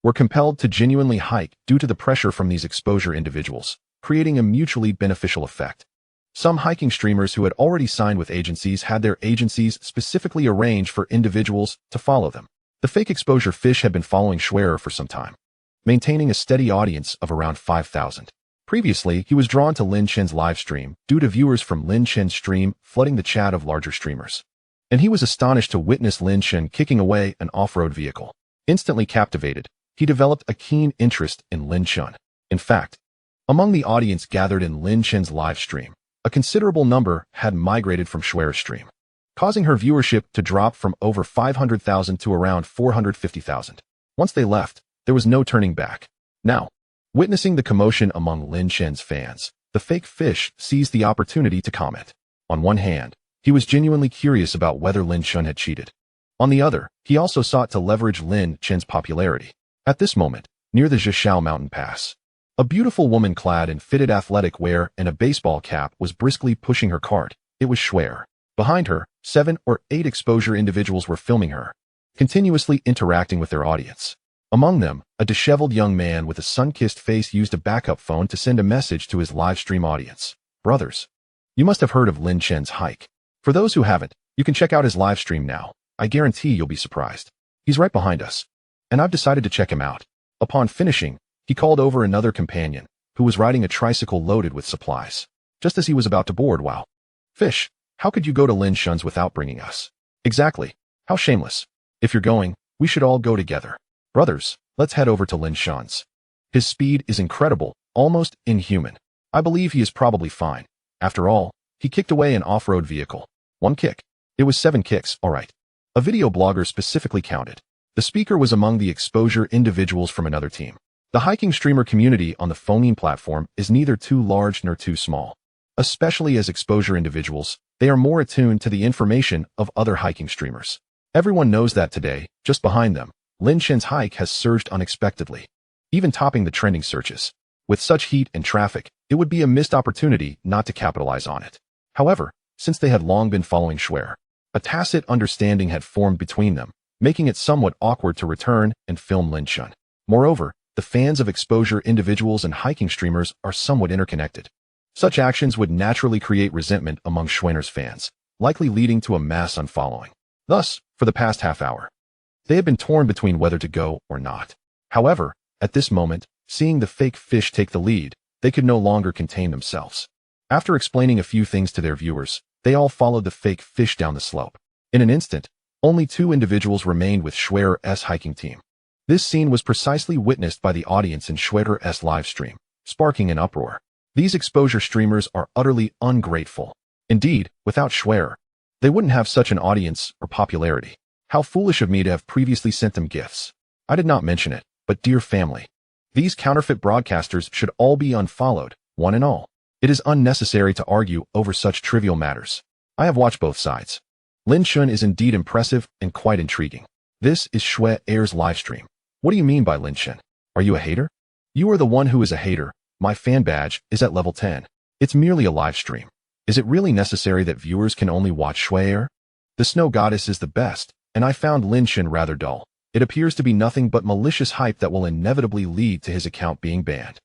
were compelled to genuinely hike due to the pressure from these exposure individuals, creating a mutually beneficial effect. Some hiking streamers who had already signed with agencies had their agencies specifically arrange for individuals to follow them. The fake exposure fish had been following Schwerer for some time, maintaining a steady audience of around 5,000. Previously, he was drawn to Lin Chen's live stream due to viewers from Lin Chen's stream flooding the chat of larger streamers. And he was astonished to witness Lin Chen kicking away an off-road vehicle. Instantly captivated, he developed a keen interest in Lin Chen. In fact, among the audience gathered in Lin Chen's live stream, a considerable number had migrated from Schwerer's stream, causing her viewership to drop from over 500,000 to around 450,000. Once they left, there was no turning back. Now, witnessing the commotion among Lin Chen's fans, the fake fish seized the opportunity to comment. On one hand, he was genuinely curious about whether Lin Chen had cheated. On the other, he also sought to leverage Lin Chen's popularity. At this moment, near the Zhishao mountain pass, a beautiful woman clad in fitted athletic wear and a baseball cap was briskly pushing her cart. It was Schwerer. Behind her, 7 or 8 exposure individuals were filming her, continuously interacting with their audience. Among them, a disheveled young man with a sun-kissed face used a backup phone to send a message to his live stream audience. Brothers, you must have heard of Lin Chen's hike. For those who haven't, you can check out his live stream now. I guarantee you'll be surprised. He's right behind us, and I've decided to check him out. Upon finishing, he called over another companion, who was riding a tricycle loaded with supplies. Just as he was about to board, wow. Fish, how could you go to Lin Chen's without bringing us? Exactly. How shameless. If you're going, we should all go together. Brothers, let's head over to Lin Chen's. His speed is incredible, almost inhuman. I believe he is probably fine. After all, he kicked away an off-road vehicle. 1 kick. It was 7 kicks, alright. A video blogger specifically counted. The speaker was among the exposure individuals from another team. The hiking streamer community on the Phoning platform is neither too large nor too small. Especially as exposure individuals, they are more attuned to the information of other hiking streamers. Everyone knows that today, just behind them, Lin Chen's hike has surged unexpectedly, even topping the trending searches. With such heat and traffic, it would be a missed opportunity not to capitalize on it. However, since they had long been following Schwerer, a tacit understanding had formed between them, making it somewhat awkward to return and film Lin Chen. Moreover, the fans of exposure individuals and hiking streamers are somewhat interconnected. Such actions would naturally create resentment among Schwerer's fans, likely leading to a mass unfollowing. Thus, for the past half hour, they had been torn between whether to go or not. However, at this moment, seeing the fake fish take the lead, they could no longer contain themselves. After explaining a few things to their viewers, they all followed the fake fish down the slope. In an instant, only 2 individuals remained with Schwerer's hiking team. This scene was precisely witnessed by the audience in Schwerer's live stream, sparking an uproar. These exposure streamers are utterly ungrateful. Indeed, without Schwerer, they wouldn't have such an audience or popularity. How foolish of me to have previously sent them gifts. I did not mention it, but dear family, these counterfeit broadcasters should all be unfollowed, one and all. It is unnecessary to argue over such trivial matters. I have watched both sides. Lin Chen is indeed impressive and quite intriguing. This is Schwerer's live stream. What do you mean by Lin Chen? Are you a hater? You are the one who is a hater. My fan badge is at level 10. It's merely a live stream. Is it really necessary that viewers can only watch Schwerer? The snow goddess is the best, and I found Lin Chen rather dull. It appears to be nothing but malicious hype that will inevitably lead to his account being banned.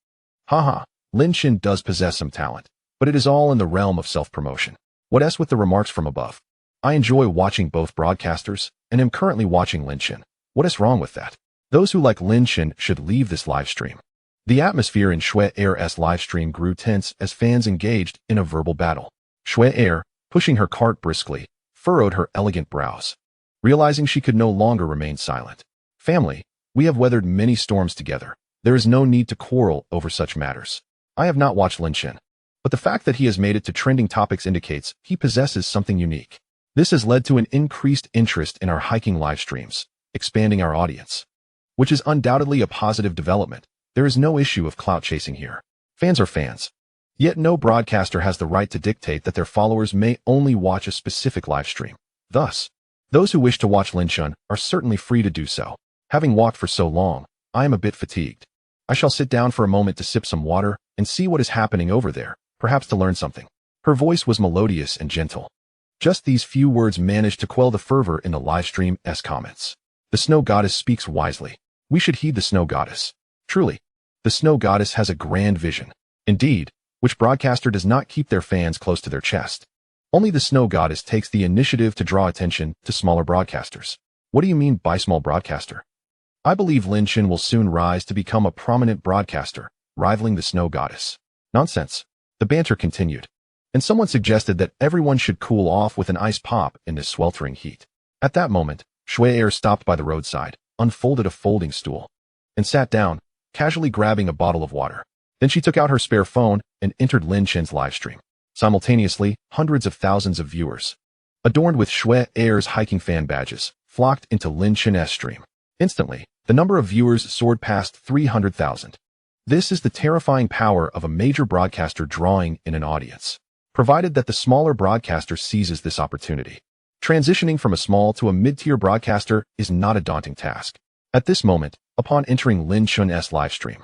Haha, Lin Chen does possess some talent, but it is all in the realm of self-promotion. What else with the remarks from above? I enjoy watching both broadcasters, and am currently watching Lin Chen. What is wrong with that? Those who like Lin Chen should leave this live stream. The atmosphere in Schwerer's live stream grew tense as fans engaged in a verbal battle. Schwerer, pushing her cart briskly, furrowed her elegant brows, realizing she could no longer remain silent. Family, we have weathered many storms together. There is no need to quarrel over such matters. I have not watched Lin Chen, but the fact that he has made it to trending topics indicates he possesses something unique. This has led to an increased interest in our hiking live streams, expanding our audience, which is undoubtedly a positive development. There is no issue of clout chasing here. Fans are fans. Yet no broadcaster has the right to dictate that their followers may only watch a specific live stream. Thus, those who wish to watch Lin Chen are certainly free to do so. Having walked for so long, I am a bit fatigued. I shall sit down for a moment to sip some water and see what is happening over there, perhaps to learn something. Her voice was melodious and gentle. Just these few words managed to quell the fervor in the live stream's comments. The snow goddess speaks wisely. We should heed the snow goddess. Truly, the snow goddess has a grand vision. Indeed, which broadcaster does not keep their fans close to their chest? Only the snow goddess takes the initiative to draw attention to smaller broadcasters. What do you mean by small broadcaster? I believe Lin Chen will soon rise to become a prominent broadcaster, rivaling the snow goddess. Nonsense. The banter continued, and someone suggested that everyone should cool off with an ice pop in this sweltering heat. At that moment, Shui Er stopped by the roadside, unfolded a folding stool, and sat down, casually grabbing a bottle of water. Then she took out her spare phone and entered Lin Chen's livestream. Simultaneously, hundreds of thousands of viewers, adorned with Shui Er's hiking fan badges, flocked into Lin Chen's stream. Instantly, the number of viewers soared past 300,000. This is the terrifying power of a major broadcaster drawing in an audience, provided that the smaller broadcaster seizes this opportunity. Transitioning from a small to a mid-tier broadcaster is not a daunting task. At this moment, upon entering Lin Chen's livestream,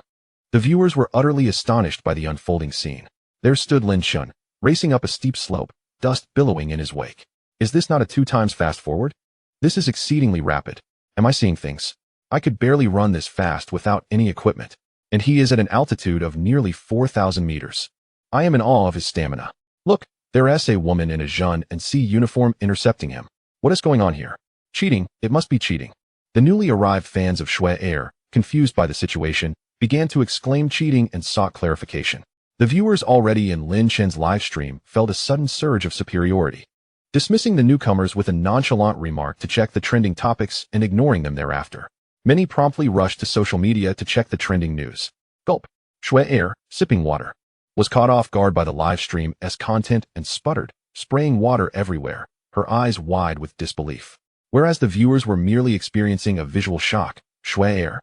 the viewers were utterly astonished by the unfolding scene. There stood Lin Chen, racing up a steep slope, dust billowing in his wake. Is this not a 2x fast forward? This is exceedingly rapid. Am I seeing things? I could barely run this fast without any equipment, and he is at an altitude of nearly 4,000 meters. I am in awe of his stamina. Look, there is a woman in a jean and C uniform intercepting him. What is going on here? Cheating, it must be cheating. The newly arrived fans of Shui Er, confused by the situation, began to exclaim cheating and sought clarification. The viewers already in Lin Chen's livestream felt a sudden surge of superiority, dismissing the newcomers with a nonchalant remark to check the trending topics and ignoring them thereafter. Many promptly rushed to social media to check the trending news. Gulp. Shui Er, sipping water, was caught off guard by the livestream's content and sputtered, spraying water everywhere, her eyes wide with disbelief. Whereas the viewers were merely experiencing a visual shock, Shui Er,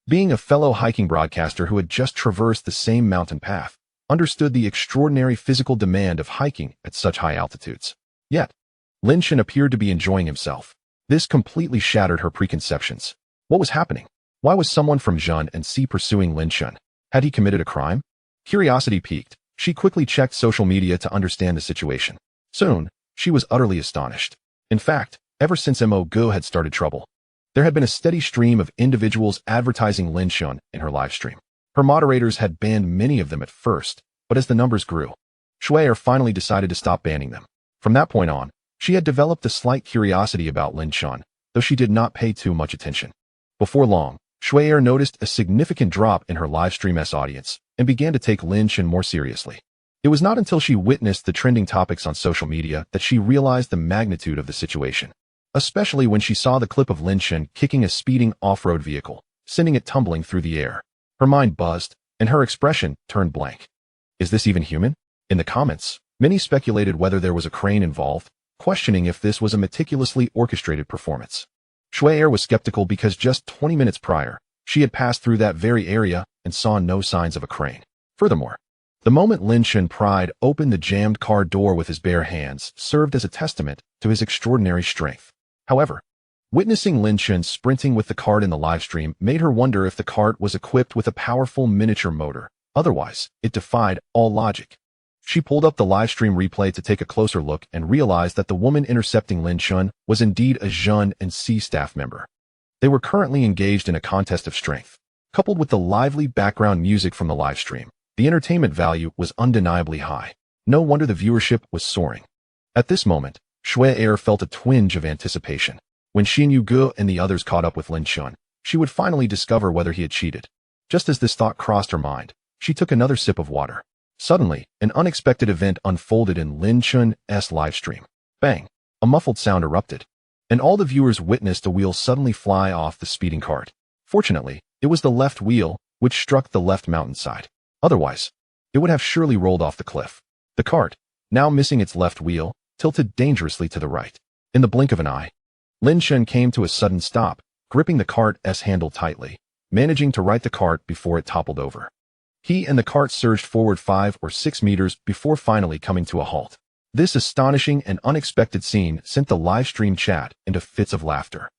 being a fellow hiking broadcaster who had just traversed the same mountain path, understood the extraordinary physical demand of hiking at such high altitudes. Yet, Lin Chen appeared to be enjoying himself. This completely shattered her preconceptions. What was happening? Why was someone from Jean and C pursuing Lin Chen? Had he committed a crime? Curiosity piqued. She quickly checked social media to understand the situation. Soon, she was utterly astonished. In fact, ever since Mo Go had started trouble, there had been a steady stream of individuals advertising Lin Chen in her livestream. Her moderators had banned many of them at first, but as the numbers grew, Shui Er finally decided to stop banning them. From that point on, she had developed a slight curiosity about Lin Chen, though she did not pay too much attention. Before long, Shui Er noticed a significant drop in her livestream's audience and began to take Lin Chen more seriously. It was not until she witnessed the trending topics on social media that she realized the magnitude of the situation, especially when she saw the clip of Lin Chen kicking a speeding off-road vehicle, sending it tumbling through the air. Her mind buzzed, and her expression turned blank. Is this even human? In the comments, many speculated whether there was a crane involved, questioning if this was a meticulously orchestrated performance. Shui Er was skeptical because just 20 minutes prior, she had passed through that very area and saw no signs of a crane. Furthermore, the moment Lin Chen pried open the jammed car door with his bare hands served as a testament to his extraordinary strength. However, witnessing Lin Chen sprinting with the cart in the livestream made her wonder if the cart was equipped with a powerful miniature motor. Otherwise, it defied all logic. She pulled up the livestream replay to take a closer look and realized that the woman intercepting Lin Chen was indeed a Jean and C staff member. They were currently engaged in a contest of strength. Coupled with the lively background music from the livestream, the entertainment value was undeniably high. No wonder the viewership was soaring. At this moment, Shui Er felt a twinge of anticipation. When Xin Yuge and the others caught up with Lin Chen, she would finally discover whether he had cheated. Just as this thought crossed her mind, she took another sip of water. Suddenly, an unexpected event unfolded in Lin Chen's livestream. Bang! A muffled sound erupted, and all the viewers witnessed a wheel suddenly fly off the speeding cart. Fortunately, it was the left wheel, which struck the left mountainside. Otherwise, it would have surely rolled off the cliff. The cart, now missing its left wheel, tilted dangerously to the right. In the blink of an eye, Lin Chen came to a sudden stop, gripping the cart's handle tightly, managing to right the cart before it toppled over. He and the cart surged forward 5 or 6 meters before finally coming to a halt. This astonishing and unexpected scene sent the live stream chat into fits of laughter.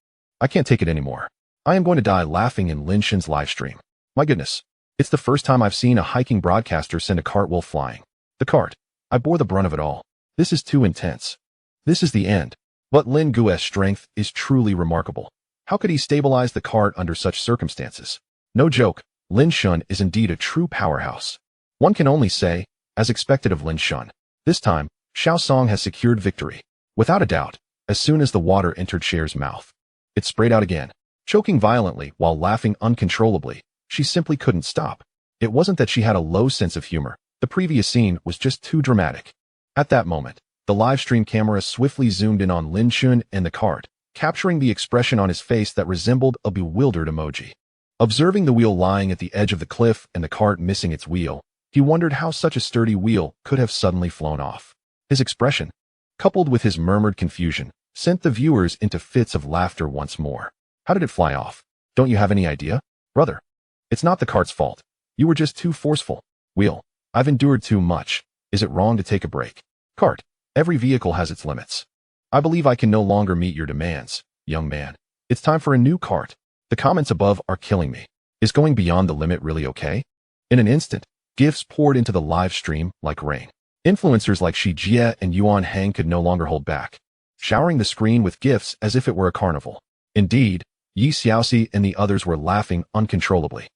I can't take it anymore. I am going to die laughing in Lin Chen's live stream. My goodness. It's the first time I've seen a hiking broadcaster send a cartwheel flying. The cart. I bore the brunt of it all. This is too intense. This is the end. But Lin Gu's strength is truly remarkable. How could he stabilize the cart under such circumstances? No joke, Lin Shun is indeed a true powerhouse. One can only say, as expected of Lin Shun, this time, Xiao Song has secured victory. Without a doubt, as soon as the water entered Cher's mouth, it sprayed out again. Choking violently while laughing uncontrollably, she simply couldn't stop. It wasn't that she had a low sense of humor. The previous scene was just too dramatic. At that moment, the live stream camera swiftly zoomed in on Lin Shun and the cart, capturing the expression on his face that resembled a bewildered emoji. Observing the wheel lying at the edge of the cliff and the cart missing its wheel, he wondered how such a sturdy wheel could have suddenly flown off. His expression, coupled with his murmured confusion, sent the viewers into fits of laughter once more. How did it fly off? Don't you have any idea? Brother, it's not the cart's fault. You were just too forceful. Wheel, I've endured too much. Is it wrong to take a break? Cart, every vehicle has its limits. I believe I can no longer meet your demands, young man. It's time for a new cart. The comments above are killing me. Is going beyond the limit really okay? In an instant, gifts poured into the live stream like rain. Influencers like Shi Jie and Yuan Heng could no longer hold back, showering the screen with gifts as if it were a carnival. Indeed, Yi Xiaoxi and the others were laughing uncontrollably.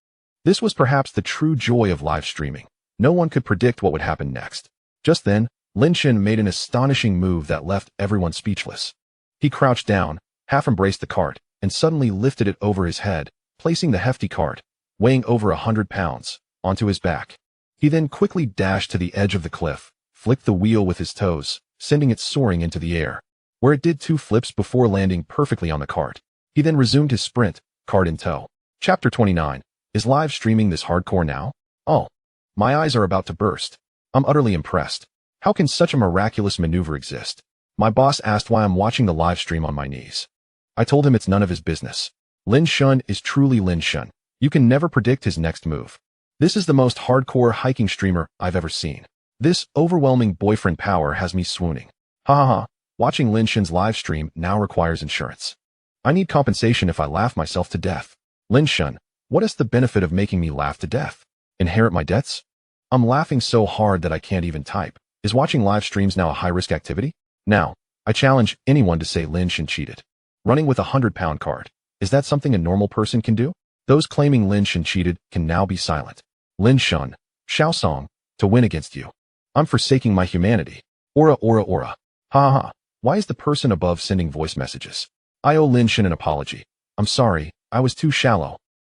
This was perhaps the true joy of live streaming. No one could predict what would happen next. Just then, Lin Shun made an astonishing move that left everyone speechless. He crouched down, half embraced the cart, and suddenly lifted it over his head, placing the hefty cart, weighing over 100 pounds, onto his back. He then quickly dashed to the edge of the cliff, flicked the wheel with his toes, sending it soaring into the air, where it did 2 flips before landing perfectly on the cart. He then resumed his sprint, cart in tow. Chapter 29. Is live streaming this hardcore now? Oh, my eyes are about to burst. I'm utterly impressed. How can such a miraculous maneuver exist? My boss asked why I'm watching the live stream on my knees. I told him it's none of his business. Lin Shun is truly Lin Shun. You can never predict his next move. This is the most hardcore hiking streamer I've ever seen. This overwhelming boyfriend power has me swooning. Ha ha ha. Watching Lin Shun's live stream now requires insurance. I need compensation if I laugh myself to death. Lin Shun, what is the benefit of making me laugh to death? Inherit my debts? I'm laughing so hard that I can't even type. Is watching live streams now a high-risk activity? Now, I challenge anyone to say Lin Shun cheated. Running with a 100-pound cart. Is that something a normal person can do? Those claiming Lin Shun cheated can now be silent. Lin Shun, Xiao Song, to win against you. I'm forsaking my humanity. Aura, aura, aura. Ha ha ha. Why is the person above sending voice messages? I owe Lin Shun an apology. I'm sorry, I was too shallow.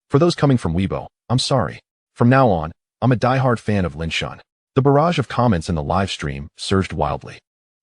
For those coming from Weibo, I'm sorry. From now on, I'm a die-hard fan of Lin Shun. The barrage of comments in the live stream surged wildly.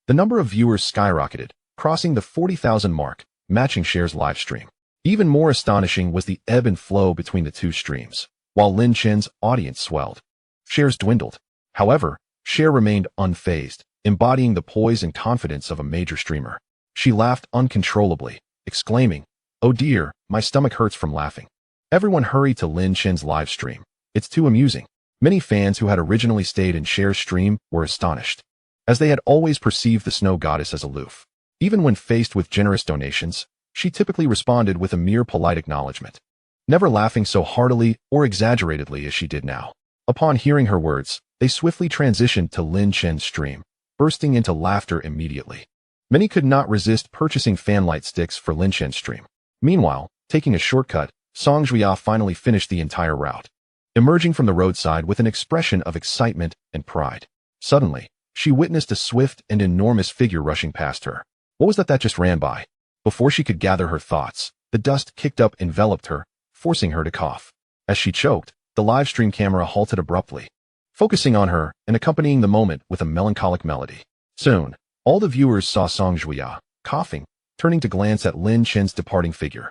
The number of viewers skyrocketed, crossing the 40,000 mark, matching Cher's live stream. Even more astonishing was the ebb and flow between the two streams, while Lin Shun's audience swelled. Cher's dwindled. However, Cher remained unfazed, embodying the poise and confidence of a major streamer. She laughed uncontrollably, exclaiming, "Oh dear, my stomach hurts from laughing." Everyone hurried to Lin Shun's live stream. It's too amusing. Many fans who had originally stayed in Cher's stream were astonished, as they had always perceived the snow goddess as aloof. Even when faced with generous donations, she typically responded with a mere polite acknowledgement, never laughing so heartily or exaggeratedly as she did now. Upon hearing her words, they swiftly transitioned to Lin Shun's stream, bursting into laughter immediately. Many could not resist purchasing fanlight sticks for Lin Shun's stream. Meanwhile, taking a shortcut, Song Juya finally finished the entire route, emerging from the roadside with an expression of excitement and pride. Suddenly, she witnessed a swift and enormous figure rushing past her. What was that just ran by? Before she could gather her thoughts, the dust kicked up enveloped her, forcing her to cough. As she choked, the live stream camera halted abruptly, focusing on her and accompanying the moment with a melancholic melody. Soon, all the viewers saw Song Juya, coughing, turning to glance at Lin Shun's departing figure,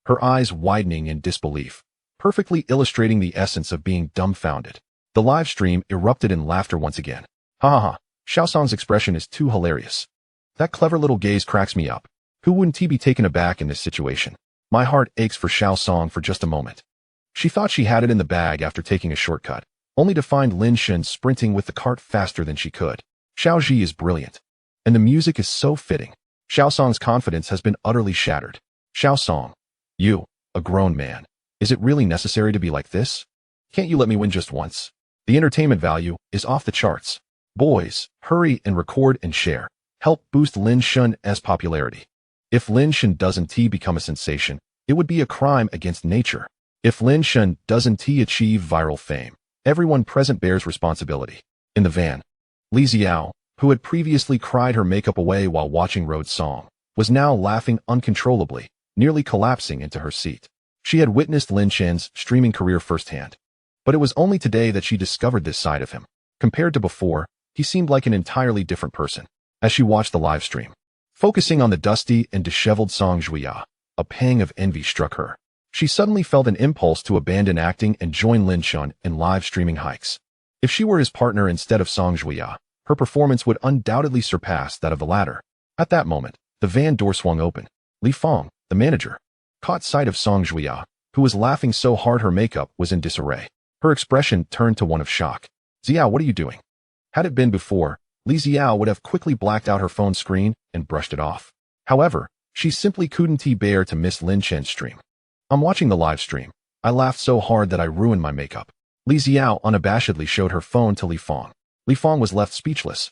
her eyes widening in disbelief, perfectly illustrating the essence of being dumbfounded. The live stream erupted in laughter once again. Ha ha ha, Xiao Song's expression is too hilarious. That clever little gaze cracks me up. Who wouldn't he be taken aback in this situation? My heart aches for Xiao Song for just a moment. She thought she had it in the bag after taking a shortcut, only to find Lin Shun sprinting with the cart faster than she could. Xiao Ji is brilliant, and the music is so fitting. Xiao Song's confidence has been utterly shattered. Xiao Song, you, a grown man. Is it really necessary to be like this? Can't you let me win just once? The entertainment value is off the charts. Boys, hurry and record and share. Help boost Lin Shun's popularity. If Lin Shun doesn't become a sensation, It would be a crime against nature. If Lin Shen doesn't achieve viral fame, everyone present bears responsibility. In the van, Li Xiao, who had previously cried her makeup away while watching Road's song, was now laughing uncontrollably, nearly collapsing into her seat. She had witnessed Lin Shen's streaming career firsthand, but it was only today that she discovered this side of him. Compared to before, he seemed like an entirely different person. As she watched the live stream, focusing on the dusty and disheveled Song Juya, a pang of envy struck her. She suddenly felt an impulse to abandon acting and join Lin Shen in live streaming hikes. If she were his partner instead of Song Juya, her performance would undoubtedly surpass that of the latter. At that moment, the van door swung open. Li Fong, the manager, caught sight of Song Juya, who was laughing so hard her makeup was in disarray. Her expression turned to one of shock. "Xiao, what are you doing?" Had it been before, Li Xiao would have quickly blacked out her phone screen and brushed it off. However, she simply couldn't bear to miss Lin Shen's stream. "I'm watching the live stream. I laughed so hard that I ruined my makeup." Li Xiao unabashedly showed her phone to Li Fong. Li Fong was left speechless.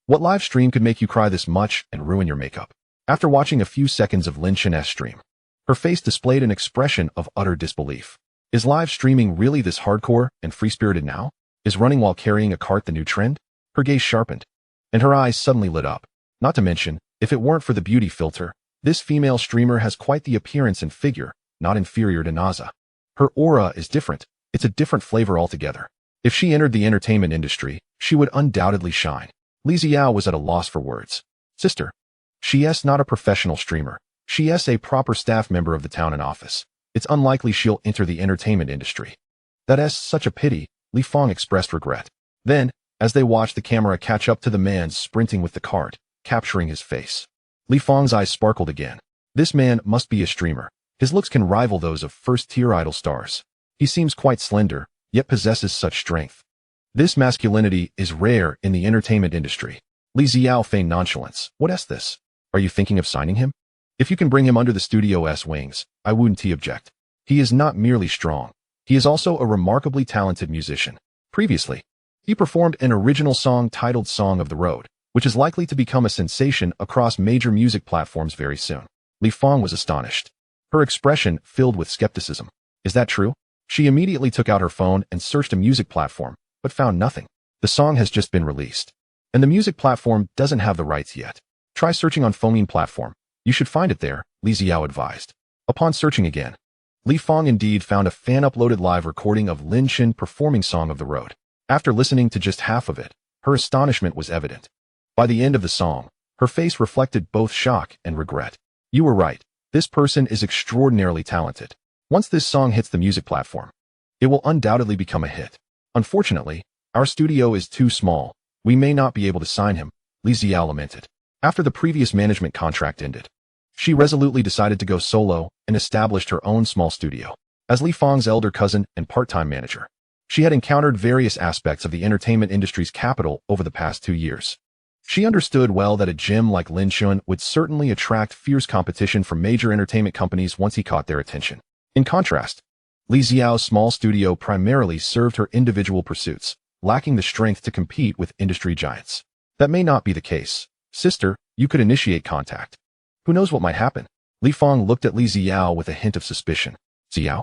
What live stream could make you cry this much and ruin your makeup? After watching a few seconds of Lin Shen's stream, her face displayed an expression of utter disbelief. Is live streaming really this hardcore and free-spirited now? Is running while carrying a cart the new trend? Her gaze sharpened, and her eyes suddenly lit up. Not to mention, if it weren't for the beauty filter, this female streamer has quite the appearance and figure, not inferior to Naza. Her aura is different. It's a different flavor altogether. If she entered the entertainment industry, she would undoubtedly shine. Li Xiao was at a loss for words. "Sister, she is not a professional streamer. She is a proper staff member of the town and office. It's unlikely she'll enter the entertainment industry." "That is such a pity," Li Fong expressed regret. Then, as they watched the camera catch up to the man sprinting with the cart, capturing his face, Li Fong's eyes sparkled again. This man must be a streamer. His looks can rival those of first-tier idol stars. He seems quite slender, yet possesses such strength. This masculinity is rare in the entertainment industry. Li Xiao feigned nonchalance. "What is this? Are you thinking of signing him? If you can bring him under the studio's wings, I wouldn't object. He is not merely strong. He is also a remarkably talented musician. Previously, he performed an original song titled Song of the Road, which is likely to become a sensation across major music platforms very soon." Li Fong was astonished, her expression filled with skepticism. "Is that true?" She immediately took out her phone and searched a music platform, but found nothing. "The song has just been released, and the music platform doesn't have the rights yet. Try searching on Phoneme platform. You should find it there," Li Xiao advised. Upon searching again, Li Fong indeed found a fan-uploaded live recording of Lin Shen performing Song of the Road. After listening to just half of it, her astonishment was evident. By the end of the song, her face reflected both shock and regret. "You were right. This person is extraordinarily talented. Once this song hits the music platform, it will undoubtedly become a hit. Unfortunately, our studio is too small. We may not be able to sign him," Li Xiao lamented. After the previous management contract ended, she resolutely decided to go solo and established her own small studio. As Li Fong's elder cousin and part-time manager, she had encountered various aspects of the entertainment industry's capital over the past 2 years. She understood well that a gem like Lin Shen would certainly attract fierce competition from major entertainment companies once he caught their attention. In contrast, Li Xiao's small studio primarily served her individual pursuits, lacking the strength to compete with industry giants. "That may not be the case. Sister, you could initiate contact. Who knows what might happen?" Li Fong looked at Li Xiao with a hint of suspicion. "Xiao,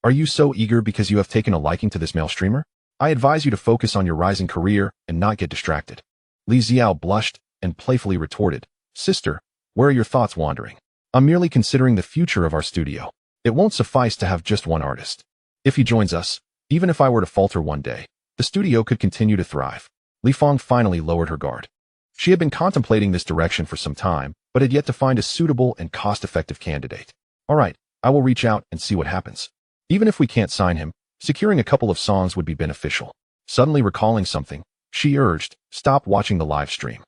are you so eager because you have taken a liking to this male streamer? I advise you to focus on your rising career and not get distracted." Li Xiao blushed and playfully retorted, "Sister, where are your thoughts wandering? I'm merely considering the future of our studio. It won't suffice to have just one artist. If he joins us, even if I were to falter one day, the studio could continue to thrive." Li Fong finally lowered her guard. She had been contemplating this direction for some time, but had yet to find a suitable and cost-effective candidate. "All right, I will reach out and see what happens. Even if we can't sign him, securing a couple of songs would be beneficial." Suddenly recalling something, she urged, "Stop watching the live stream.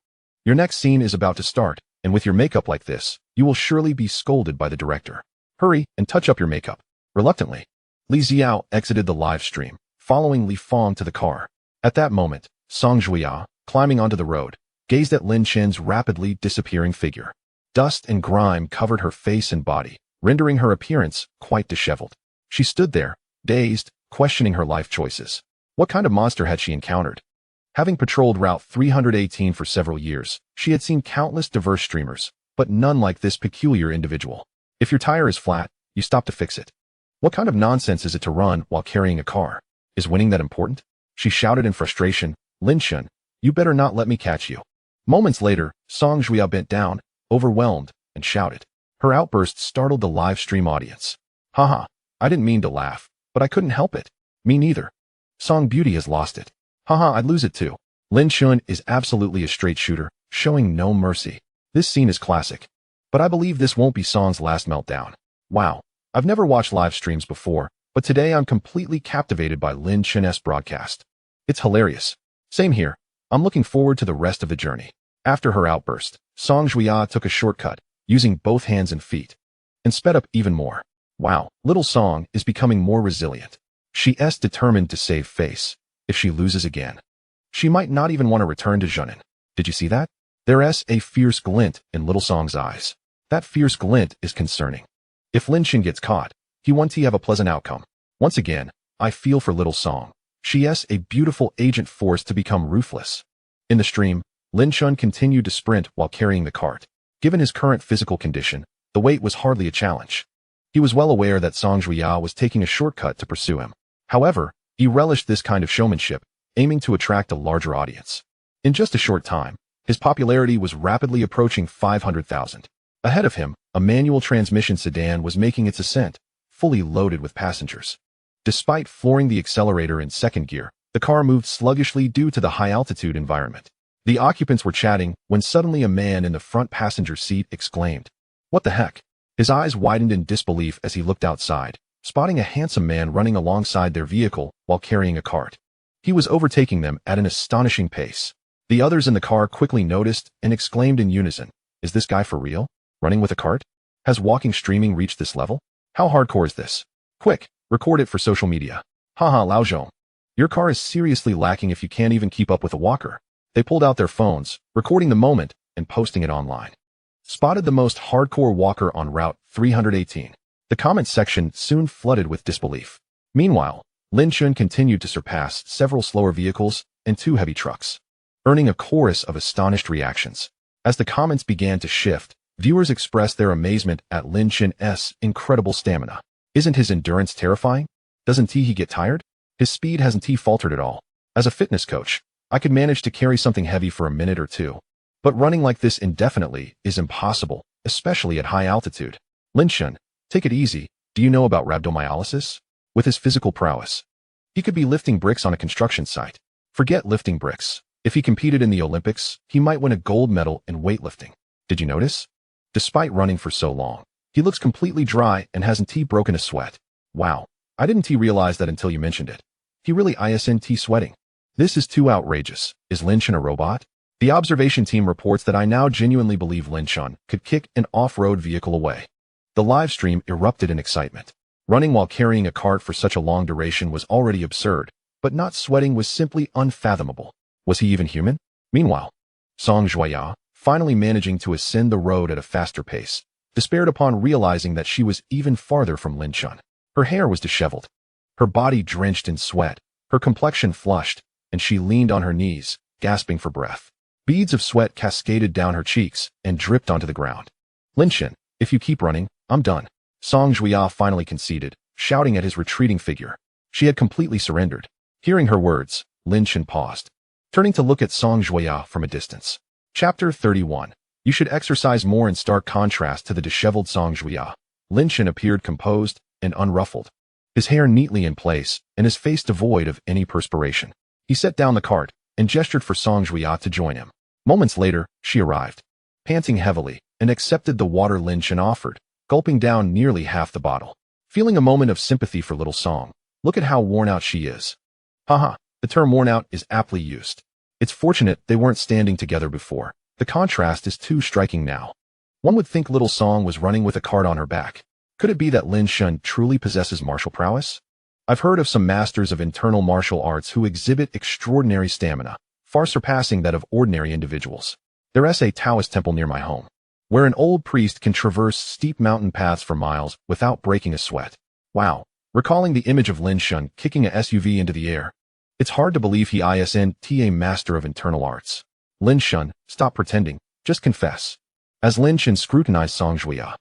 Your next scene is about to start, and with your makeup like this, you will surely be scolded by the director. Hurry and touch up your makeup." Reluctantly, Li Xiao exited the live stream, following Li Fong to the car. At that moment, Song Juya, climbing onto the road, gazed at Lin Shen's rapidly disappearing figure. Dust and grime covered her face and body, rendering her appearance quite disheveled. She stood there, dazed, questioning her life choices. What kind of monster had she encountered? Having patrolled Route 318 for several years, she had seen countless diverse streamers, but none like this peculiar individual. If your tire is flat, you stop to fix it. What kind of nonsense is it to run while carrying a car? Is winning that important? She shouted in frustration, Lin Shun, you better not let me catch you. Moments later, Song Juya bent down, overwhelmed, and shouted. Her outburst startled the live stream audience. Haha, I didn't mean to laugh, but I couldn't help it. Me neither. Song Beauty has lost it. Haha, I'd lose it too. Lin Shun is absolutely a straight shooter, showing no mercy. This scene is classic. But I believe this won't be Song's last meltdown. Wow, I've never watched live streams before, but today I'm completely captivated by Lin Shun's broadcast. It's hilarious. Same here. I'm looking forward to the rest of the journey. After her outburst, Song Juya took a shortcut, using both hands and feet, and sped up even more. Wow, little Song is becoming more resilient. She's determined to save face. If she loses again, she might not even want to return to Zhenin. Did you see that? There's a fierce glint in little Song's eyes. That fierce glint is concerning. If Lin Shun gets caught, he won't have a pleasant outcome. Once again, I feel for little Song. She's a beautiful agent forced to become ruthless. In the stream, Lin Shun continued to sprint while carrying the cart. Given his current physical condition, the weight was hardly a challenge. He was well aware that Song Juya was taking a shortcut to pursue him. However, he relished this kind of showmanship, aiming to attract a larger audience. In just a short time, his popularity was rapidly approaching 500,000. Ahead of him, a manual transmission sedan was making its ascent, fully loaded with passengers. Despite flooring the accelerator in second gear, the car moved sluggishly due to the high-altitude environment. The occupants were chatting when suddenly a man in the front passenger seat exclaimed, "What the heck?" His eyes widened in disbelief as he looked outside, spotting a handsome man running alongside their vehicle while carrying a cart. He was overtaking them at an astonishing pace. The others in the car quickly noticed and exclaimed in unison, "Is this guy for real? Running with a cart? Has walking streaming reached this level? How hardcore is this? Quick, record it for social media. Haha, Lao Zhong. Your car is seriously lacking if you can't even keep up with a walker." They pulled out their phones, recording the moment and posting it online. Spotted the most hardcore walker on Route 318. The comment section soon flooded with disbelief. Meanwhile, Lin Shun continued to surpass several slower vehicles and 2 heavy trucks, earning a chorus of astonished reactions. As the comments began to shift, viewers expressed their amazement at Lin Shun's incredible stamina. Isn't his endurance terrifying? Doesn't he get tired? His speed hasn't faltered at all. As a fitness coach, I could manage to carry something heavy for a minute or two. But running like this indefinitely is impossible, especially at high altitude. Lin Shun, take it easy. Do you know about rhabdomyolysis? With his physical prowess, he could be lifting bricks on a construction site. Forget lifting bricks. If he competed in the Olympics, he might win a gold medal in weightlifting. Did you notice? Despite running for so long, he looks completely dry and hasn't broken a sweat. Wow, I didn't realize that until you mentioned it. He really isn't sweating. This is too outrageous. Is Lin Shun a robot? The observation team reports that I now genuinely believe Lin Shun could kick an off-road vehicle away. The live stream erupted in excitement. Running while carrying a cart for such a long duration was already absurd, but not sweating was simply unfathomable. Was he even human? Meanwhile, Song Juya, finally managing to ascend the road at a faster pace, despaired upon realizing that she was even farther from Lin Shun. Her hair was disheveled, her body drenched in sweat, her complexion flushed, and she leaned on her knees, gasping for breath. Beads of sweat cascaded down her cheeks and dripped onto the ground. Lin Shun, if you keep running, I'm done. Song Juya finally conceded, shouting at his retreating figure. She had completely surrendered. Hearing her words, Lin Shun paused, turning to look at Song Juya from a distance. Chapter 31. You should exercise more. In stark contrast to the disheveled Song Juya, Lin Shun appeared composed and unruffled, his hair neatly in place and his face devoid of any perspiration. He set down the cart and gestured for Song Juya to join him. Moments later, she arrived, panting heavily, and accepted the water Lin Shun offered, gulping down nearly half the bottle. Feeling a moment of sympathy for little Song, look at how worn out she is. Haha, the term worn out is aptly used. It's fortunate they weren't standing together before. The contrast is too striking now. One would think little Song was running with a cart on her back. Could it be that Lin Shun truly possesses martial prowess? I've heard of some masters of internal martial arts who exhibit extraordinary stamina, far surpassing that of ordinary individuals. There's a Taoist temple near my home, where an old priest can traverse steep mountain paths for miles without breaking a sweat. Wow, recalling the image of Lin Shun kicking a SUV into the air, it's hard to believe he isn't a master of internal arts. Lin Shun, stop pretending, just confess. As Lin Shun scrutinized Song Juya,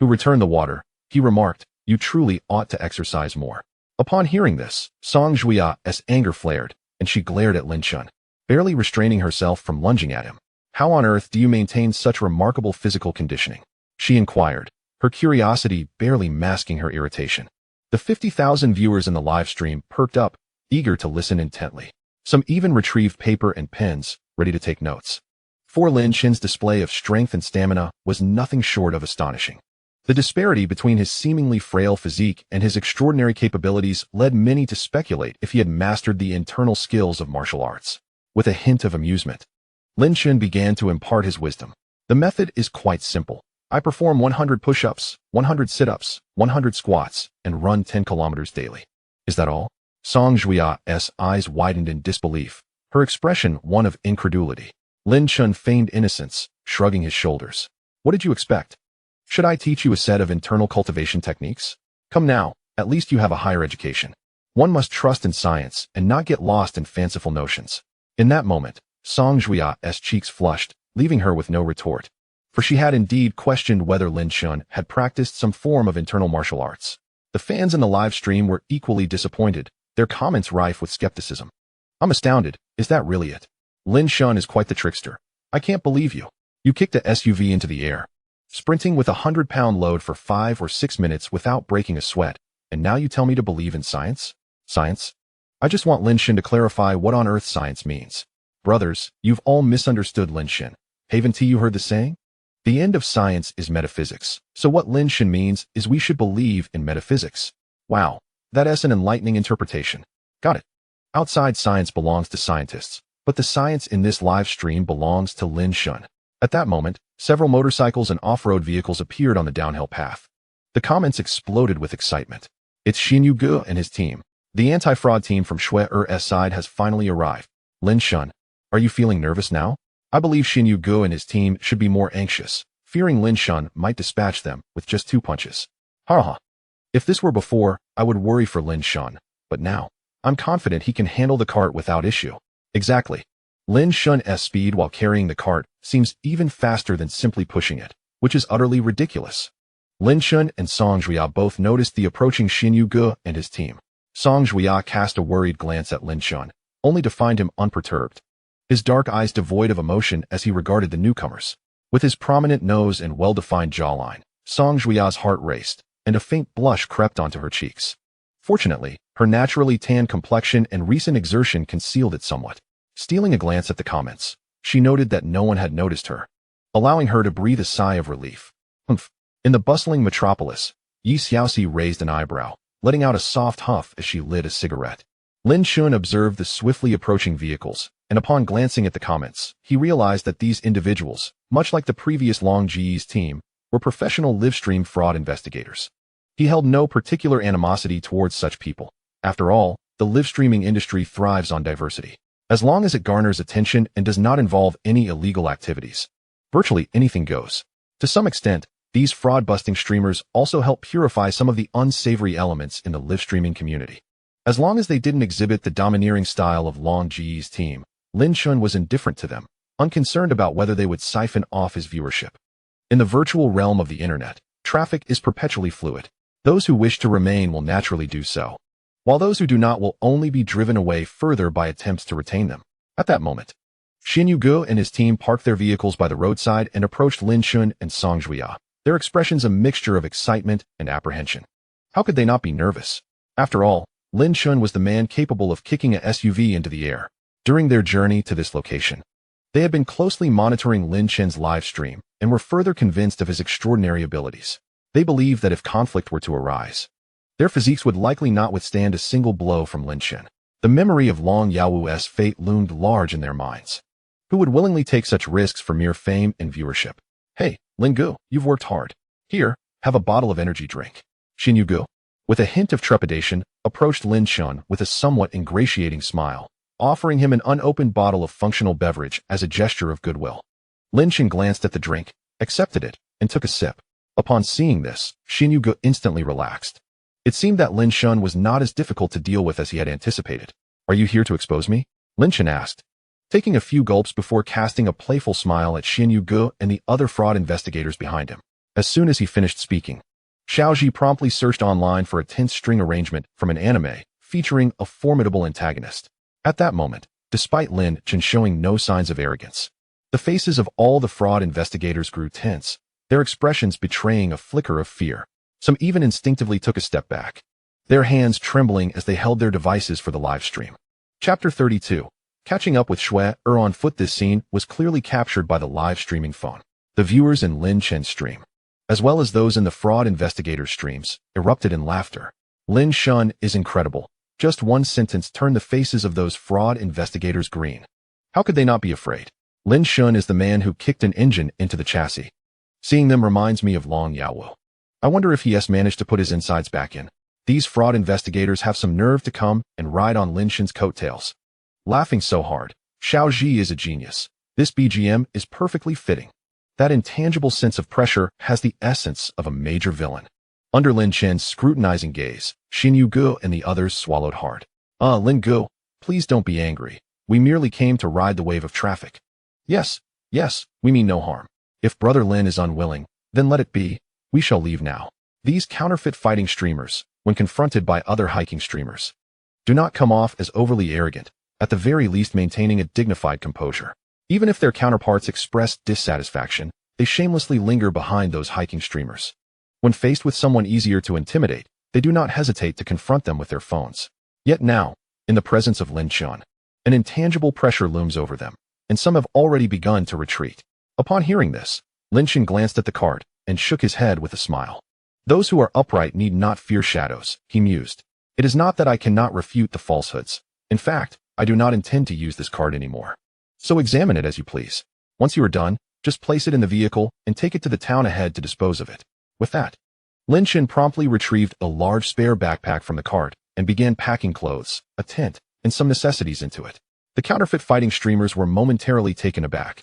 who returned the water, he remarked, You truly ought to exercise more. Upon hearing this, Song Juia's anger flared, and she glared at Lin Chun, barely restraining herself from lunging at him. How on earth do you maintain such remarkable physical conditioning? She inquired, her curiosity barely masking her irritation. The 50,000 viewers in the live stream perked up, eager to listen intently. Some even retrieved paper and pens, ready to take notes. For Lin Chun's display of strength and stamina was nothing short of astonishing. The disparity between his seemingly frail physique and his extraordinary capabilities led many to speculate if he had mastered the internal skills of martial arts. With a hint of amusement, Lin Chun began to impart his wisdom. The method is quite simple. I perform 100 push-ups, 100 sit-ups, 100 squats, and run 10 kilometers daily. Is that all? Song Juia's eyes widened in disbelief, her expression one of incredulity. Lin Chun feigned innocence, shrugging his shoulders. What did you expect? Should I teach you a set of internal cultivation techniques? Come now, at least you have a higher education. One must trust in science and not get lost in fanciful notions. In that moment, Song Juia's cheeks flushed, leaving her with no retort. For she had indeed questioned whether Lin Chun had practiced some form of internal martial arts. The fans in the live stream were equally disappointed, their comments rife with skepticism. I'm astounded, is that really it? Lin Chun is quite the trickster. I can't believe you. You kicked a SUV into the air, sprinting with a 100-pound load for 5 or 6 minutes without breaking a sweat, and now you tell me to believe in science? Science? I just want Lin Chun to clarify what on earth science means. Brothers, you've all misunderstood Lin Chun. Haven't you heard the saying? The end of science is metaphysics. So what Lin Chun means is we should believe in metaphysics. Wow, that's an enlightening interpretation. Got it. Outside science belongs to scientists, but the science in this live stream belongs to Lin Chun. At that moment, several motorcycles and off-road vehicles appeared on the downhill path. The comments exploded with excitement. It's Xin Yuge and his team. The anti-fraud team from Shue's side has finally arrived. Lin Chun, are you feeling nervous now? I believe Xin Yuge and his team should be more anxious, fearing Lin Chun might dispatch them with just 2 punches. Haha. If this were before, I would worry for Lin Chun, but now, I'm confident he can handle the cart without issue. Exactly. Lin Chun's speed while carrying the cart seems even faster than simply pushing it, which is utterly ridiculous. Lin Chun and Song Juia both noticed the approaching Xin Yuge and his team. Song Juia cast a worried glance at Lin Chun, only to find him unperturbed. His dark eyes devoid of emotion as he regarded the newcomers. With his prominent nose and well-defined jawline, Song Juia's heart raced, and a faint blush crept onto her cheeks. Fortunately, her naturally tan complexion and recent exertion concealed it somewhat. Stealing a glance at the comments, she noted that no one had noticed her, allowing her to breathe a sigh of relief. Humph. In the bustling metropolis, Yi Xiaoxi raised an eyebrow, letting out a soft huff as she lit a cigarette. Lin Chun observed the swiftly approaching vehicles, and upon glancing at the comments, he realized that these individuals, much like the previous Long Ji's team, were professional livestream fraud investigators. He held no particular animosity towards such people. After all, the livestreaming industry thrives on diversity. As long as it garners attention and does not involve any illegal activities, virtually anything goes. To some extent, these fraud-busting streamers also help purify some of the unsavory elements in the livestreaming community. As long as they didn't exhibit the domineering style of Long Ji's team, Lin Chun was indifferent to them, unconcerned about whether they would siphon off his viewership. In the virtual realm of the internet, traffic is perpetually fluid. Those who wish to remain will naturally do so, while those who do not will only be driven away further by attempts to retain them. At that moment, Xin Yuge and his team parked their vehicles by the roadside and approached Lin Chun and Song Juia, their expressions a mixture of excitement and apprehension. How could they not be nervous? After all, Lin Chun was the man capable of kicking a SUV into the air. During their journey to this location, they had been closely monitoring Lin Chun's live stream and were further convinced of his extraordinary abilities. They believed that if conflict were to arise, their physiques would likely not withstand a single blow from Lin Chun. The memory of Long Yao's fate loomed large in their minds. Who would willingly take such risks for mere fame and viewership? Hey, Lin Gu, you've worked hard. Here, have a bottle of energy drink. Xin Yuge, with a hint of trepidation, approached Lin Chun with a somewhat ingratiating smile, offering him an unopened bottle of functional beverage as a gesture of goodwill. Lin Chun glanced at the drink, accepted it, and took a sip. Upon seeing this, Xin Yuge instantly relaxed. It seemed that Lin Chun was not as difficult to deal with as he had anticipated. Are you here to expose me? Lin Chun asked, taking a few gulps before casting a playful smile at Xin Yuge and the other fraud investigators behind him. As soon as he finished speaking, Xiaoji promptly searched online for a tense string arrangement from an anime featuring a formidable antagonist. At that moment, despite Lin Chen showing no signs of arrogance, the faces of all the fraud investigators grew tense, their expressions betraying a flicker of fear. Some even instinctively took a step back, their hands trembling as they held their devices for the live stream. Chapter 32. Catching up with Shui on foot. This scene was clearly captured by the live streaming phone. The viewers in Lin Chen's stream, as well as those in the fraud investigators' streams, erupted in laughter. Lin Shun is incredible. Just one sentence turned the faces of those fraud investigators green. How could they not be afraid? Lin Shun is the man who kicked an engine into the chassis. Seeing them reminds me of Long Yaowu. I wonder if he has managed to put his insides back in. These fraud investigators have some nerve to come and ride on Lin Shen's coattails. Laughing so hard, Xiao Ji is a genius. This BGM is perfectly fitting. That intangible sense of pressure has the essence of a major villain. Under Lin Chen's scrutinizing gaze, Xin Yugu and the others swallowed hard. Lin Gu, please don't be angry. We merely came to ride the wave of traffic. Yes, we mean no harm. If Brother Lin is unwilling, then let it be. We shall leave now. These counterfeit fighting streamers, when confronted by other hiking streamers, do not come off as overly arrogant, at the very least maintaining a dignified composure. Even if their counterparts express dissatisfaction, they shamelessly linger behind those hiking streamers. When faced with someone easier to intimidate, they do not hesitate to confront them with their phones. Yet now, in the presence of Lin Chen, an intangible pressure looms over them, and some have already begun to retreat. Upon hearing this, Lin Chen glanced at the card and shook his head with a smile. Those who are upright need not fear shadows, he mused. It is not that I cannot refute the falsehoods. In fact, I do not intend to use this card anymore. So examine it as you please. Once you are done, just place it in the vehicle and take it to the town ahead to dispose of it. With that, Lin Chen promptly retrieved a large spare backpack from the cart and began packing clothes, a tent, and some necessities into it. The counterfeit fighting streamers were momentarily taken aback,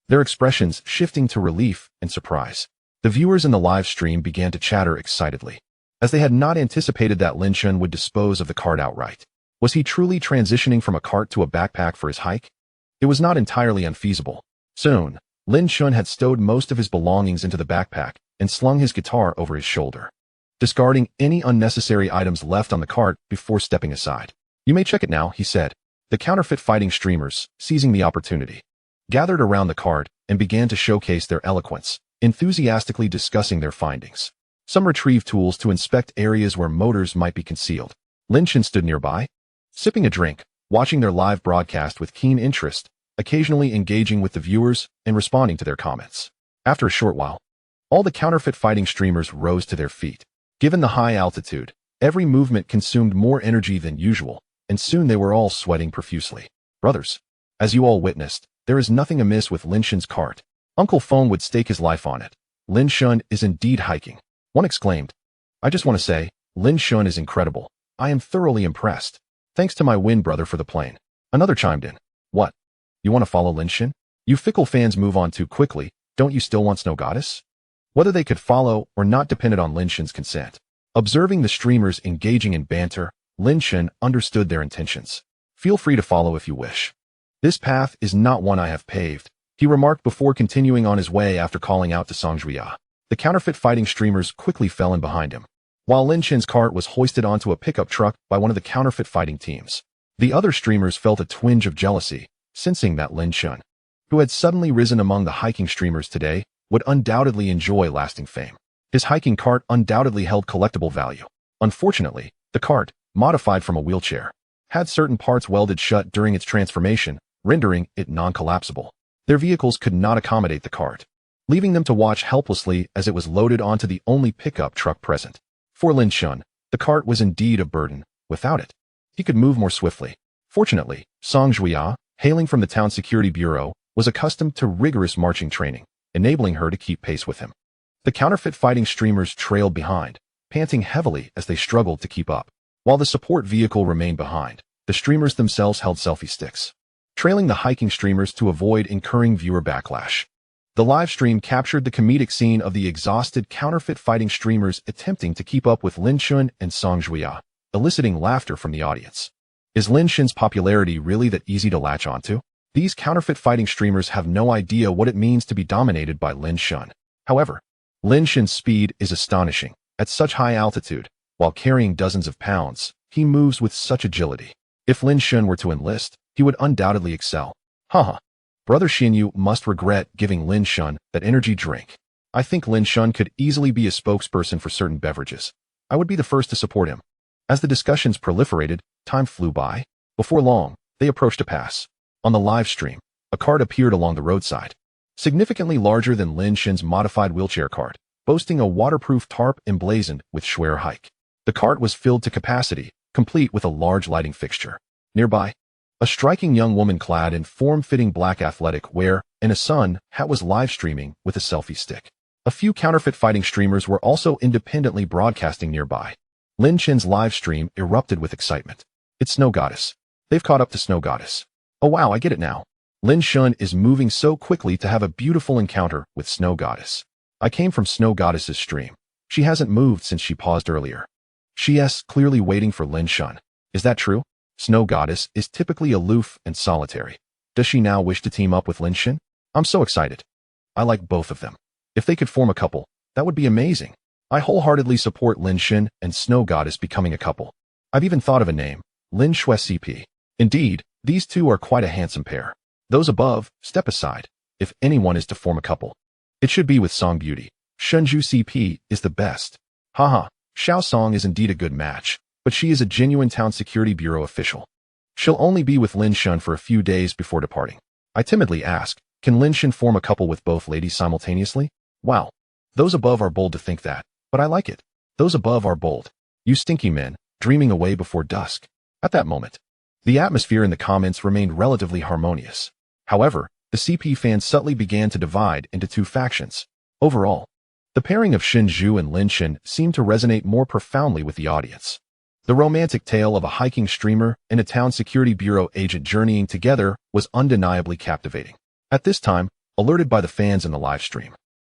their expressions shifting to relief and surprise. The viewers in the live stream began to chatter excitedly, as they had not anticipated that Lin Chen would dispose of the cart outright. Was he truly transitioning from a cart to a backpack for his hike? It was not entirely unfeasible. Soon, Lin Chen had stowed most of his belongings into the backpack and slung his guitar over his shoulder, discarding any unnecessary items left on the cart before stepping aside. You may check it now, he said. The counterfeit fighting streamers, seizing the opportunity, gathered around the cart and began to showcase their eloquence, enthusiastically discussing their findings. Some retrieved tools to inspect areas where motors might be concealed. Lin Chen stood nearby, sipping a drink, watching their live broadcast with keen interest, occasionally engaging with the viewers and responding to their comments. After a short while, all the counterfeit fighting streamers rose to their feet. Given the high altitude, every movement consumed more energy than usual, and soon they were all sweating profusely. Brothers, as you all witnessed, there is nothing amiss with Lin Shen's cart. Uncle Feng would stake his life on it. Lin Shen is indeed hiking. One exclaimed. I just want to say, Lin Shen is incredible. I am thoroughly impressed. Thanks to my wind brother for the plane. Another chimed in. What? You want to follow Lin Shen? You fickle fans move on too quickly. Don't you still want Snow Goddess? Whether they could follow or not depended on Lin Shen's consent. Observing the streamers engaging in banter, Lin Shen understood their intentions. Feel free to follow if you wish. This path is not one I have paved, he remarked before continuing on his way after calling out to Song Juya. The counterfeit fighting streamers quickly fell in behind him, while Lin Shen's cart was hoisted onto a pickup truck by one of the counterfeit fighting teams. The other streamers felt a twinge of jealousy, sensing that Lin Shen, who had suddenly risen among the hiking streamers today, would undoubtedly enjoy lasting fame. His hiking cart undoubtedly held collectible value. Unfortunately, the cart, modified from a wheelchair, had certain parts welded shut during its transformation, rendering it non-collapsible. Their vehicles could not accommodate the cart, leaving them to watch helplessly as it was loaded onto the only pickup truck present. For Lin Shen, the cart was indeed a burden. Without it, he could move more swiftly. Fortunately, Song Juya, hailing from the town security bureau, was accustomed to rigorous marching training, enabling her to keep pace with him. The counterfeit fighting streamers trailed behind, panting heavily as they struggled to keep up. While the support vehicle remained behind, the streamers themselves held selfie sticks, trailing the hiking streamers to avoid incurring viewer backlash. The live stream captured the comedic scene of the exhausted counterfeit fighting streamers attempting to keep up with Lin Shen and Song Juya, eliciting laughter from the audience. Is Lin Shen's popularity really that easy to latch onto? These counterfeit fighting streamers have no idea what it means to be dominated by Lin Shen. However, Lin Shen's speed is astonishing, At such high altitude, while carrying dozens of pounds, he moves with such agility. If Lin Shun were to enlist, he would undoubtedly excel. Haha. Brother Xinyu must regret giving Lin Shun that energy drink. I think Lin Shun could easily be a spokesperson for certain beverages. I would be the first to support him. As the discussions proliferated, time flew by. Before long, they approached a pass. On the live stream, a cart appeared along the roadside. Significantly larger than Lin Shun's modified wheelchair cart, boasting a waterproof tarp emblazoned with Schwer Hike. The cart was filled to capacity, complete with a large lighting fixture. Nearby, a striking young woman clad in form-fitting black athletic wear and a sun hat was live streaming with a selfie stick. A few counterfeit fighting streamers were also independently broadcasting nearby. Lin Chen's live stream erupted with excitement. It's Snow Goddess. They've caught up to Snow Goddess. Oh wow, I get it now. Lin Shun is moving so quickly to have a beautiful encounter with Snow Goddess. I came from Snow Goddess's stream. She hasn't moved since she paused earlier. She's clearly waiting for Lin Shun. Is that true? Snow Goddess is typically aloof and solitary. Does she now wish to team up with Lin Shun? I'm so excited. I like both of them. If they could form a couple, that would be amazing. I wholeheartedly support Lin Shun and Snow Goddess becoming a couple. I've even thought of a name, Lin Shui CP. Indeed, these two are quite a handsome pair. Those above, step aside. If anyone is to form a couple, it should be with Song Beauty. Shunju CP is the best. Haha, Xiao Song is indeed a good match, but she is a genuine Town Security Bureau official. She'll only be with Lin Shun for a few days before departing. I timidly ask, can Lin Shun form a couple with both ladies simultaneously? Wow. Those above are bold to think that, but I like it. Those above are bold. You stinky men, dreaming away before dusk. At that moment, the atmosphere in the comments remained relatively harmonious. However, the CP fans subtly began to divide into two factions. Overall, the pairing of Shinju and Lin Shun seemed to resonate more profoundly with the audience. The romantic tale of a hiking streamer and a Town Security Bureau agent journeying together was undeniably captivating. At this time, alerted by the fans in the live stream,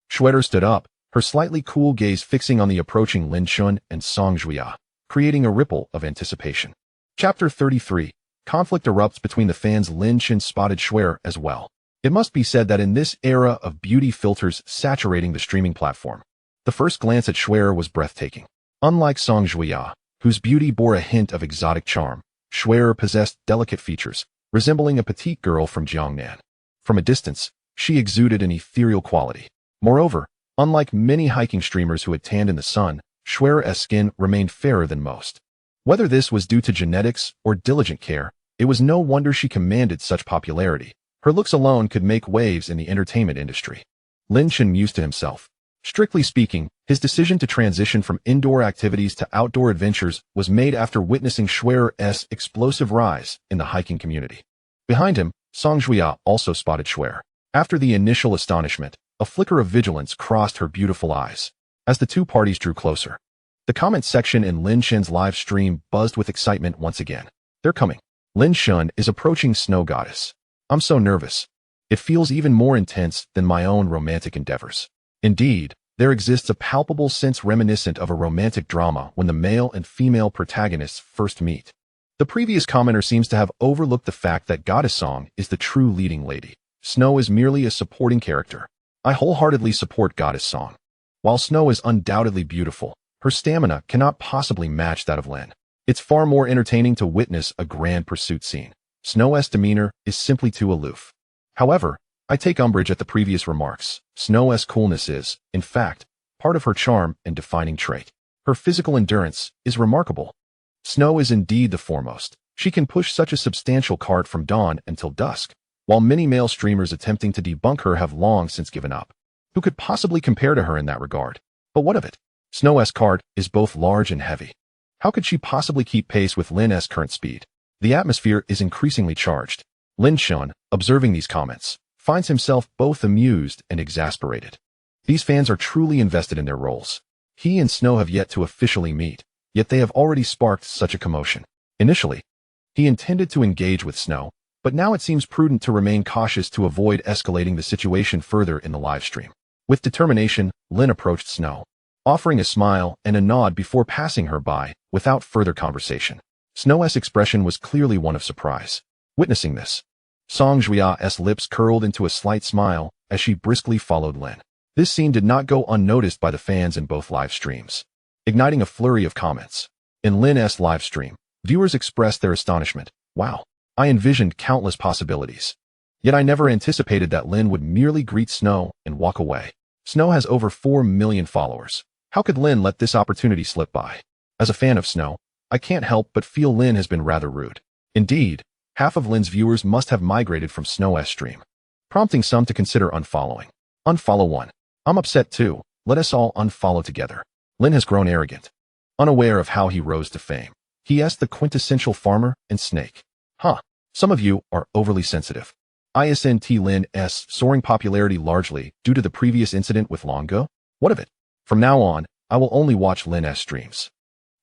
Schwetter stood up, her slightly cool gaze fixing on the approaching Lin Shun and Song Juya, creating a ripple of anticipation. Chapter 33. Conflict erupts between the fans. Lin Shun spotted Schwer as well. It must be said that in this era of beauty filters saturating the streaming platform, the first glance at Schwer was breathtaking. Unlike Song Juya, whose beauty bore a hint of exotic charm, Schwer possessed delicate features, resembling a petite girl from Jiangnan. From a distance, she exuded an ethereal quality. Moreover, unlike many hiking streamers who had tanned in the sun, Schwer's skin remained fairer than most. Whether this was due to genetics or diligent care, it was no wonder she commanded such popularity. Her looks alone could make waves in the entertainment industry. Lin Shun mused to himself. Strictly speaking, his decision to transition from indoor activities to outdoor adventures was made after witnessing Schwer's explosive rise in the hiking community. Behind him, Song Juya also spotted Schwer. After the initial astonishment, a flicker of vigilance crossed her beautiful eyes. As the two parties drew closer, the comment section in Lin Shun's live stream buzzed with excitement once again. They're coming. Lin Shun is approaching Snow Goddess. I'm so nervous. It feels even more intense than my own romantic endeavors. Indeed, there exists a palpable sense reminiscent of a romantic drama when the male and female protagonists first meet. The previous commenter seems to have overlooked the fact that Goddess Song is the true leading lady. Snow is merely a supporting character. I wholeheartedly support Goddess Song. While Snow is undoubtedly beautiful, her stamina cannot possibly match that of Lin. It's far more entertaining to witness a grand pursuit scene. Snow's demeanor is simply too aloof. However, I take umbrage at the previous remarks. Snow's coolness is, in fact, part of her charm and defining trait. Her physical endurance is remarkable. Snow is indeed the foremost. She can push such a substantial cart from dawn until dusk, while many male streamers attempting to debunk her have long since given up. Who could possibly compare to her in that regard? But what of it? Snow's cart is both large and heavy. How could she possibly keep pace with Lin's current speed? The atmosphere is increasingly charged. Lin Shun, observing these comments, finds himself both amused and exasperated. These fans are truly invested in their roles. He and Snow have yet to officially meet, yet they have already sparked such a commotion. Initially, he intended to engage with Snow, but now it seems prudent to remain cautious to avoid escalating the situation further in the livestream. With determination, Lin approached Snow, offering a smile and a nod before passing her by, without further conversation. Snow's expression was clearly one of surprise. Witnessing this, Song Juya's lips curled into a slight smile as she briskly followed Lin. This scene did not go unnoticed by the fans in both live streams. igniting a flurry of comments. In Lin's live stream, viewers expressed their astonishment. Wow, I envisioned countless possibilities. Yet I never anticipated that Lin would merely greet Snow and walk away. Snow has over 4 million followers. How could Lin let this opportunity slip by? As a fan of Snow, I can't help but feel Lin has been rather rude. Indeed, half of Lin's viewers must have migrated from Snow's stream, prompting some to consider unfollowing. Unfollow 1. I'm upset too. Let us all unfollow together. Lin has grown arrogant. Unaware of how he rose to fame. He is the quintessential farmer and snake. Some of you are overly sensitive. Isn't Lin's soaring popularity largely due to the previous incident with Longo? What of it? From now on, I will only watch Lin's streams.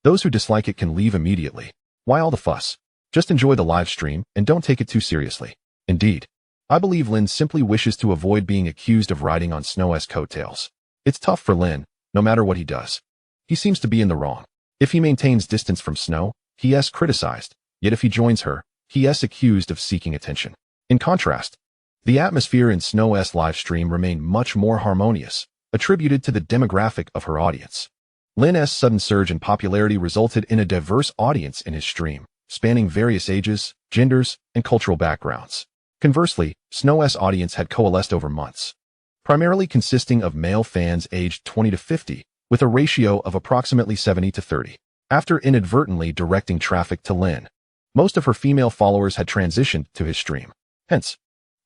Those who dislike it can leave immediately. Why all the fuss? Just enjoy the live stream and don't take it too seriously. Indeed, I believe Lin simply wishes to avoid being accused of riding on Snow's coattails. It's tough for Lin, no matter what he does. He seems to be in the wrong. If he maintains distance from Snow, he is criticized, yet if he joins her, he is accused of seeking attention. In contrast, the atmosphere in Snow's live stream remained much more harmonious, attributed to the demographic of her audience. Lin's sudden surge in popularity resulted in a diverse audience in his stream, spanning various ages, genders, and cultural backgrounds. Conversely, Snow's audience had coalesced over months, primarily consisting of male fans aged 20 to 50, with a ratio of approximately 70 to 30. After inadvertently directing traffic to Lin, most of her female followers had transitioned to his stream. Hence,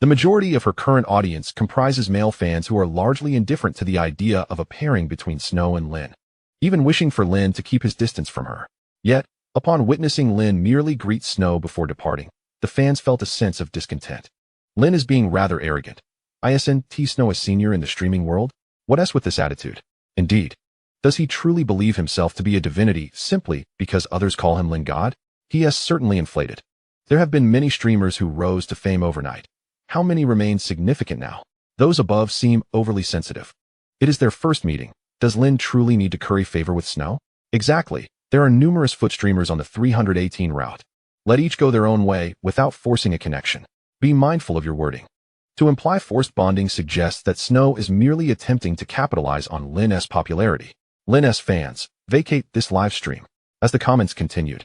the majority of her current audience comprises male fans who are largely indifferent to the idea of a pairing between Snow and Lin, even wishing for Lin to keep his distance from her. Yet, upon witnessing Lin merely greet Snow before departing, the fans felt a sense of discontent. Lin is being rather arrogant. Isn't Snow a senior in the streaming world? What else with this attitude? Indeed, does he truly believe himself to be a divinity simply because others call him Lin God? He is certainly inflated. There have been many streamers who rose to fame overnight. How many remain significant now? Those above seem overly sensitive. It is their first meeting. Does Lin truly need to curry favor with Snow? Exactly. There are numerous foot streamers on the 318 route. Let each go their own way without forcing a connection. Be mindful of your wording. To imply forced bonding suggests that Snow is merely attempting to capitalize on Lin's popularity. Lin's fans, vacate this live stream. As the comments continued,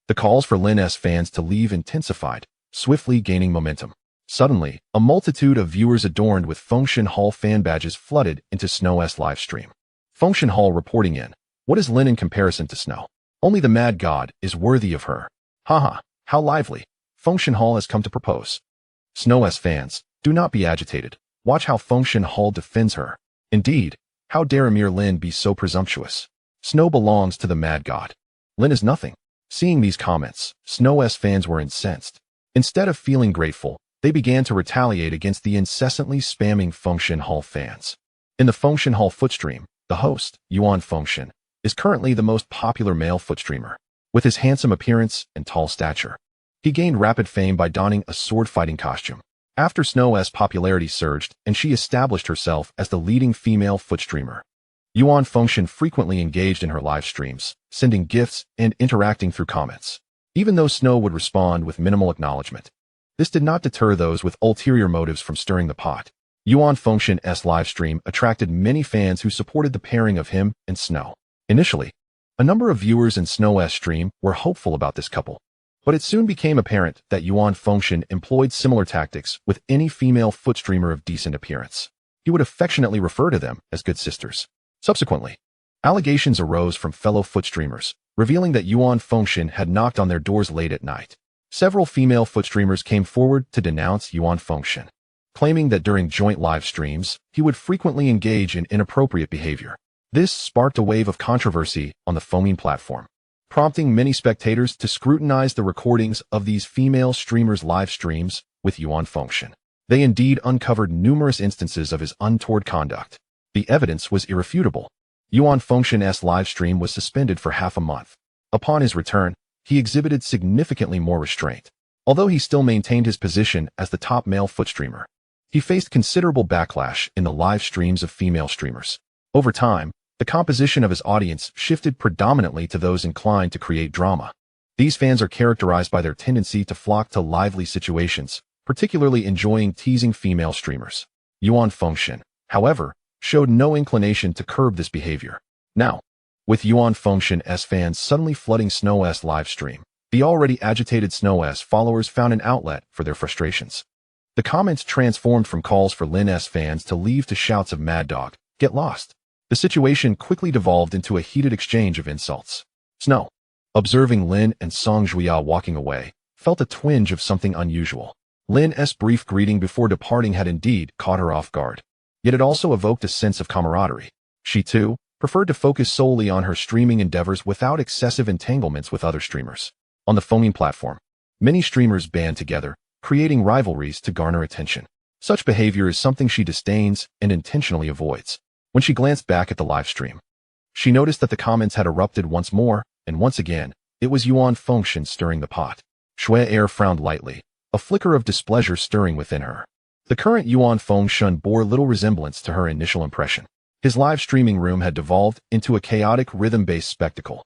the calls for Lin's fans to leave intensified, swiftly gaining momentum. Suddenly, a multitude of viewers adorned with Function Hall fan badges flooded into Snow's live stream. Function Hall reporting in, what is Lin in comparison to Snow? Only the mad god is worthy of her. Haha, how lively. Function Hall has come to propose. Snow's fans, do not be agitated. Watch how Function Hall defends her. Indeed, how dare mere Lin be so presumptuous? Snow belongs to the mad god. Lin is nothing. Seeing these comments, Snow's fans were incensed. Instead of feeling grateful, they began to retaliate against the incessantly spamming Function Hall fans. In the Function Hall footstream, the host, Yuan Function, is currently the most popular male footstreamer. With his handsome appearance and tall stature, he gained rapid fame by donning a sword-fighting costume. After Snow's popularity surged and she established herself as the leading female footstreamer, Yuan Function frequently engaged in her live streams, sending gifts and interacting through comments. Even though Snow would respond with minimal acknowledgement, this did not deter those with ulterior motives from stirring the pot. Yuan Function's live stream attracted many fans who supported the pairing of him and Snow. Initially, a number of viewers in Snow's stream were hopeful about this couple, but it soon became apparent that Yuan Function employed similar tactics with any female footstreamer of decent appearance. He would affectionately refer to them as good sisters. Subsequently, allegations arose from fellow footstreamers, revealing that Yuan Function had knocked on their doors late at night. Several female footstreamers came forward to denounce Yuan Function, claiming that during joint live streams, he would frequently engage in inappropriate behavior. This sparked a wave of controversy on the foaming platform, prompting many spectators to scrutinize the recordings of these female streamers' live streams with Yuan Function. They indeed uncovered numerous instances of his untoward conduct. The evidence was irrefutable. Yuan Function's live stream was suspended for half a month. Upon his return, he exhibited significantly more restraint. Although he still maintained his position as the top male footstreamer, he faced considerable backlash in the live streams of female streamers. Over time, the composition of his audience shifted predominantly to those inclined to create drama. These fans are characterized by their tendency to flock to lively situations, particularly enjoying teasing female streamers. Yuan Function, however, showed no inclination to curb this behavior. Now, With Yuan Fengshen's fans suddenly flooding Snow's live stream, the already agitated Snow's followers found an outlet for their frustrations. The comments transformed from calls for Lin's fans to leave to shouts of "Mad Dog, get lost." The situation quickly devolved into a heated exchange of insults. Snow, observing Lin and Song Juya walking away, felt a twinge of something unusual. Lin's brief greeting before departing had indeed caught her off guard. Yet it also evoked a sense of camaraderie. She, too, preferred to focus solely on her streaming endeavors without excessive entanglements with other streamers. On the foaming platform, many streamers band together, creating rivalries to garner attention. Such behavior is something she disdains and intentionally avoids. When she glanced back at the live stream, she noticed that the comments had erupted once more, and once again, it was Yuan Fengshen stirring the pot. Shui frowned lightly, a flicker of displeasure stirring within her. The current Yuan Fengshen bore little resemblance to her initial impression. His live streaming room had devolved into a chaotic rhythm-based spectacle.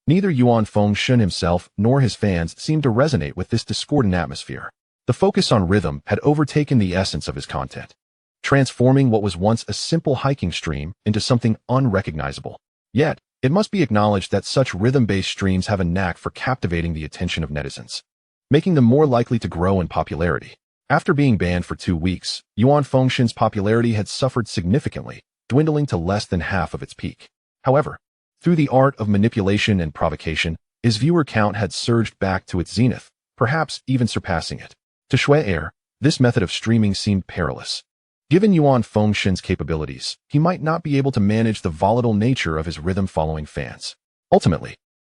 Neither Yuan Fengshen himself nor his fans seemed to resonate with this discordant atmosphere. The focus on rhythm had overtaken the essence of his content, transforming what was once a simple hiking stream into something unrecognizable. Yet, it must be acknowledged that such rhythm-based streams have a knack for captivating the attention of netizens, making them more likely to grow in popularity. After being banned for 2 weeks, Yuan Fengshen's popularity had suffered significantly, dwindling to less than half of its peak. However, through the art of manipulation and provocation, his viewer count had surged back to its zenith, perhaps even surpassing it. To Shui, this method of streaming seemed perilous. Given Yuan Fengshen's capabilities, he might not be able to manage the volatile nature of his rhythm-following fans. Ultimately,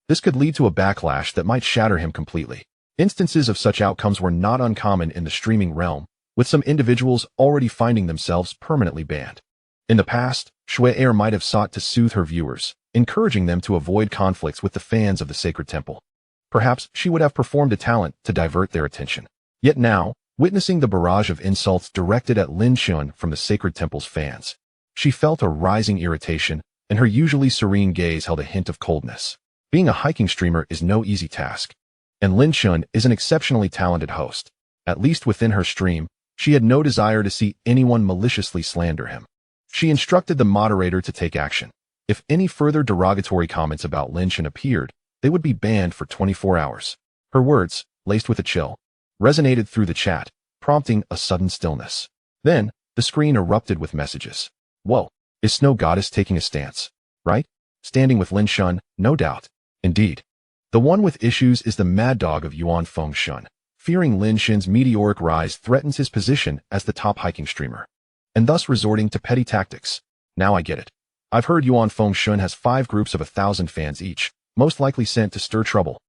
this could lead to a backlash that might shatter him completely. Instances of such outcomes were not uncommon in the streaming realm, with some individuals already finding themselves permanently banned. In the past, Shui might have sought to soothe her viewers, encouraging them to avoid conflicts with the fans of the sacred temple. Perhaps she would have performed a talent to divert their attention. Yet now, witnessing the barrage of insults directed at Lin Xun from the sacred temple's fans, she felt a rising irritation, and her usually serene gaze held a hint of coldness. Being a hiking streamer is no easy task, and Lin Xun is an exceptionally talented host. At least within her stream, she had no desire to see anyone maliciously slander him. She instructed the moderator to take action. If any further derogatory comments about Lin Xun appeared, they would be banned for 24 hours. Her words, laced with a chill, resonated through the chat, prompting a sudden stillness. Then, the screen erupted with messages. Whoa, is Snow Goddess taking a stance? Right? Standing with Lin Xun, no doubt. Indeed. The one with issues is the mad dog of Yuan Fengshen. Fearing Lin Xun's meteoric rise threatens his position as the top hiking streamer, and thus resorting to petty tactics. Now I get it. I've heard Yuan Fengshen has 5 groups of 1,000 fans each, most likely sent to stir trouble.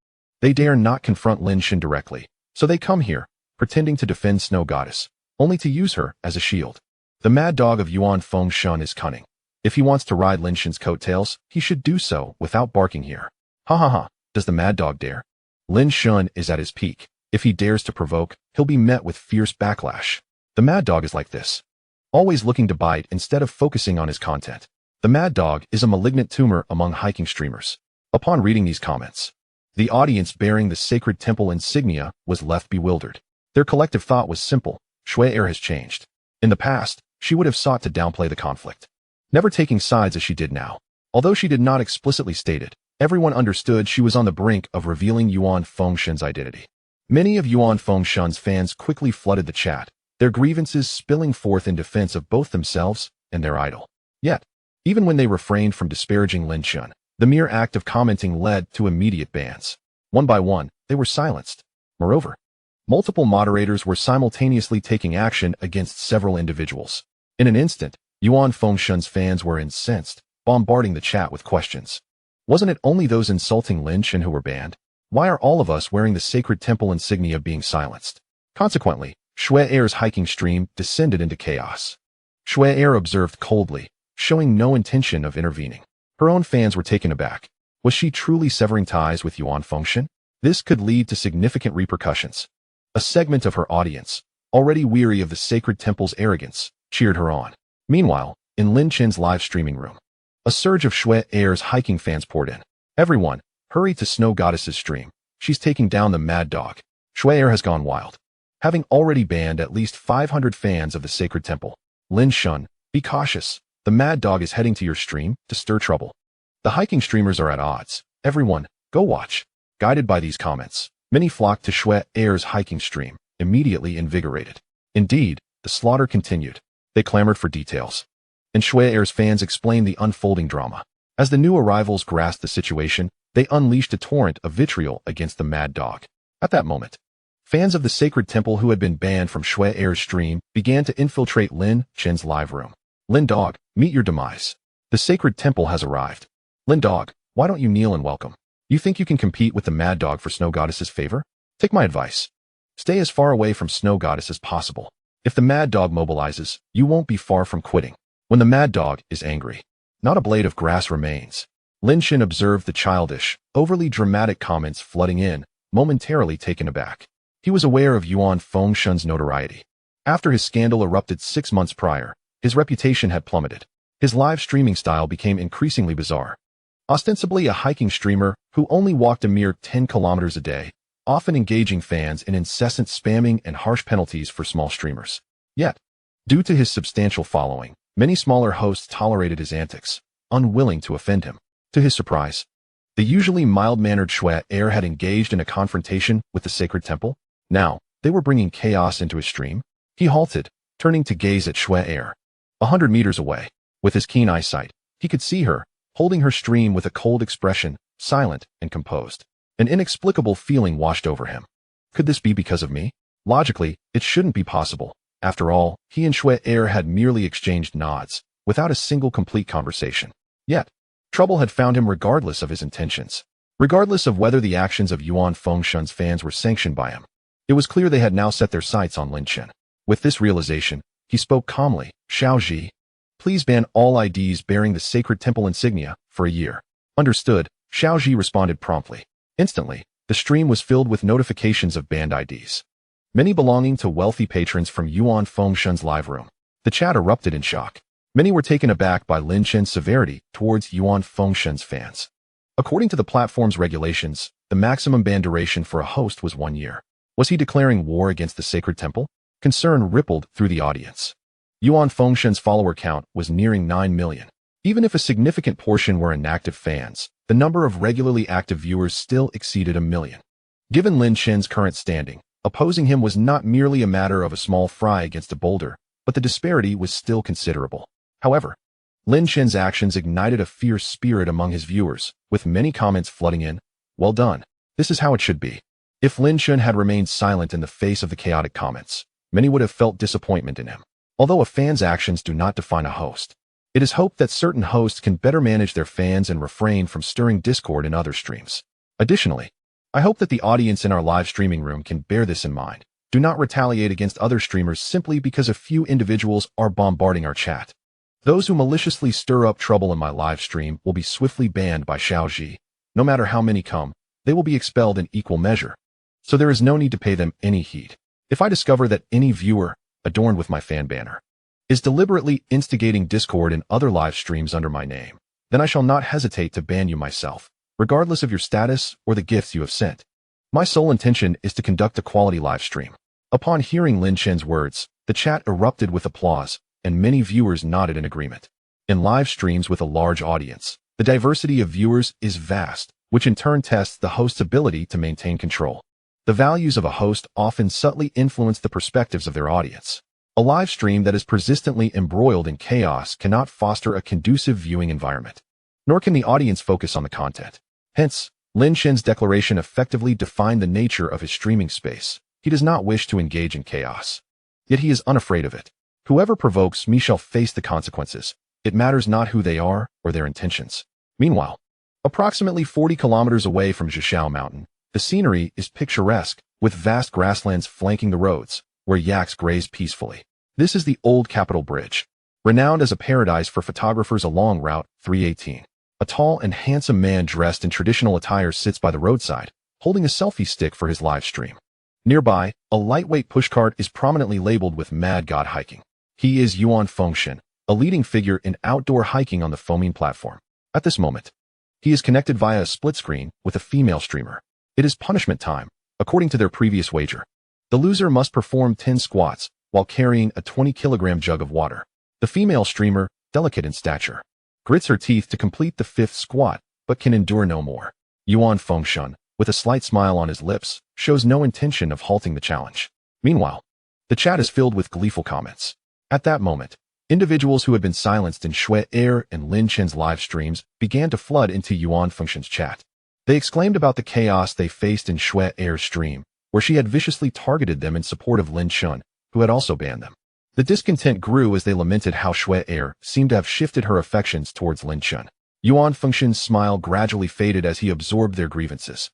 They dare not confront Lin Xun directly, so they come here, pretending to defend Snow Goddess, only to use her as a shield. The mad dog of Yuan Fengshen is cunning. If he wants to ride Lin Xun's coattails, he should do so without barking here. Ha ha ha, does the mad dog dare? Lin Xun is at his peak. If he dares to provoke, he'll be met with fierce backlash. The mad dog is like this, always looking to bite instead of focusing on his content. The mad dog is a malignant tumor among hiking streamers. Upon reading these comments, the audience bearing the sacred temple insignia was left bewildered. Their collective thought was simple: Shui has changed. In the past, she would have sought to downplay the conflict, never taking sides as she did now. Although she did not explicitly state it, everyone understood she was on the brink of revealing Yuan Fengshen's identity. Many of Yuan Fengshen's fans quickly flooded the chat, their grievances spilling forth in defense of both themselves and their idol. Yet, even when they refrained from disparaging Lin Xun, the mere act of commenting led to immediate bans. One by one, they were silenced. Moreover, multiple moderators were simultaneously taking action against several individuals. In an instant, Yuan Fengshen's fans were incensed, bombarding the chat with questions. Wasn't it only those insulting Lin Xun who were banned? Why are all of us wearing the sacred temple insignia being silenced? Consequently, Shui's hiking stream descended into chaos. Shui observed coldly, showing no intention of intervening. Her own fans were taken aback. Was she truly severing ties with Yuan Fengshen? This could lead to significant repercussions. A segment of her audience, already weary of the sacred temple's arrogance, cheered her on. Meanwhile, in Lin Xun's live streaming room, a surge of Shui's hiking fans poured in. Everyone, hurry to Snow Goddess's stream. She's taking down the mad dog. Shui has gone wild, having already banned at least 500 fans of the sacred temple. Lin Xun, be cautious. The mad dog is heading to your stream to stir trouble. The hiking streamers are at odds. Everyone, go watch. Guided by these comments, many flocked to Shui Air's hiking stream, immediately invigorated. Indeed, the slaughter continued. They clamored for details. And Shui Air's fans explained the unfolding drama. As the new arrivals grasped the situation, they unleashed a torrent of vitriol against the mad dog. At that moment, fans of the sacred temple who had been banned from Shui Air's stream began to infiltrate Lin Chen's live room. Lin Dog, meet your demise. The sacred temple has arrived. Lin Dog, why don't you kneel and welcome? You think you can compete with the mad dog for Snow Goddess's favor? Take my advice. Stay as far away from Snow Goddess as possible. If the mad dog mobilizes, you won't be far from quitting. When the mad dog is angry, not a blade of grass remains. Lin Chen observed the childish, overly dramatic comments flooding in, momentarily taken aback. He was aware of Yuan Fengshen's notoriety. After his scandal erupted 6 months prior, his reputation had plummeted. His live streaming style became increasingly bizarre. Ostensibly a hiking streamer who only walked a mere 10 kilometers a day, often engaging fans in incessant spamming and harsh penalties for small streamers. Yet, due to his substantial following, many smaller hosts tolerated his antics, unwilling to offend him. To his surprise, the usually mild-mannered Shui Air had engaged in a confrontation with the sacred temple. Now, they were bringing chaos into his stream. He halted, turning to gaze at Shui Air. 100 meters away, with his keen eyesight, he could see her, holding her stream with a cold expression, silent and composed. An inexplicable feeling washed over him. Could this be because of me? Logically, it shouldn't be possible. After all, he and Shui Air had merely exchanged nods, without a single complete conversation. Yet, trouble had found him regardless of his intentions. Regardless of whether the actions of Yuan Fengshen's fans were sanctioned by him. It was clear they had now set their sights on Lin Chen. With this realization, he spoke calmly. Xiaoji, please ban all IDs bearing the sacred temple insignia for a year. Understood, Xiaoji responded promptly. Instantly, the stream was filled with notifications of banned IDs. Many belonging to wealthy patrons from Yuan Fengshen's live room. The chat erupted in shock. Many were taken aback by Lin Chen's severity towards Yuan Fengshen's fans. According to the platform's regulations, the maximum ban duration for a host was 1 year. Was he declaring war against the sacred temple? Concern rippled through the audience. Yuan Fengshen's follower count was nearing 9 million. Even if a significant portion were inactive fans, the number of regularly active viewers still exceeded 1 million. Given Lin Chen's current standing, opposing him was not merely a matter of a small fry against a boulder, but the disparity was still considerable. However, Lin Chen's actions ignited a fierce spirit among his viewers, with many comments flooding in. Well done. This is how it should be. If Lin Chen had remained silent in the face of the chaotic comments, many would have felt disappointment in him. Although a fan's actions do not define a host, it is hoped that certain hosts can better manage their fans and refrain from stirring discord in other streams. Additionally, I hope that the audience in our live streaming room can bear this in mind. Do not retaliate against other streamers simply because a few individuals are bombarding our chat. Those who maliciously stir up trouble in my live stream will be swiftly banned by Xiaoji. No matter how many come, they will be expelled in equal measure. So there is no need to pay them any heed. If I discover that any viewer, adorned with my fan banner, is deliberately instigating discord in other live streams under my name, then I shall not hesitate to ban you myself, regardless of your status or the gifts you have sent. My sole intention is to conduct a quality live stream. Upon hearing Lin Chen's words, the chat erupted with applause, and many viewers nodded in agreement. In live streams with a large audience, the diversity of viewers is vast, which in turn tests the host's ability to maintain control. The values of a host often subtly influence the perspectives of their audience. A live stream that is persistently embroiled in chaos cannot foster a conducive viewing environment, nor can the audience focus on the content. Hence, Lin Chen's declaration effectively defined the nature of his streaming space. He does not wish to engage in chaos. Yet he is unafraid of it. Whoever provokes me shall face the consequences. It matters not who they are or their intentions. Meanwhile, approximately 40 kilometers away from Zhishao Mountain, the scenery is picturesque, with vast grasslands flanking the roads, where yaks graze peacefully. This is the old Capital Bridge, renowned as a paradise for photographers along Route 318. A tall and handsome man dressed in traditional attire sits by the roadside, holding a selfie stick for his live stream. Nearby, a lightweight pushcart is prominently labeled with Mad God Hiking. He is Yuan Fengshen, a leading figure in outdoor hiking on the foaming platform. At this moment, he is connected via a split screen with a female streamer. It is punishment time, according to their previous wager. The loser must perform 10 squats while carrying a 20-kilogram jug of water. The female streamer, delicate in stature, grits her teeth to complete the 5th squat, but can endure no more. Yuan Fengshen, with a slight smile on his lips, shows no intention of halting the challenge. Meanwhile, the chat is filled with gleeful comments. At that moment, individuals who had been silenced in Shui Air and Lin Chen's live streams began to flood into Yuan Fengshen's chat. They exclaimed about the chaos they faced in Shui Air's stream, where she had viciously targeted them in support of Lin Chen, who had also banned them. The discontent grew as they lamented how Shui Air seemed to have shifted her affections towards Lin Chen. Yuan Fengshen's smile gradually faded as he absorbed their grievances.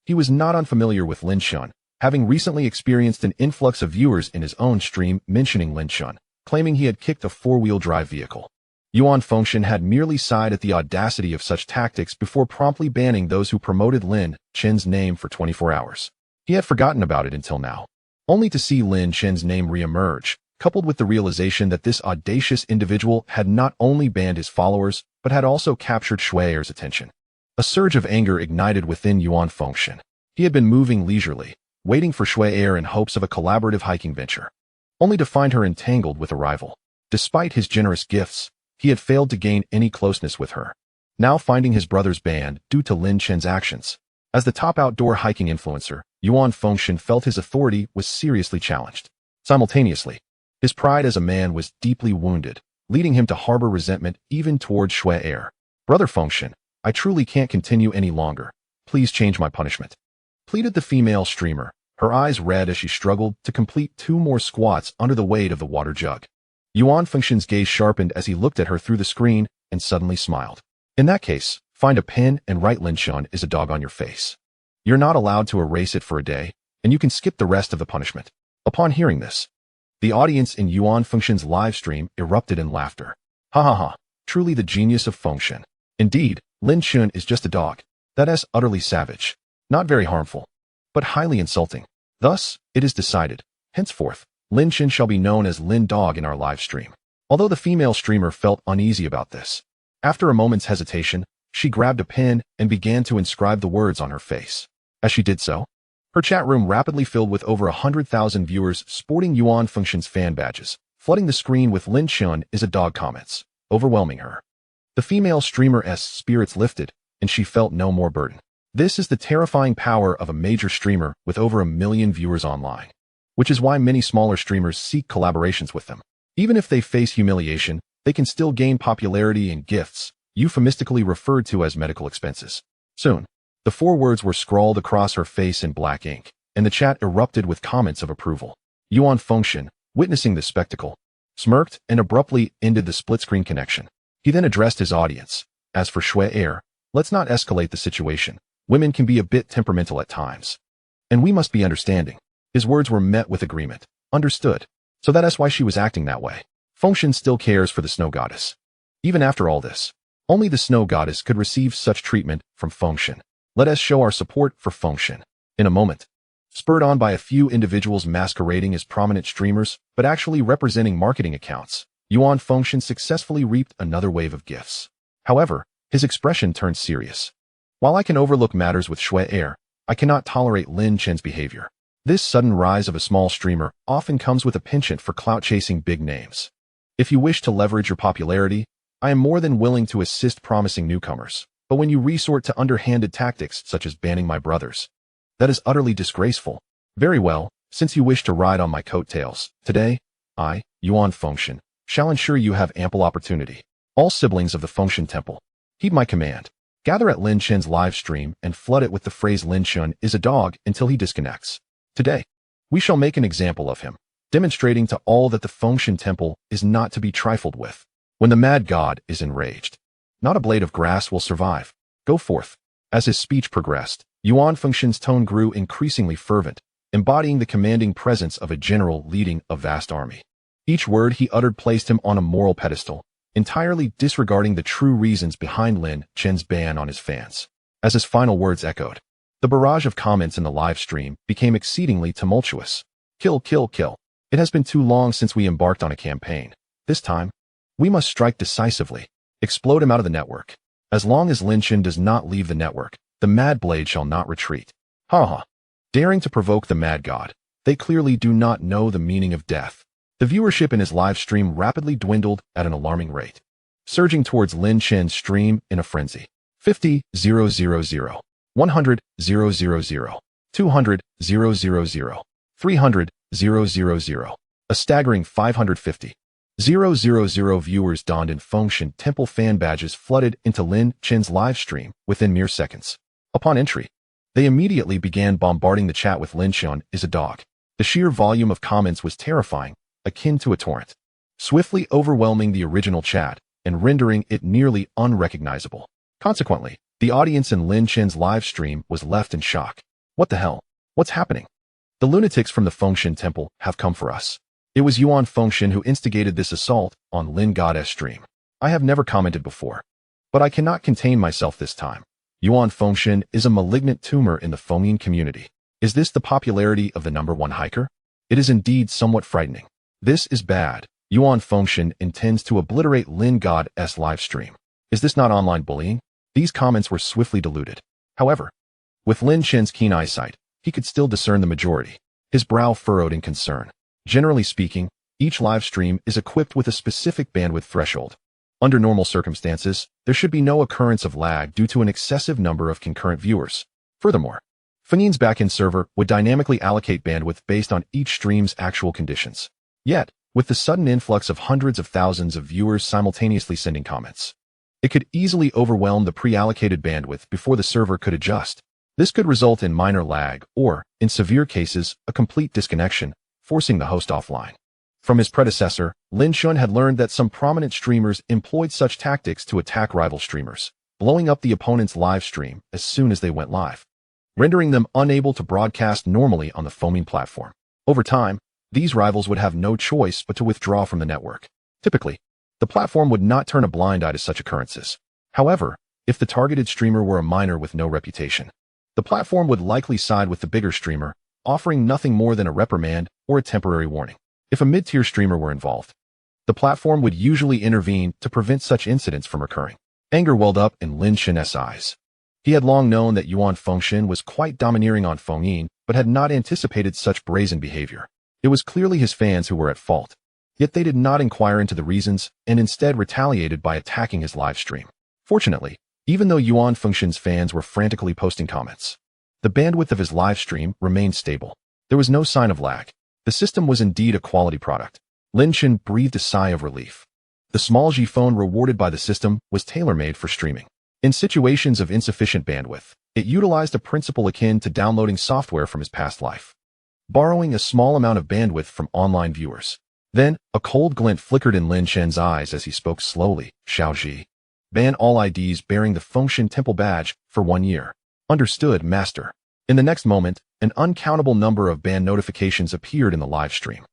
He was not unfamiliar with Lin Chen, having recently experienced an influx of viewers in his own stream mentioning Lin Chen, claiming he had kicked a 4-wheel drive vehicle. Yuan Fengshen had merely sighed at the audacity of such tactics before promptly banning those who promoted Lin Chen's name for 24 hours. He had forgotten about it until now, only to see Lin Chen's name re-emerge, coupled with the realization that this audacious individual had not only banned his followers, but had also captured Shui Air's attention. A surge of anger ignited within Yuan Fengshen. He had been moving leisurely, waiting for Shui Air in hopes of a collaborative hiking venture, only to find her entangled with a rival. Despite his generous gifts, he had failed to gain any closeness with her. Now finding his brother's banned due to Lin Chen's actions, as the top outdoor hiking influencer, Yuan Fengshen felt his authority was seriously challenged. Simultaneously, his pride as a man was deeply wounded, leading him to harbor resentment even towards Shui Air. Brother Fengshen, I truly can't continue any longer. Please change my punishment, pleaded the female streamer, her eyes red as she struggled to complete 2 more squats under the weight of the water jug. Yuan Fengshen's gaze sharpened as he looked at her through the screen and suddenly smiled. In that case, find a pen and write Lin Chen is a dog on your face. You're not allowed to erase it for a day, and you can skip the rest of the punishment. Upon hearing this, the audience in Yuan Fengshen's live stream erupted in laughter. Ha ha ha, truly the genius of Fengshen. Indeed, Lin Chen is just a dog. That is utterly savage, not very harmful, but highly insulting. Thus, it is decided, henceforth, Lin Chen shall be known as Lin Dog in our live stream. Although the female streamer felt uneasy about this, after a moment's hesitation, she grabbed a pen and began to inscribe the words on her face. As she did so, her chat room rapidly filled with over 100,000 viewers sporting Yuan Fengshen's fan badges, flooding the screen with Lin Chen is a dog comments, overwhelming her. The female streamer's spirits lifted, and she felt no more burden. This is the terrifying power of a major streamer with over 1 million viewers online, which is why many smaller streamers seek collaborations with them. Even if they face humiliation, they can still gain popularity and gifts, euphemistically referred to as medical expenses. Soon, the 4 words were scrawled across her face in black ink, and the chat erupted with comments of approval. Yuan Fengshen, witnessing the spectacle, smirked and abruptly ended the split-screen connection. He then addressed his audience. As for Shui Air, let's not escalate the situation. Women can be a bit temperamental at times, and we must be understanding. His words were met with agreement. Understood. So that is why she was acting that way. Fengshen still cares for the snow goddess. Even after all this, only the snow goddess could receive such treatment from Fengshen. Let us show our support for Fengshen. In a moment, spurred on by a few individuals masquerading as prominent streamers, but actually representing marketing accounts, Yuan Fengshen successfully reaped another wave of gifts. However, his expression turned serious. While I can overlook matters with Shui Air, I cannot tolerate Lin Chen's behavior. This sudden rise of a small streamer often comes with a penchant for clout-chasing big names. If you wish to leverage your popularity, I am more than willing to assist promising newcomers. But when you resort to underhanded tactics such as banning my brothers, that is utterly disgraceful. Very well, since you wish to ride on my coattails, today, I, Yuan Fengshen, shall ensure you have ample opportunity. All siblings of the Fengshen Temple, heed my command. Gather at Lin Chen's live stream and flood it with the phrase Lin Chen is a dog until he disconnects. Today, we shall make an example of him, demonstrating to all that the Fengshen Temple is not to be trifled with. When the mad god is enraged, not a blade of grass will survive. Go forth. As his speech progressed, Yuan Fengshen's tone grew increasingly fervent, embodying the commanding presence of a general leading a vast army. Each word he uttered placed him on a moral pedestal, entirely disregarding the true reasons behind Lin Chen's ban on his fans. As his final words echoed, the barrage of comments in the live stream became exceedingly tumultuous. Kill, kill, kill. It has been too long since we embarked on a campaign. This time, we must strike decisively. Explode him out of the network. As long as Lin Chen does not leave the network, the Mad Blade shall not retreat. Ha ha. Daring to provoke the Mad God, they clearly do not know the meaning of death. The viewership in his live stream rapidly dwindled at an alarming rate. surging towards Lin Chen's stream in a frenzy. 50,000, 100,000, 200,000, 300,000. A staggering 550,000 viewers donned in Fengshan Temple fan badges flooded into Lin Chen's live stream within mere seconds. Upon entry, they immediately began bombarding the chat with "Lin Chen is a dog." The sheer volume of comments was terrifying, akin to a torrent, swiftly overwhelming the original chat and rendering it nearly unrecognizable. Consequently, the audience in Lin Chen's live stream was left in shock. What the hell? What's happening? The lunatics from the Fengshan Temple have come for us. It was Yuan Fengshan who instigated this assault on Lin God's stream. I have never commented before, but I cannot contain myself this time. Yuan Fengshan is a malignant tumor in the Fengshan community. Is this the popularity of the #1 hiker? It is indeed somewhat frightening. This is bad. Yuan Fengshan intends to obliterate Lin God's live stream. Is this not online bullying? These comments were swiftly diluted. However, with Lin Chen's keen eyesight, he could still discern the majority. His brow furrowed in concern. Generally speaking, each live stream is equipped with a specific bandwidth threshold. Under normal circumstances, there should be no occurrence of lag due to an excessive number of concurrent viewers. Furthermore, Fengshan's backend server would dynamically allocate bandwidth based on each stream's actual conditions. Yet, with the sudden influx of hundreds of thousands of viewers simultaneously sending comments, it could easily overwhelm the pre-allocated bandwidth before the server could adjust. This could result in minor lag or, in severe cases, a complete disconnection, forcing the host offline. From his predecessor, Lin Chen had learned that some prominent streamers employed such tactics to attack rival streamers, blowing up the opponent's live stream as soon as they went live, rendering them unable to broadcast normally on the Fengshan platform. Over time, these rivals would have no choice but to withdraw from the network. Typically, the platform would not turn a blind eye to such occurrences. However, if the targeted streamer were a minor with no reputation, the platform would likely side with the bigger streamer, offering nothing more than a reprimand or a temporary warning. If a mid-tier streamer were involved, the platform would usually intervene to prevent such incidents from occurring. Anger welled up in Lin Chen's eyes. He had long known that Yuan Fengshan was quite domineering on Fengshan, but had not anticipated such brazen behavior. It was clearly his fans who were at fault. Yet they did not inquire into the reasons and instead retaliated by attacking his live stream. Fortunately, even though Yuan Fengshan's fans were frantically posting comments, the bandwidth of his live stream remained stable. There was no sign of lag. The system was indeed a quality product. Lin Chen breathed a sigh of relief. The small G phone rewarded by the system was tailor-made for streaming. In situations of insufficient bandwidth, it utilized a principle akin to downloading software from his past life, borrowing a small amount of bandwidth from online viewers. Then, a cold glint flickered in Lin Chen's eyes as he spoke slowly. "Xiaoji. Ban all IDs bearing the Fengshan Temple badge for 1 year. Understood, Master." In the next moment, an uncountable number of ban notifications appeared in the live stream.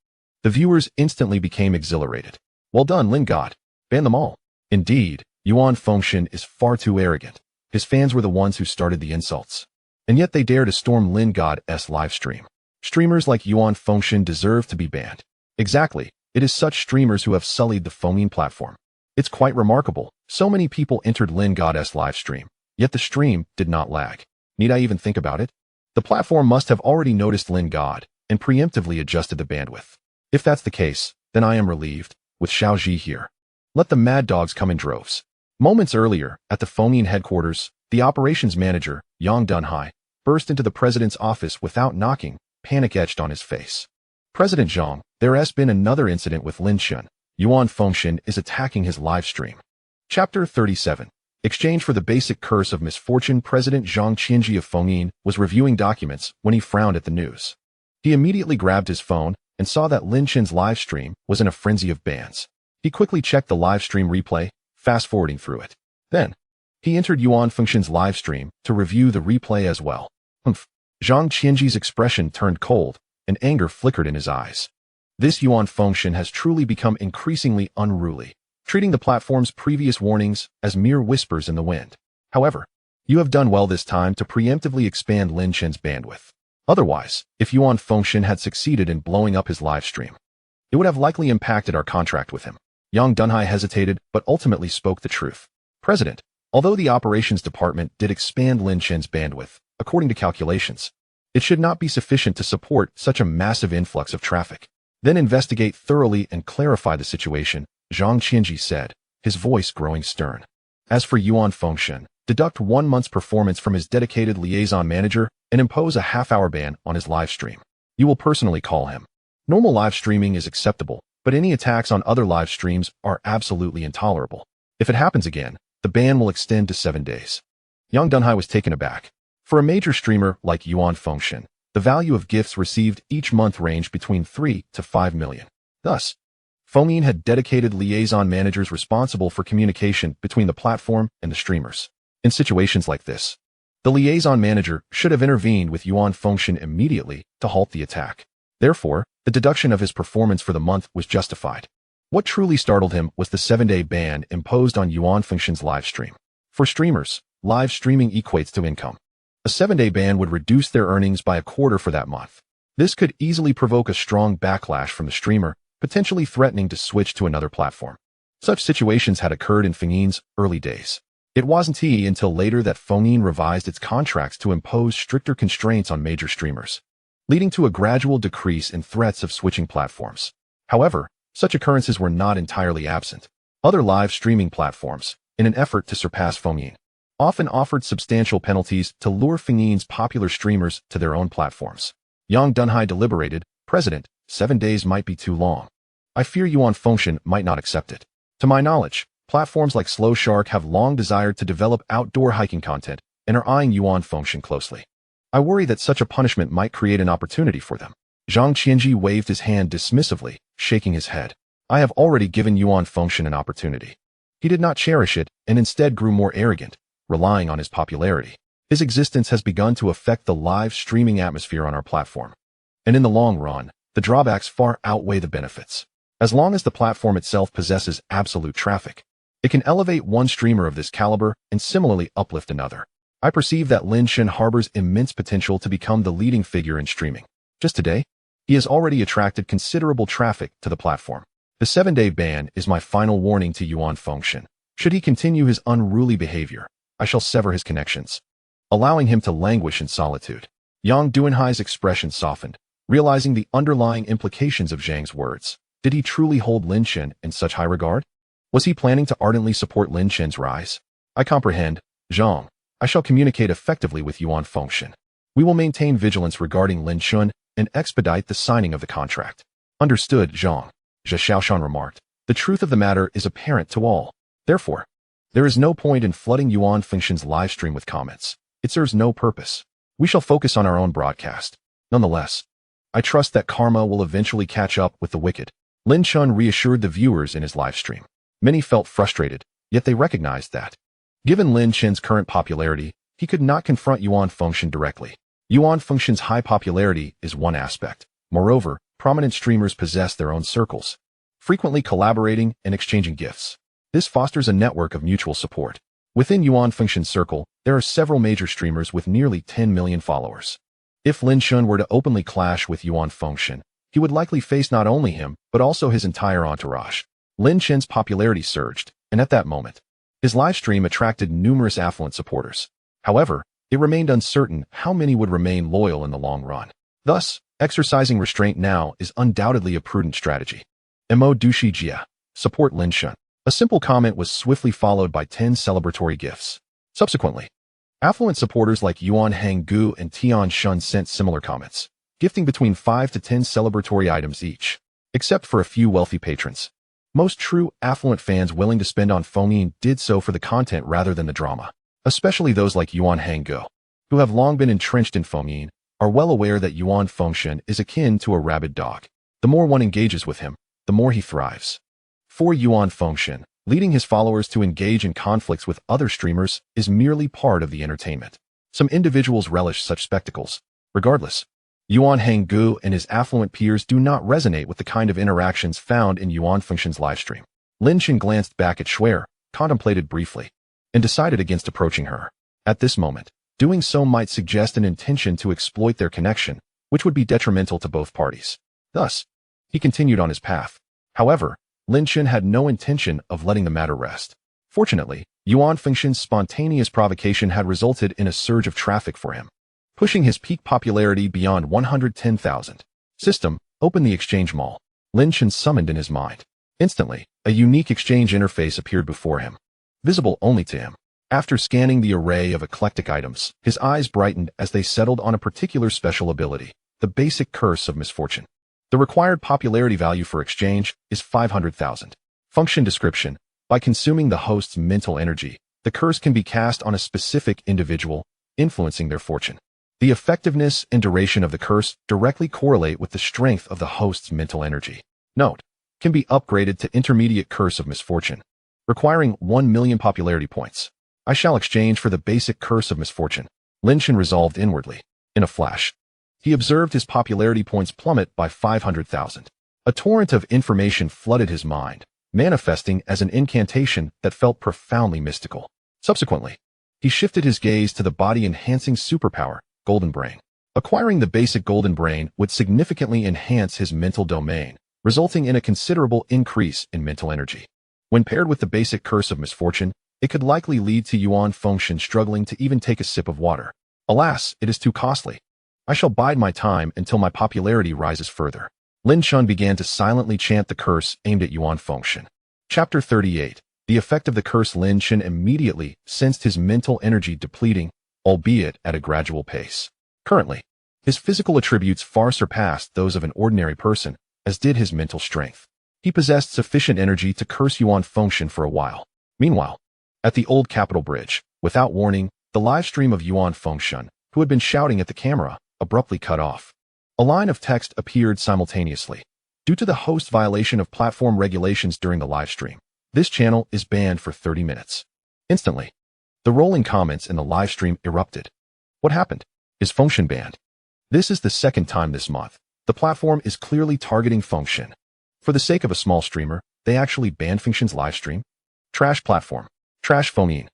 The viewers instantly became exhilarated. "Well done, Lin God. Ban them all." Indeed, Yuan Fengshan is far too arrogant. His fans were the ones who started the insults, and yet they dare to storm Lin God's live stream. Streamers like Yuan Fengshan deserve to be banned. Exactly, it is such streamers who have sullied the Fengshan platform. It's quite remarkable. So many people entered Lin God's live stream, yet the stream did not lag. Need I even think about it? The platform must have already noticed Lin God and preemptively adjusted the bandwidth. If that's the case, then I am relieved. With Xiaoji here, let the mad dogs come in droves. Moments earlier, at the Fengshan headquarters, the operations manager, Yang Dunhai, burst into the president's office without knocking, panic etched on his face. "President Zhang, there has been another incident with Lin Chen. Yuan Fengshan is attacking his live stream." Chapter 37. Exchange for the basic curse of misfortune. President Zhang Qianji of Fengshan was reviewing documents when he frowned at the news. He immediately grabbed his phone and saw that Lin Chen's live stream was in a frenzy of bans. He quickly checked the live stream replay, fast-forwarding through it. Then, he entered Yuan Fengshan's live stream to review the replay as well. Zhang Qianji's expression turned cold, and anger flickered in his eyes. This Yuan Fengshan has truly become increasingly unruly, treating the platform's previous warnings as mere whispers in the wind. However, you have done well this time to preemptively expand Lin Chen's bandwidth. Otherwise, if Yuan Fengshan had succeeded in blowing up his live stream, it would have likely impacted our contract with him. Yang Dunhai hesitated, but ultimately spoke the truth. "President, although the operations department did expand Lin Chen's bandwidth, according to calculations, it should not be sufficient to support such a massive influx of traffic. Then investigate thoroughly and clarify the situation," Zhang Qianji said, his voice growing stern. As for Yuan Fengshen, deduct 1 month's performance from his dedicated liaison manager and impose a half-hour ban on his live stream. You will personally call him. Normal live streaming is acceptable, but any attacks on other live streams are absolutely intolerable. If it happens again, the ban will extend to 7 days. Yang Dunhai was taken aback. For a major streamer like Yuan Fengshen, the value of gifts received each month ranged between 3 to 5 million. Thus, Fengshen had dedicated liaison managers responsible for communication between the platform and the streamers. In situations like this, the liaison manager should have intervened with Yuan Fengshen immediately to halt the attack. Therefore, the deduction of his performance for the month was justified. What truly startled him was the 7-day ban imposed on Yuan Fengshen's live stream. For streamers, live streaming equates to income. A 7-day ban would reduce their earnings by a quarter for that month. This could easily provoke a strong backlash from the streamer, potentially threatening to switch to another platform. Such situations had occurred in Fengshen's early days. It wasn't until later that Fengshen revised its contracts to impose stricter constraints on major streamers, leading to a gradual decrease in threats of switching platforms. However, such occurrences were not entirely absent. Other live streaming platforms, in an effort to surpass Fengshen, often offered substantial penalties to lure Fengshen's popular streamers to their own platforms. Yang Dunhai deliberated, "President, 7 days might be too long. I fear Yuan Fengshen might not accept it. To my knowledge, platforms like Slow Shark have long desired to develop outdoor hiking content and are eyeing Yuan Fengshen closely. I worry that such a punishment might create an opportunity for them." Zhang Qianji waved his hand dismissively, shaking his head. "I have already given Yuan Fengshen an opportunity." He did not cherish it and instead grew more arrogant, relying on his popularity. His existence has begun to affect the live streaming atmosphere on our platform. And in the long run, the drawbacks far outweigh the benefits. As long as the platform itself possesses absolute traffic, it can elevate one streamer of this caliber and similarly uplift another. I perceive that Lin Shen harbors immense potential to become the leading figure in streaming. Just today, he has already attracted considerable traffic to the platform. The 7-day ban is my final warning to Yuan Fengshen. Should he continue his unruly behavior, I shall sever his connections, allowing him to languish in solitude. Yang Dunhai's expression softened, realizing the underlying implications of Zhang's words. Did he truly hold Lin Shen in such high regard? Was he planning to ardently support Lin Shen's rise? I comprehend, Zhang. I shall communicate effectively with Yuan Fengshen. We will maintain vigilance regarding Lin Shen and expedite the signing of the contract. Understood, Zhang. Zhe Xiaoshan remarked. The truth of the matter is apparent to all. Therefore, there is no point in flooding Yuan Fengshen's live stream with comments. It serves no purpose. We shall focus on our own broadcast. Nonetheless, I trust that karma will eventually catch up with the wicked. Lin Shen reassured the viewers in his live stream. Many felt frustrated, yet they recognized that, given Lin Shen's current popularity, he could not confront Yuan Fengshen directly. Yuan Fengshen's high popularity is one aspect. Moreover, prominent streamers possess their own circles, frequently collaborating and exchanging gifts. This fosters a network of mutual support. Within Yuan Fengshen's circle, there are several major streamers with nearly 10 million followers. If Lin Shen were to openly clash with Yuan Fengshen, he would likely face not only him, but also his entire entourage. Lin Shen's popularity surged, and at that moment, his live stream attracted numerous affluent supporters. However, it remained uncertain how many would remain loyal in the long run. Thus, exercising restraint now is undoubtedly a prudent strategy. Mo Dushi Jia, support Lin Shen. A simple comment was swiftly followed by 10 celebratory gifts. Subsequently, affluent supporters like Yuan Hanggu and Tian Shun sent similar comments, gifting between 5 to 10 celebratory items each, except for a few wealthy patrons. Most true affluent fans willing to spend on Fengshen did so for the content rather than the drama. Especially those like Yuan Hanggu, who have long been entrenched in Fengshen, are well aware that Yuan Fengshen is akin to a rabid dog. The more one engages with him, the more he thrives. For Yuan Fengshen, leading his followers to engage in conflicts with other streamers is merely part of the entertainment. Some individuals relish such spectacles. Regardless, Yuan Hanggu and his affluent peers do not resonate with the kind of interactions found in Yuan Fengshen's livestream. Lin Shen glanced back at Shuer, contemplated briefly, and decided against approaching her. At this moment, doing so might suggest an intention to exploit their connection, which would be detrimental to both parties. Thus, he continued on his path. However, Lin Shen had no intention of letting the matter rest. Fortunately, Yuan Fengshen's spontaneous provocation had resulted in a surge of traffic for him, pushing his peak popularity beyond 110,000. System, open the exchange mall. Lin Shen summoned in his mind. Instantly, a unique exchange interface appeared before him, visible only to him. After scanning the array of eclectic items, his eyes brightened as they settled on a particular special ability, the basic curse of misfortune. The required popularity value for exchange is 500,000. Function description: by consuming the host's mental energy, the curse can be cast on a specific individual, influencing their fortune. The effectiveness and duration of the curse directly correlate with the strength of the host's mental energy. Note: can be upgraded to intermediate curse of misfortune, requiring 1 million popularity points. I shall exchange for the basic curse of misfortune. Lin Shan resolved inwardly. In a flash, he observed his popularity points plummet by 500,000. A torrent of information flooded his mind, manifesting as an incantation that felt profoundly mystical. Subsequently, he shifted his gaze to the body-enhancing superpower, Golden Brain. Acquiring the basic Golden Brain would significantly enhance his mental domain, resulting in a considerable increase in mental energy. When paired with the basic curse of misfortune, it could likely lead to Yuan Fengshen struggling to even take a sip of water. Alas, it is too costly. I shall bide my time until my popularity rises further. Lin Shan began to silently chant the curse aimed at Yuan Fengshen. Chapter 38. The effect of the curse. Lin Shan immediately sensed his mental energy depleting, albeit at a gradual pace. Currently, his physical attributes far surpassed those of an ordinary person, as did his mental strength. He possessed sufficient energy to curse Yuan Fengshen for a while. Meanwhile, at the old Capital Bridge, without warning, the live stream of Yuan Fengshen, who had been shouting at the camera, abruptly cut off. A line of text appeared simultaneously. Due to the host violation of platform regulations during the live stream, this channel is banned for 30 minutes. Instantly, the rolling comments in the live stream erupted. What happened? Is Fengshen banned? This is the second time this month. The platform is clearly targeting Fengshen. For the sake of a small streamer, they actually banned Fengshen's live stream? Trash platform. Trash phone.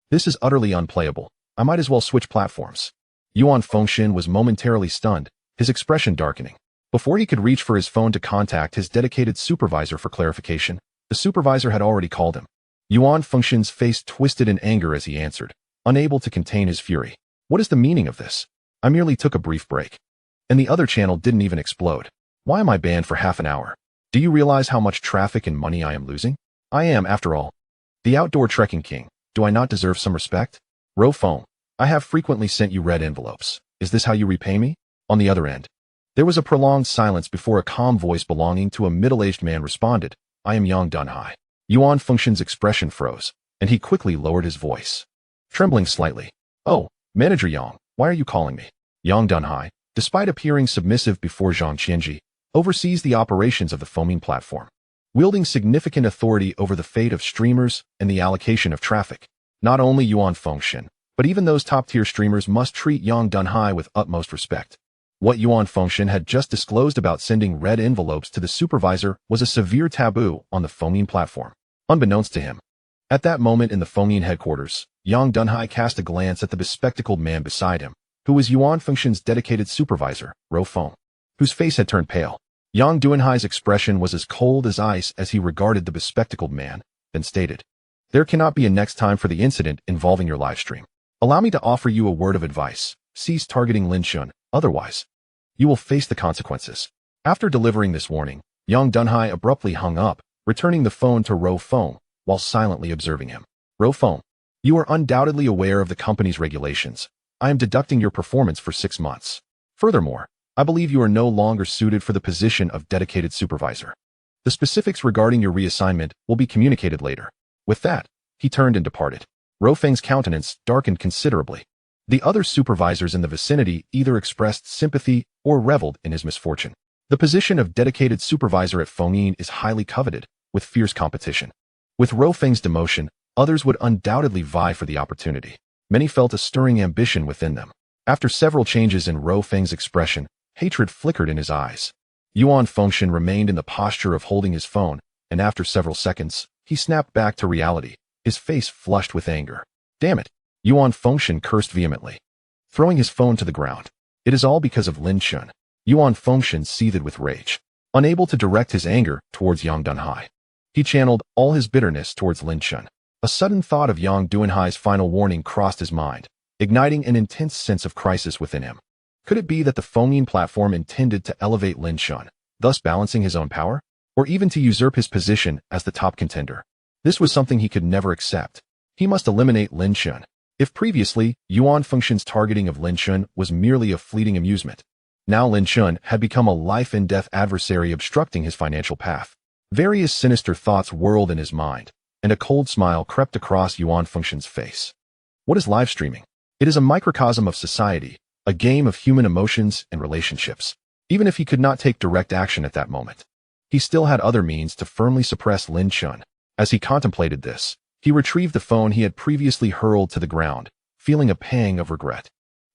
This is utterly unplayable. I might as well switch platforms. Yuan Fengshen was momentarily stunned, his expression darkening. Before he could reach for his phone to contact his dedicated supervisor for clarification, the supervisor had already called him. Yuan Fengshen's face twisted in anger as he answered, unable to contain his fury. What is the meaning of this? I merely took a brief break. And the other channel didn't even explode. Why am I banned for half an hour? Do you realize how much traffic and money I am losing? I am, after all, the outdoor trekking king. Do I not deserve some respect? Ro Feng, I have frequently sent you red envelopes. Is this how you repay me? On the other end, there was a prolonged silence before a calm voice belonging to a middle-aged man responded, I am Yang Dunhai. Yuan Fengshen's expression froze, and he quickly lowered his voice, trembling slightly. Oh, Manager Yang, why are you calling me? Yang Dunhai, despite appearing submissive before Zhang Qianji, oversees the operations of the foaming platform, wielding significant authority over the fate of streamers and the allocation of traffic. Not only Yuan Fengshen, but even those top-tier streamers must treat Yang Dunhai with utmost respect. What Yuan Fengshen had just disclosed about sending red envelopes to the supervisor was a severe taboo on the foaming platform. Unbeknownst to him, at that moment in the foaming headquarters, Yang Dunhai cast a glance at the bespectacled man beside him, who was Yuan Fengshen's dedicated supervisor, Ro Feng, whose face had turned pale. Yang Dunhai's expression was as cold as ice as he regarded the bespectacled man, then stated, There cannot be a next time for the incident involving your live stream. Allow me to offer you a word of advice. Cease targeting Lin Shan, otherwise, you will face the consequences. After delivering this warning, Yang Dunhai abruptly hung up, returning the phone to Ro Feng, while silently observing him. Ro Feng, you are undoubtedly aware of the company's regulations. I am deducting your performance for 6 months. Furthermore, I believe you are no longer suited for the position of dedicated supervisor. The specifics regarding your reassignment will be communicated later. With that, he turned and departed. Ro Feng's countenance darkened considerably. The other supervisors in the vicinity either expressed sympathy or reveled in his misfortune. The position of dedicated supervisor at Fengyin is highly coveted, with fierce competition. With Ro Feng's demotion, others would undoubtedly vie for the opportunity. Many felt a stirring ambition within them. After several changes in Ro Feng's expression, hatred flickered in his eyes. Yuan Fengshen remained in the posture of holding his phone, and after several seconds, he snapped back to reality, his face flushed with anger. Damn it! Yuan Fengshen cursed vehemently, throwing his phone to the ground. It is all because of Lin Shan. Yuan Fengshen seethed with rage, unable to direct his anger towards Yang Dunhai. He channeled all his bitterness towards Lin Shan. A sudden thought of Yang Dunhai's final warning crossed his mind, igniting an intense sense of crisis within him. Could it be that the Fengyin platform intended to elevate Lin Shan, thus balancing his own power? or even to usurp his position as the top contender. This was something he could never accept. He must eliminate Lin Shun. If previously, Yuan Fengshen's targeting of Lin Shun was merely a fleeting amusement, now Lin Shun had become a life-and-death adversary obstructing his financial path. Various sinister thoughts whirled in his mind, and a cold smile crept across Yuan Fengshen's face. What is live streaming? It is a microcosm of society, a game of human emotions and relationships. Even if he could not take direct action at that moment, he still had other means to firmly suppress Lin Shun. As he contemplated this, he retrieved the phone he had previously hurled to the ground, feeling a pang of regret.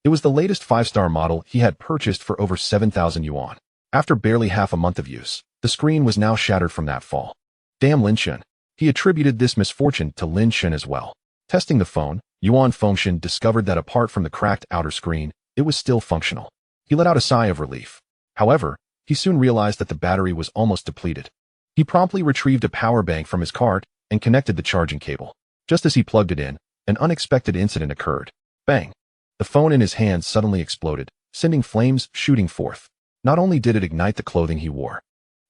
It was the latest 5-star model he had purchased for over 7,000 yuan. After barely half a month of use, the screen was now shattered from that fall. Damn Lin Shun. He attributed this misfortune to Lin Shun as well. Testing the phone, Yuan Fengshen discovered that apart from the cracked outer screen, it was still functional. He let out a sigh of relief. However, he soon realized that the battery was almost depleted. He promptly retrieved a power bank from his cart and connected the charging cable. Just as he plugged it in, an unexpected incident occurred. Bang! The phone in his hand suddenly exploded, sending flames shooting forth. Not only did it ignite the clothing he wore,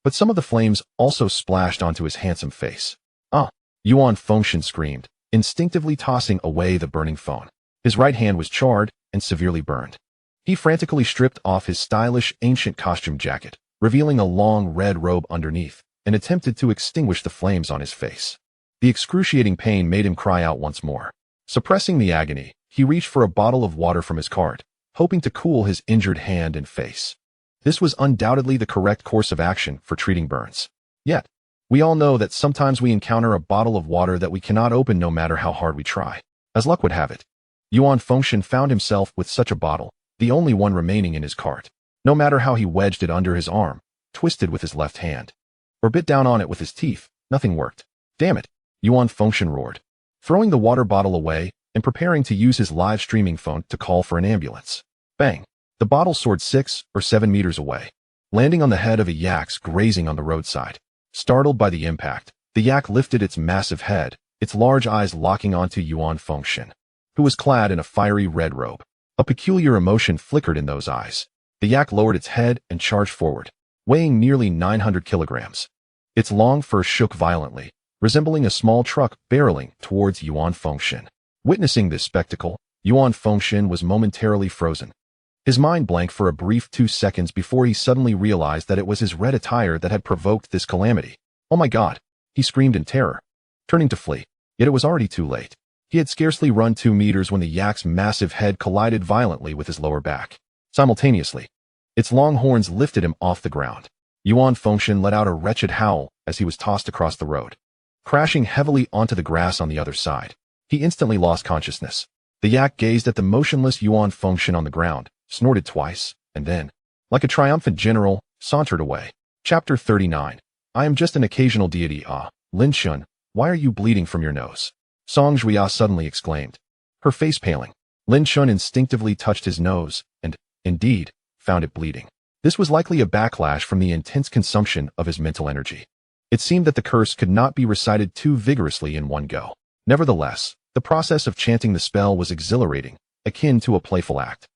but some of the flames also splashed onto his handsome face. Ah! Yuan Fengshen screamed, instinctively tossing away the burning phone. His right hand was charred and severely burned. He frantically stripped off his stylish ancient costume jacket, revealing a long red robe underneath, and attempted to extinguish the flames on his face. The excruciating pain made him cry out once more. Suppressing the agony, he reached for a bottle of water from his cart, hoping to cool his injured hand and face. This was undoubtedly the correct course of action for treating burns. Yet, we all know that sometimes we encounter a bottle of water that we cannot open no matter how hard we try. As luck would have it, Yuan Fengshen found himself with such a bottle, the only one remaining in his cart. No matter how he wedged it under his arm, twisted with his left hand, or bit down on it with his teeth, nothing worked. Damn it! Yuan Fengshen roared, throwing the water bottle away and preparing to use his live streaming phone to call for an ambulance. Bang! The bottle soared 6 or 7 meters away, landing on the head of a yak grazing on the roadside. Startled by the impact, the yak lifted its massive head, its large eyes locking onto Yuan Fengshen, who was clad in a fiery red robe. A peculiar emotion flickered in those eyes. The yak lowered its head and charged forward, weighing nearly 900 kilograms. Its long fur shook violently, resembling a small truck barreling towards Yuan Fengshen. Witnessing this spectacle, Yuan Fengshen was momentarily frozen. His mind blanked for a brief 2 seconds before he suddenly realized that it was his red attire that had provoked this calamity. Oh my God! He screamed in terror, turning to flee. Yet it was already too late. He had scarcely run 2 meters when the yak's massive head collided violently with his lower back. Simultaneously, its long horns lifted him off the ground. Yuan Fengshen let out a wretched howl as he was tossed across the road, crashing heavily onto the grass on the other side. He instantly lost consciousness. The yak gazed at the motionless Yuan Fengshen on the ground, snorted twice, and then, like a triumphant general, sauntered away. Chapter 39. I am just an occasional deity. Ah, Lin Shun, why are you bleeding from your nose? Song Zhuya suddenly exclaimed, her face paling. Lin Shun instinctively touched his nose, and, indeed, found it bleeding. This was likely a backlash from the intense consumption of his mental energy. It seemed that the curse could not be recited too vigorously in one go. Nevertheless, the process of chanting the spell was exhilarating, akin to a playful act.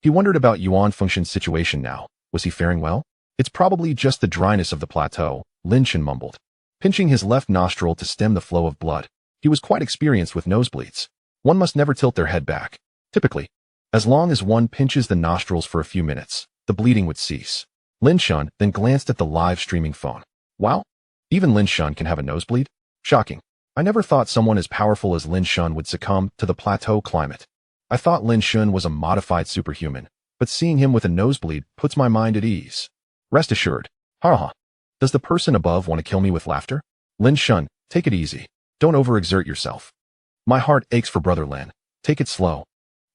He wondered about Yuan Fengshen's situation now. Was he faring well? It's probably just the dryness of the plateau, Lin Shun mumbled, pinching his left nostril to stem the flow of blood. He was quite experienced with nosebleeds. One must never tilt their head back. Typically, as long as one pinches the nostrils for a few minutes, the bleeding would cease. Lin Shun then glanced at the live streaming phone. Wow! Even Lin Shun can have a nosebleed? Shocking. I never thought someone as powerful as Lin Shun would succumb to the plateau climate. I thought Lin Shun was a modified superhuman, but seeing him with a nosebleed puts my mind at ease. Rest assured. Haha. Does the person above want to kill me with laughter? Lin Shun, take it easy. Don't overexert yourself. My heart aches for Brother Lin. Take it slow.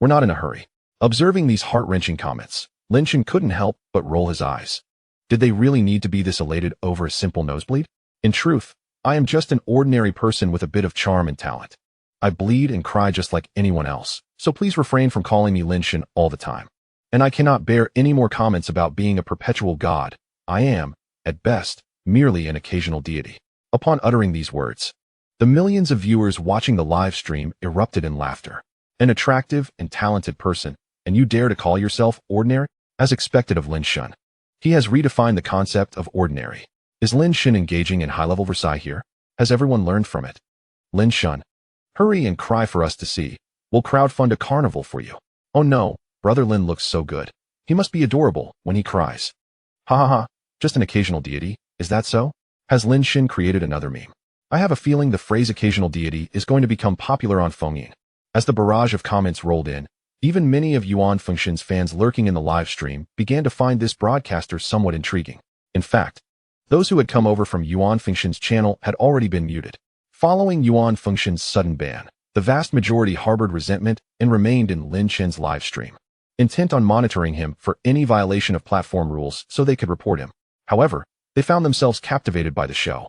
We're not in a hurry. Observing these heart-wrenching comments, Lin Shun couldn't help but roll his eyes. Did they really need to be this elated over a simple nosebleed? In truth, I am just an ordinary person with a bit of charm and talent. I bleed and cry just like anyone else, so please refrain from calling me Lin Shun all the time. And I cannot bear any more comments about being a perpetual god. I am, at best, merely an occasional deity. Upon uttering these words, the millions of viewers watching the live stream erupted in laughter. An attractive and talented person, and you dare to call yourself ordinary? As expected of Lin Shun, he has redefined the concept of ordinary. Is Lin Shen engaging in high-level Versailles here? Has everyone learned from it? Lin Shen, hurry and cry for us to see. We'll crowdfund a carnival for you. Oh no, brother Lin looks so good. He must be adorable when he cries. Ha ha ha, just an occasional deity, is that so? Has Lin Shen created another meme? I have a feeling the phrase occasional deity is going to become popular on Fengying. As the barrage of comments rolled in, even many of Yuan Fengshen's fans lurking in the live stream began to find this broadcaster somewhat intriguing. In fact, those who had come over from Yuan Fengshen's channel had already been muted. Following Yuan Fengshen's sudden ban, the vast majority harbored resentment and remained in Lin Shen's live stream, intent on monitoring him for any violation of platform rules so they could report him. However, they found themselves captivated by the show.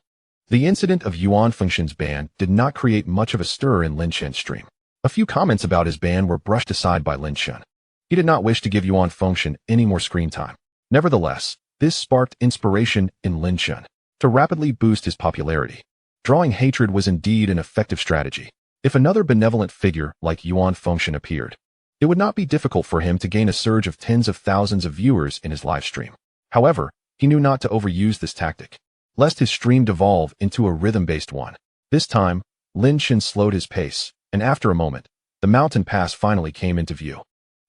The incident of Yuan Fengshen's ban did not create much of a stir in Lin Shen's stream. A few comments about his ban were brushed aside by Lin Shen. He did not wish to give Yuan Fengshen any more screen time. Nevertheless, this sparked inspiration in Lin Shen to rapidly boost his popularity. Drawing hatred was indeed an effective strategy. If another benevolent figure like Yuan Fengshen appeared, it would not be difficult for him to gain a surge of tens of thousands of viewers in his live stream. However, he knew not to overuse this tactic, lest his stream devolve into a rhythm-based one. This time, Lin Shen slowed his pace, and after a moment, the mountain pass finally came into view.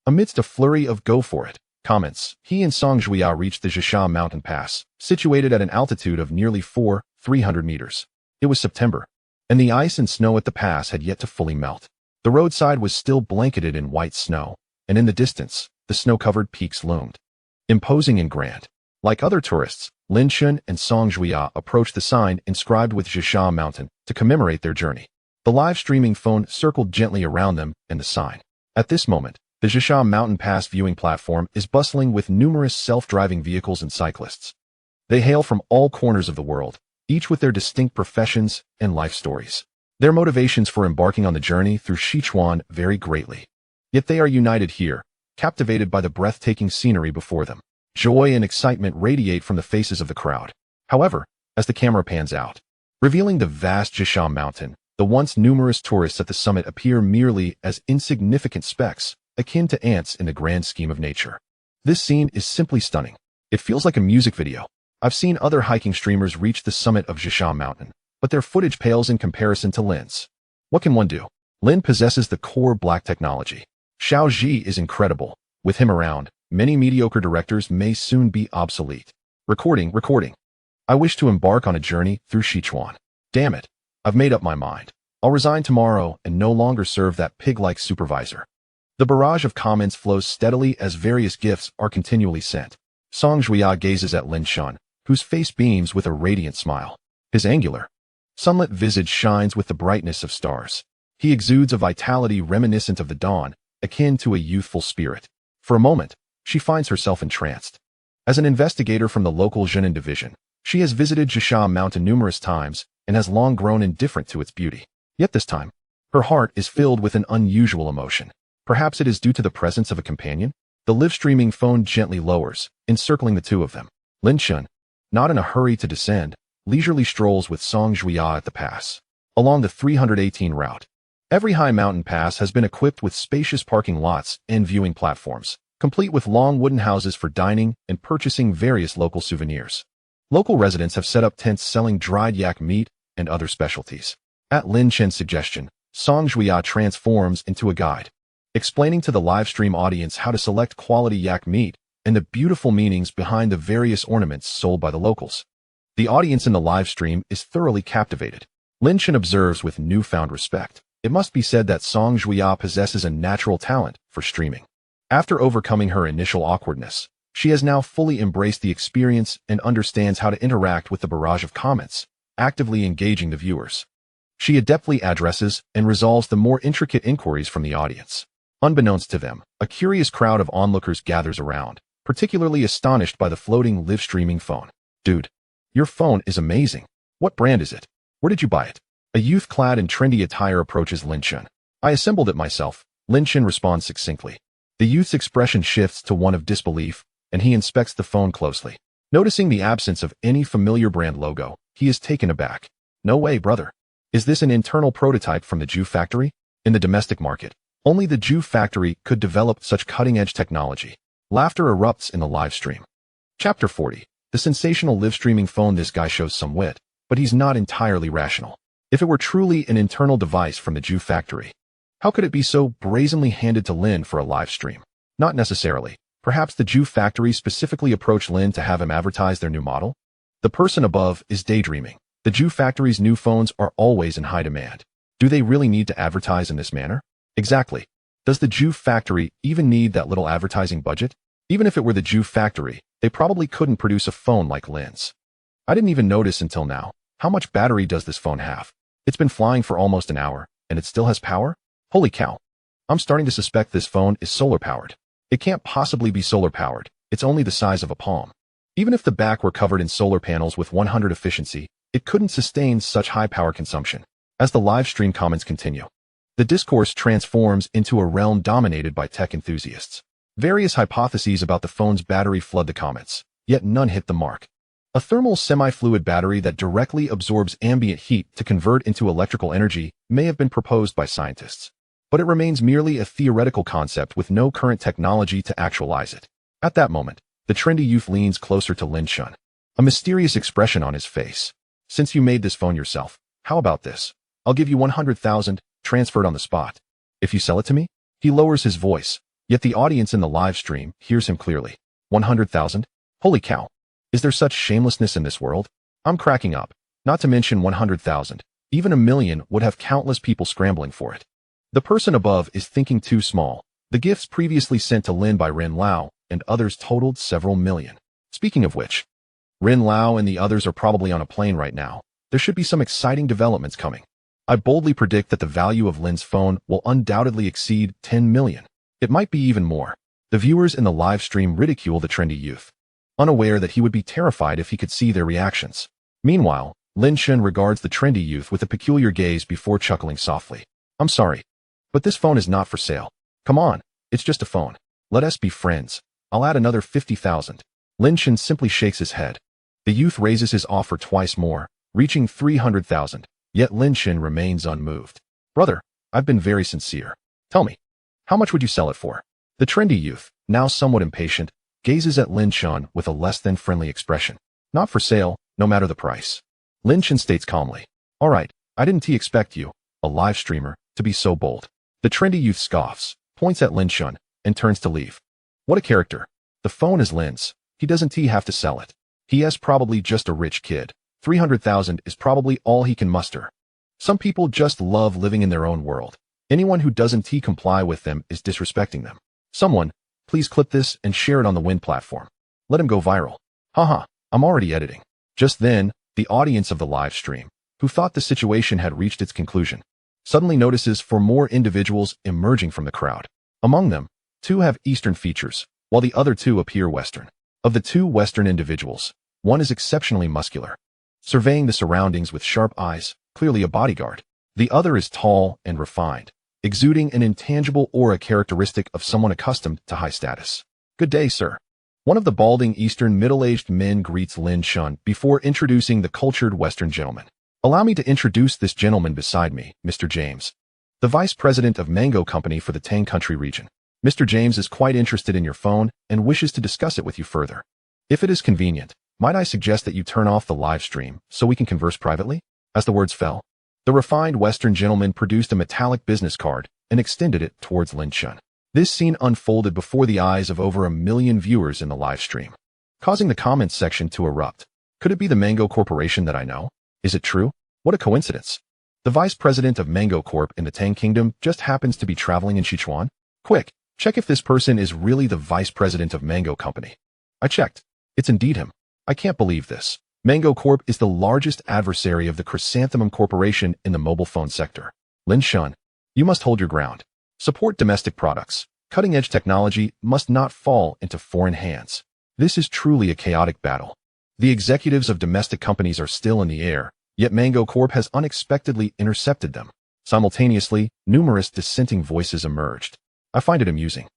Amidst a flurry of go-for-it comments, he and Song Zhuya reached the Zhisha mountain pass, situated at an altitude of nearly 300 meters. It was September, and the ice and snow at the pass had yet to fully melt. The roadside was still blanketed in white snow, and in the distance, the snow-covered peaks loomed, imposing and grand. Like other tourists, Lin Shen and Song Zhuya approached the sign inscribed with Zhisha Mountain to commemorate their journey. The live streaming phone circled gently around them and the sign. At this moment, the Zhisha Mountain Pass viewing platform is bustling with numerous self-driving vehicles and cyclists. They hail from all corners of the world, each with their distinct professions and life stories. Their motivations for embarking on the journey through Sichuan vary greatly. Yet they are united here, captivated by the breathtaking scenery before them. Joy and excitement radiate from the faces of the crowd. However, as the camera pans out, revealing the vast Zhisha Mountain, the once numerous tourists at the summit appear merely as insignificant specks, akin to ants in the grand scheme of nature. This scene is simply stunning. It feels like a music video. I've seen other hiking streamers reach the summit of Zhisha Mountain, but their footage pales in comparison to Lin's. What can one do? Lin possesses the core black technology. Xiao Ji is incredible. With him around, many mediocre directors may soon be obsolete. Recording. I wish to embark on a journey through Sichuan. Damn it. I've made up my mind. I'll resign tomorrow and no longer serve that pig-like supervisor. The barrage of comments flows steadily as various gifts are continually sent. Song Zhuya gazes at Lin Shen, whose face beams with a radiant smile. His angular, sunlit visage shines with the brightness of stars. He exudes a vitality reminiscent of the dawn, akin to a youthful spirit. For a moment, she finds herself entranced. As an investigator from the local Zhenan division, she has visited Zhisha Mountain numerous times and has long grown indifferent to its beauty. Yet this time, her heart is filled with an unusual emotion. Perhaps it is due to the presence of a companion? The live-streaming phone gently lowers, encircling the two of them. Lin Shen, not in a hurry to descend, leisurely strolls with Song Zhuya at the pass. Along the 318 route, every high mountain pass has been equipped with spacious parking lots and viewing platforms, complete with long wooden houses for dining and purchasing various local souvenirs. Local residents have set up tents selling dried yak meat and other specialties. At Lin Shen's suggestion, Song Zhuya transforms into a guide, explaining to the live stream audience how to select quality yak meat and the beautiful meanings behind the various ornaments sold by the locals. The audience in the live stream is thoroughly captivated. Lin Shen observes with newfound respect. It must be said that Song Zhuya possesses a natural talent for streaming. After overcoming her initial awkwardness, she has now fully embraced the experience and understands how to interact with the barrage of comments, actively engaging the viewers. She adeptly addresses and resolves the more intricate inquiries from the audience. Unbeknownst to them, a curious crowd of onlookers gathers around, particularly astonished by the floating live-streaming phone. Dude, your phone is amazing. What brand is it? Where did you buy it? A youth clad in trendy attire approaches Lin Shen. I assembled it myself, Lin Shen responds succinctly. The youth's expression shifts to one of disbelief, and he inspects the phone closely. Noticing the absence of any familiar brand logo, he is taken aback. No way, brother. Is this an internal prototype from the Jew factory? In the domestic market, only the Jew factory could develop such cutting-edge technology. Laughter erupts in the live stream. Chapter 40. The sensational live streaming phone, this guy shows some wit, but he's not entirely rational. If it were truly an internal device from the Jew factory, how could it be so brazenly handed to Lin for a live stream? Not necessarily. Perhaps the Jew factory specifically approached Lin to have him advertise their new model? The person above is daydreaming. The Jew factory's new phones are always in high demand. Do they really need to advertise in this manner? Exactly. Does the Jew factory even need that little advertising budget? Even if it were the Jew factory, they probably couldn't produce a phone like Lin's. I didn't even notice until now. How much battery does this phone have? It's been flying for almost an hour, and it still has power? Holy cow. I'm starting to suspect this phone is solar-powered. It can't possibly be solar-powered. It's only the size of a palm. Even if the back were covered in solar panels with 100 efficiency, it couldn't sustain such high power consumption. As the live stream comments continue, the discourse transforms into a realm dominated by tech enthusiasts. Various hypotheses about the phone's battery flood the comments, yet none hit the mark. A thermal semi-fluid battery that directly absorbs ambient heat to convert into electrical energy may have been proposed by scientists, but it remains merely a theoretical concept with no current technology to actualize it. At that moment, the trendy youth leans closer to Lin Shun, a mysterious expression on his face. Since you made this phone yourself, how about this? I'll give you 100,000, transferred on the spot. If you sell it to me? He lowers his voice, yet the audience in the live stream hears him clearly. 100,000? Holy cow. Is there such shamelessness in this world? I'm cracking up. Not to mention 100,000. Even a million would have countless people scrambling for it. The person above is thinking too small. The gifts previously sent to Lin by Ren Lao and others totaled several million. Speaking of which, Ren Lao and the others are probably on a plane right now. There should be some exciting developments coming. I boldly predict that the value of Lin's phone will undoubtedly exceed 10 million. It might be even more. The viewers in the live stream ridicule the trendy youth, unaware that he would be terrified if he could see their reactions. Meanwhile, Lin Shun regards the trendy youth with a peculiar gaze before chuckling softly. I'm sorry, but this phone is not for sale. Come on, it's just a phone. Let us be friends. I'll add another 50,000. Lin Shun simply shakes his head. The youth raises his offer twice more, reaching 300,000. Yet Lin Shun remains unmoved. Brother, I've been very sincere. Tell me, how much would you sell it for? The trendy youth, now somewhat impatient, gazes at Lin Shun with a less than friendly expression. Not for sale, no matter the price. Lin Shun states calmly. All right, I didn't expect you, a live streamer, to be so bold. The trendy youth scoffs, points at Lin Shun, and turns to leave. What a character. The phone is Lin's. He doesn't have to sell it. He is probably just a rich kid. 300,000 is probably all he can muster. Some people just love living in their own world. Anyone who doesn't comply with them is disrespecting them. Someone, please clip this and share it on the Win platform. Let him go viral. Haha, I'm already editing. Just then, the audience of the live stream, who thought the situation had reached its conclusion, suddenly notices 4 more individuals emerging from the crowd. Among them, 2 have Eastern features, while the other 2 appear Western. Of the 2 Western individuals, one is exceptionally muscular, surveying the surroundings with sharp eyes, clearly a bodyguard. The other is tall and refined, exuding an intangible aura characteristic of someone accustomed to high status. Good day, sir. One of the balding Eastern middle-aged men greets Lin Shun before introducing the cultured Western gentleman. Allow me to introduce this gentleman beside me, Mr. James, the vice president of Mango Company for the Tang Country region. Mr. James is quite interested in your phone and wishes to discuss it with you further. If it is convenient, might I suggest that you turn off the live stream so we can converse privately? As the words fell, the refined Western gentleman produced a metallic business card and extended it towards Lin Shun. This scene unfolded before the eyes of over 1 million viewers in the live stream, causing the comments section to erupt. Could it be the Mango Corporation that I know? Is it true? What a coincidence. The vice president of Mango Corp in the Tang Kingdom just happens to be traveling in Sichuan. Quick, check if this person is really the vice president of Mango Company. I checked. It's indeed him. I can't believe this. Mango Corp is the largest adversary of the Chrysanthemum Corporation in the mobile phone sector. Lin Shun, you must hold your ground. Support domestic products. Cutting-edge technology must not fall into foreign hands. This is truly a chaotic battle. The executives of domestic companies are still in the air, yet Mango Corp has unexpectedly intercepted them. Simultaneously, numerous dissenting voices emerged. I find it amusing.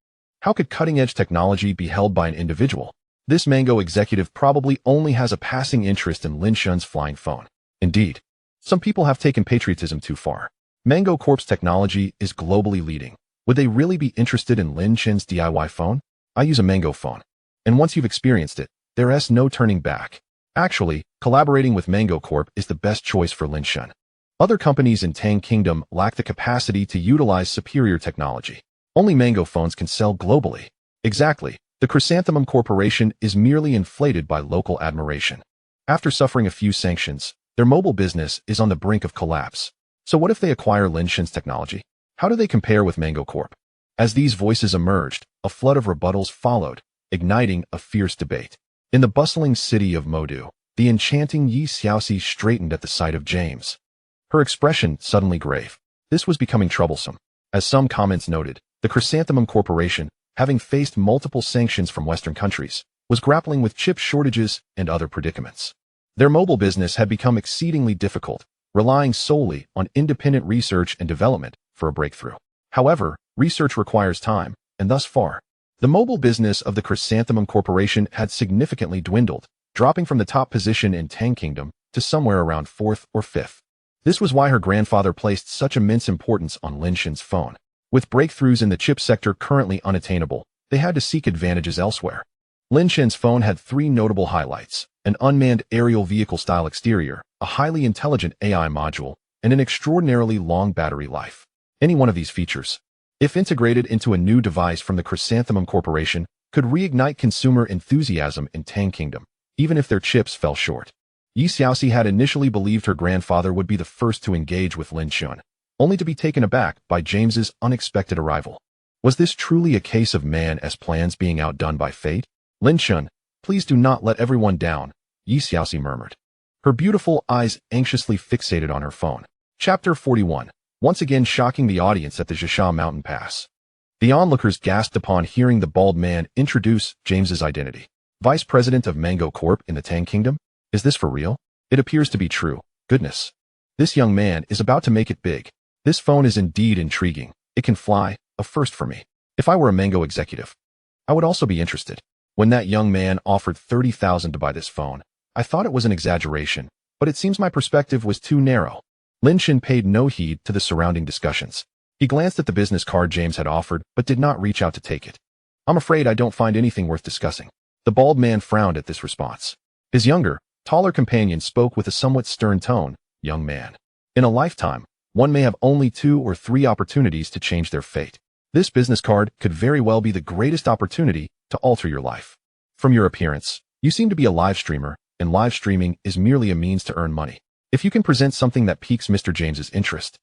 How could cutting-edge technology be held by an individual? This Mango executive probably only has a passing interest in Lin Shun's flying phone. Indeed, some people have taken patriotism too far. Mango Corp's technology is globally leading. Would they really be interested in Lin Shun's DIY phone? I use a Mango phone. And once you've experienced it, There's no turning back. Actually, collaborating with Mango Corp is the best choice for Lin Shun. Other companies in Tang Kingdom lack the capacity to utilize superior technology. Only Mango phones can sell globally. Exactly. The Chrysanthemum Corporation is merely inflated by local admiration. After suffering a few sanctions, their mobile business is on the brink of collapse. So what if they acquire Lin Shun's technology? How do they compare with Mango Corp? As these voices emerged, a flood of rebuttals followed, igniting a fierce debate. In the bustling city of Modu, the enchanting Yi Xiaoxi straightened at the sight of James. Her expression suddenly grave. This was becoming troublesome. As some comments noted, the Chrysanthemum Corporation, having faced multiple sanctions from Western countries, was grappling with chip shortages and other predicaments. Their mobile business had become exceedingly difficult, relying solely on independent research and development for a breakthrough. However, research requires time, and thus far, the mobile business of the Chrysanthemum Corporation had significantly dwindled, dropping from the top position in Tang Kingdom to somewhere around 4th or 5th. This was why her grandfather placed such immense importance on Lin Shun's phone. With breakthroughs in the chip sector currently unattainable, they had to seek advantages elsewhere. Lin Shun's phone had 3 notable highlights: an unmanned aerial vehicle-style exterior, a highly intelligent AI module, and an extraordinarily long battery life. Any one of these features, if integrated into a new device from the Chrysanthemum Corporation, could reignite consumer enthusiasm in Tang Kingdom, even if their chips fell short. Yi Xiaoxi had initially believed her grandfather would be the first to engage with Lin Shun, only to be taken aback by James's unexpected arrival. Was this truly a case of man's plans being outdone by fate? Lin Shun, please do not let everyone down, Yi Xiaoxi murmured, her beautiful eyes anxiously fixated on her phone. Chapter 41. Once again shocking the audience at the Zhisha Mountain Pass. The onlookers gasped upon hearing the bald man introduce James's identity. Vice President of Mango Corp in the Tang Kingdom? Is this for real? It appears to be true. Goodness. This young man is about to make it big. This phone is indeed intriguing. It can fly, a first for me. If I were a Mango executive, I would also be interested. When that young man offered 30,000 to buy this phone, I thought it was an exaggeration, but it seems my perspective was too narrow. Lin Shun paid no heed to the surrounding discussions. He glanced at the business card James had offered, but did not reach out to take it. I'm afraid I don't find anything worth discussing. The bald man frowned at this response. His younger, taller companion spoke with a somewhat stern tone. Young man. In a lifetime, one may have only 2 or 3 opportunities to change their fate. This business card could very well be the greatest opportunity to alter your life. From your appearance, you seem to be a live streamer, and live streaming is merely a means to earn money. If you can present something that piques Mr. James's interest,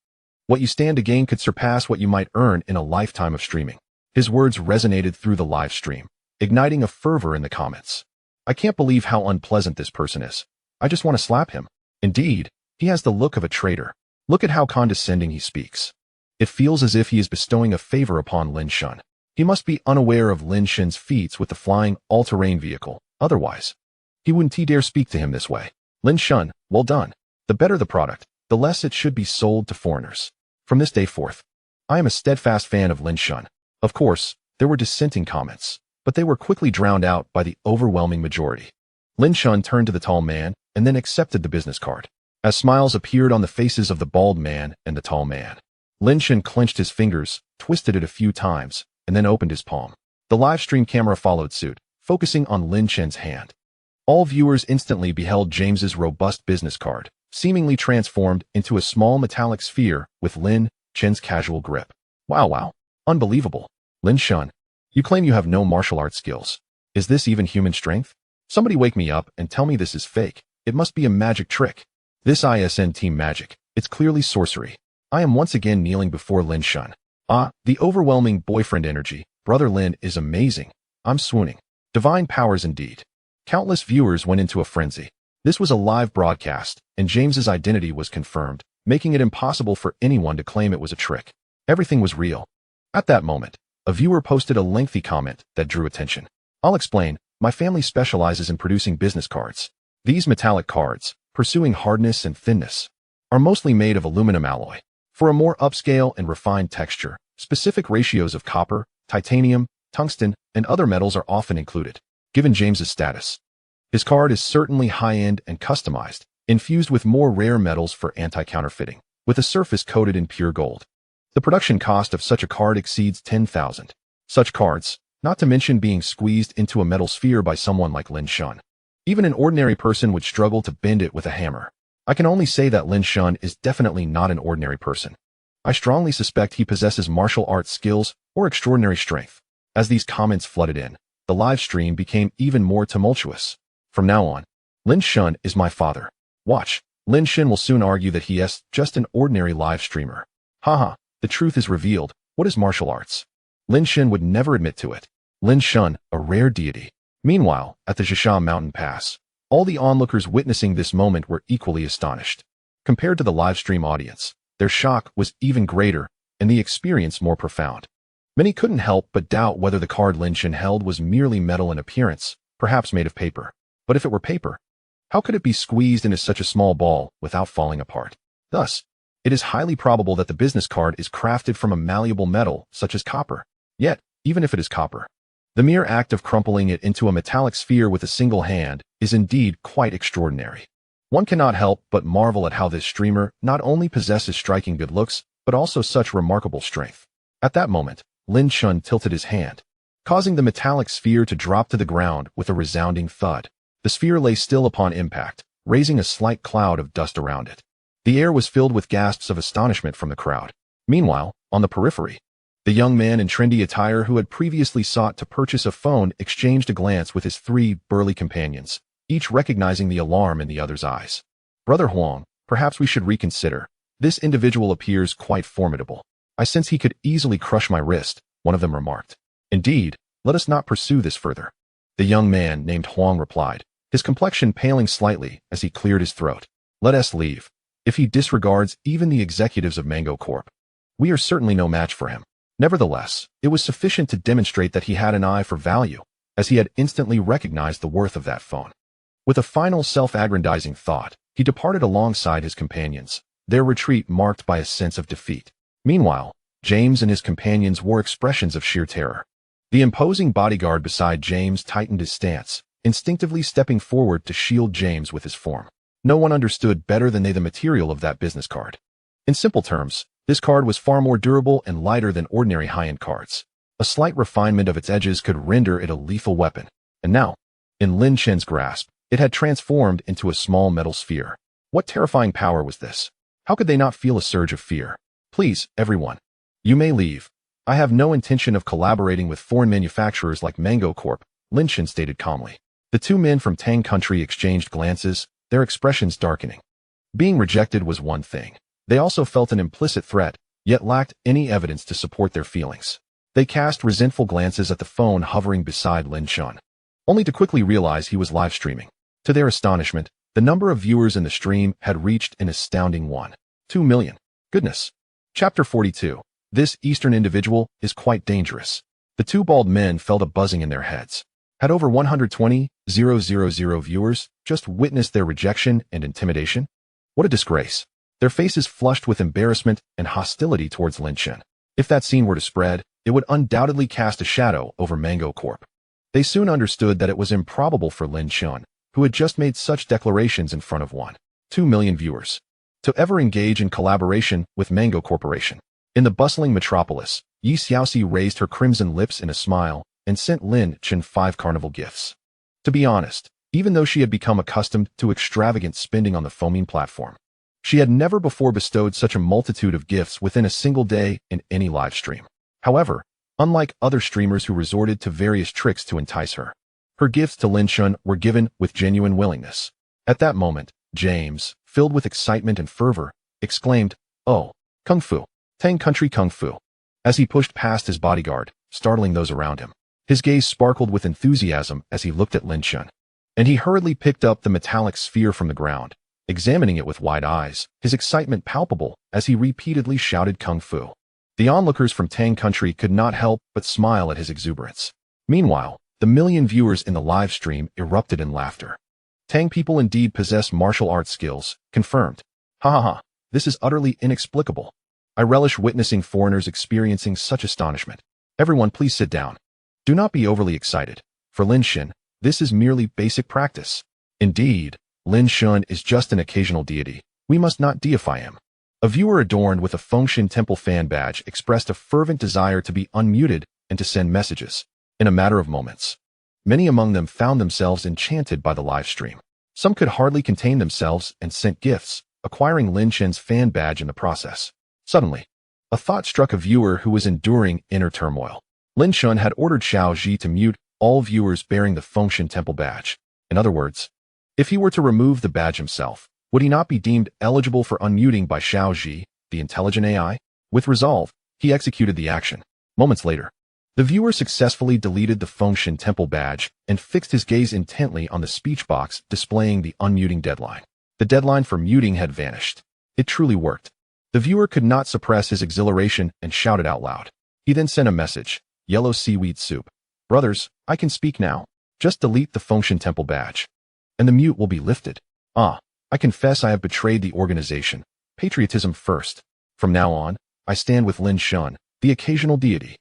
what you stand to gain could surpass what you might earn in a lifetime of streaming. His words resonated through the live stream, igniting a fervor in the comments. I can't believe how unpleasant this person is. I just want to slap him. Indeed, he has the look of a traitor. Look at how condescending he speaks. It feels as if he is bestowing a favor upon Lin Shun. He must be unaware of Lin Shun's feats with the flying all-terrain vehicle. Otherwise, he wouldn't dare speak to him this way. Lin Shun, well done. The better the product, the less it should be sold to foreigners. From this day forth, I am a steadfast fan of Lin Shun. Of course, there were dissenting comments, but they were quickly drowned out by the overwhelming majority. Lin Shun turned to the tall man and then accepted the business card. As smiles appeared on the faces of the bald man and the tall man, Lin Shun clenched his fingers, twisted it a few times, and then opened his palm. The live stream camera followed suit, focusing on Lin Shun's hand. All viewers instantly beheld James's robust business card, seemingly transformed into a small metallic sphere with Lin Shun's casual grip. Wow. Unbelievable. Lin Shun, you claim you have no martial arts skills. Is this even human strength? Somebody wake me up and tell me this is fake. It must be a magic trick. This ISN team magic. It's clearly sorcery. I am once again kneeling before Lin Shun. The overwhelming boyfriend energy. Brother Lin is amazing. I'm swooning. Divine powers indeed. Countless viewers went into a frenzy. This was a live broadcast, and James's identity was confirmed, making it impossible for anyone to claim it was a trick. Everything was real. At that moment, a viewer posted a lengthy comment that drew attention. I'll explain. My family specializes in producing business cards. These metallic cards, pursuing hardness and thinness, are mostly made of aluminum alloy. For a more upscale and refined texture, specific ratios of copper, titanium, tungsten, and other metals are often included. Given James's status, his card is certainly high-end and customized, infused with more rare metals for anti-counterfeiting, with a surface coated in pure gold. The production cost of such a card exceeds 10,000. Such cards, not to mention being squeezed into a metal sphere by someone like Lin Shun. Even an ordinary person would struggle to bend it with a hammer. I can only say that Lin Shun is definitely not an ordinary person. I strongly suspect he possesses martial arts skills or extraordinary strength. As these comments flooded in, the live stream became even more tumultuous. From now on, Lin Shun is my father. Watch, Lin Shun will soon argue that he is just an ordinary live streamer. Haha, the truth is revealed. What is martial arts? Lin Shun would never admit to it. Lin Shun, a rare deity. Meanwhile, at the Zhisha mountain pass, all the onlookers witnessing this moment were equally astonished. Compared to the live stream audience, their shock was even greater and the experience more profound. Many couldn't help but doubt whether the card Lin Shun held was merely metal in appearance, perhaps made of paper. But if it were paper, how could it be squeezed into such a small ball without falling apart? Thus, it is highly probable that the business card is crafted from a malleable metal such as copper. Yet, even if it is copper, the mere act of crumpling it into a metallic sphere with a single hand is indeed quite extraordinary. One cannot help but marvel at how this streamer not only possesses striking good looks, but also such remarkable strength. At that moment, Lin Shun tilted his hand, causing the metallic sphere to drop to the ground with a resounding thud. The sphere lay still upon impact, raising a slight cloud of dust around it. The air was filled with gasps of astonishment from the crowd. Meanwhile, on the periphery, the young man in trendy attire who had previously sought to purchase a phone exchanged a glance with his three burly companions, each recognizing the alarm in the other's eyes. Brother Huang, perhaps we should reconsider. This individual appears quite formidable. I sense he could easily crush my wrist, one of them remarked. Indeed, let us not pursue this further. The young man named Huang replied, his complexion paling slightly as he cleared his throat. Let us leave. If he disregards even the executives of Mango Corp, we are certainly no match for him. Nevertheless, it was sufficient to demonstrate that he had an eye for value, as he had instantly recognized the worth of that phone. With a final self-aggrandizing thought, he departed alongside his companions, their retreat marked by a sense of defeat. Meanwhile, James and his companions wore expressions of sheer terror. The imposing bodyguard beside James tightened his stance, instinctively stepping forward to shield James with his form. No one understood better than they the material of that business card. In simple terms, this card was far more durable and lighter than ordinary high-end cards. A slight refinement of its edges could render it a lethal weapon. And now, in Lin Shun's grasp, it had transformed into a small metal sphere. What terrifying power was this? How could they not feel a surge of fear? Please, everyone. You may leave. I have no intention of collaborating with foreign manufacturers like Mango Corp, Lin Shun stated calmly. The two men from Tang Country exchanged glances, their expressions darkening. Being rejected was one thing. They also felt an implicit threat, yet lacked any evidence to support their feelings. They cast resentful glances at the phone hovering beside Lin Shun, only to quickly realize he was live streaming. To their astonishment, the number of viewers in the stream had reached an astounding 1.2 million. Goodness. Chapter 42. This Eastern individual is quite dangerous. The two bald men felt a buzzing in their heads. Had over 120,000 viewers just witnessed their rejection and intimidation? What a disgrace. Their faces flushed with embarrassment and hostility towards Lin Shun. If that scene were to spread, it would undoubtedly cast a shadow over Mango Corp. They soon understood that it was improbable for Lin Shun, who had just made such declarations in front of 1.2 million viewers, to ever engage in collaboration with Mango Corporation. In the bustling metropolis, Yi Xiaoxi raised her crimson lips in a smile and sent Lin Shun 5 carnival gifts. To be honest, even though she had become accustomed to extravagant spending on the foaming platform, she had never before bestowed such a multitude of gifts within a single day in any live stream. However, unlike other streamers who resorted to various tricks to entice her, her gifts to Lin Shun were given with genuine willingness. At that moment, James, filled with excitement and fervor, exclaimed, "Oh, Kung Fu, Tang Country Kung Fu," as he pushed past his bodyguard, startling those around him. His gaze sparkled with enthusiasm as he looked at Lin Shun, and he hurriedly picked up the metallic sphere from the ground, examining it with wide eyes, his excitement palpable as he repeatedly shouted Kung Fu. The onlookers from Tang Country could not help but smile at his exuberance. Meanwhile, the million viewers in the live stream erupted in laughter. Tang people indeed possess martial arts skills, confirmed. Ha ha ha, this is utterly inexplicable. I relish witnessing foreigners experiencing such astonishment. Everyone please sit down. Do not be overly excited. For Lin Shun, this is merely basic practice. Indeed, Lin Shun is just an occasional deity. We must not deify him. A viewer adorned with a Fengshan Temple fan badge expressed a fervent desire to be unmuted and to send messages. in a matter of moments. Many among them found themselves enchanted by the live stream. Some could hardly contain themselves and sent gifts, acquiring Lin Chen's fan badge in the process. Suddenly, a thought struck a viewer who was enduring inner turmoil. Lin Chen had ordered Xiao Ji to mute all viewers bearing the Fengshen Temple badge. In other words, if he were to remove the badge himself, would he not be deemed eligible for unmuting by Xiao Ji, the intelligent AI? With resolve, he executed the action. Moments later, the viewer successfully deleted the Fengshen Temple badge and fixed his gaze intently on the speech box displaying the unmuting deadline. The deadline for muting had vanished. It truly worked. The viewer could not suppress his exhilaration and shouted out loud. He then sent a message, "Yellow seaweed soup. Brothers, I can speak now. Just delete the Fengshen Temple badge, and the mute will be lifted. I confess I have betrayed the organization. Patriotism first. From now on, I stand with Lin Chen, the occasional deity."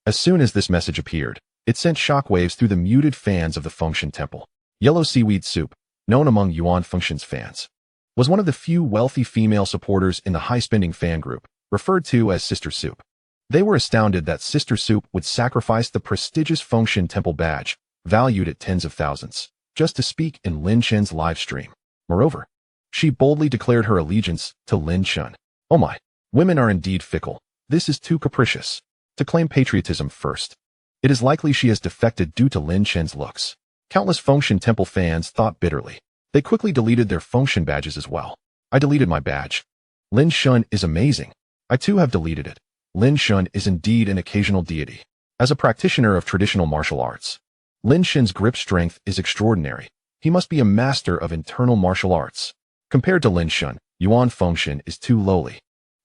As soon as this message appeared, it sent shockwaves through the muted fans of the Fengshen Temple. Yellow seaweed soup, known among Yuan Fengshen's fans, was one of the few wealthy female supporters in the high-spending fan group, referred to as Sister Soup. They were astounded that Sister Soup would sacrifice the prestigious Fengshen Temple badge, valued at tens of thousands, just to speak in Lin Chen's live stream. Moreover, she boldly declared her allegiance to Lin Chen. Oh my, women are indeed fickle. This is too capricious. To claim patriotism first. It is likely she has defected due to Lin Chen's looks. Countless Fengshen Temple fans thought bitterly. They quickly deleted their Fengshen badges as well. I deleted my badge. Lin Chen is amazing. I too have deleted it. Lin Chen is indeed an occasional deity. As a practitioner of traditional martial arts, Lin Chen's grip strength is extraordinary. He must be a master of internal martial arts. Compared to Lin Chen, Yuan Fengshen is too lowly.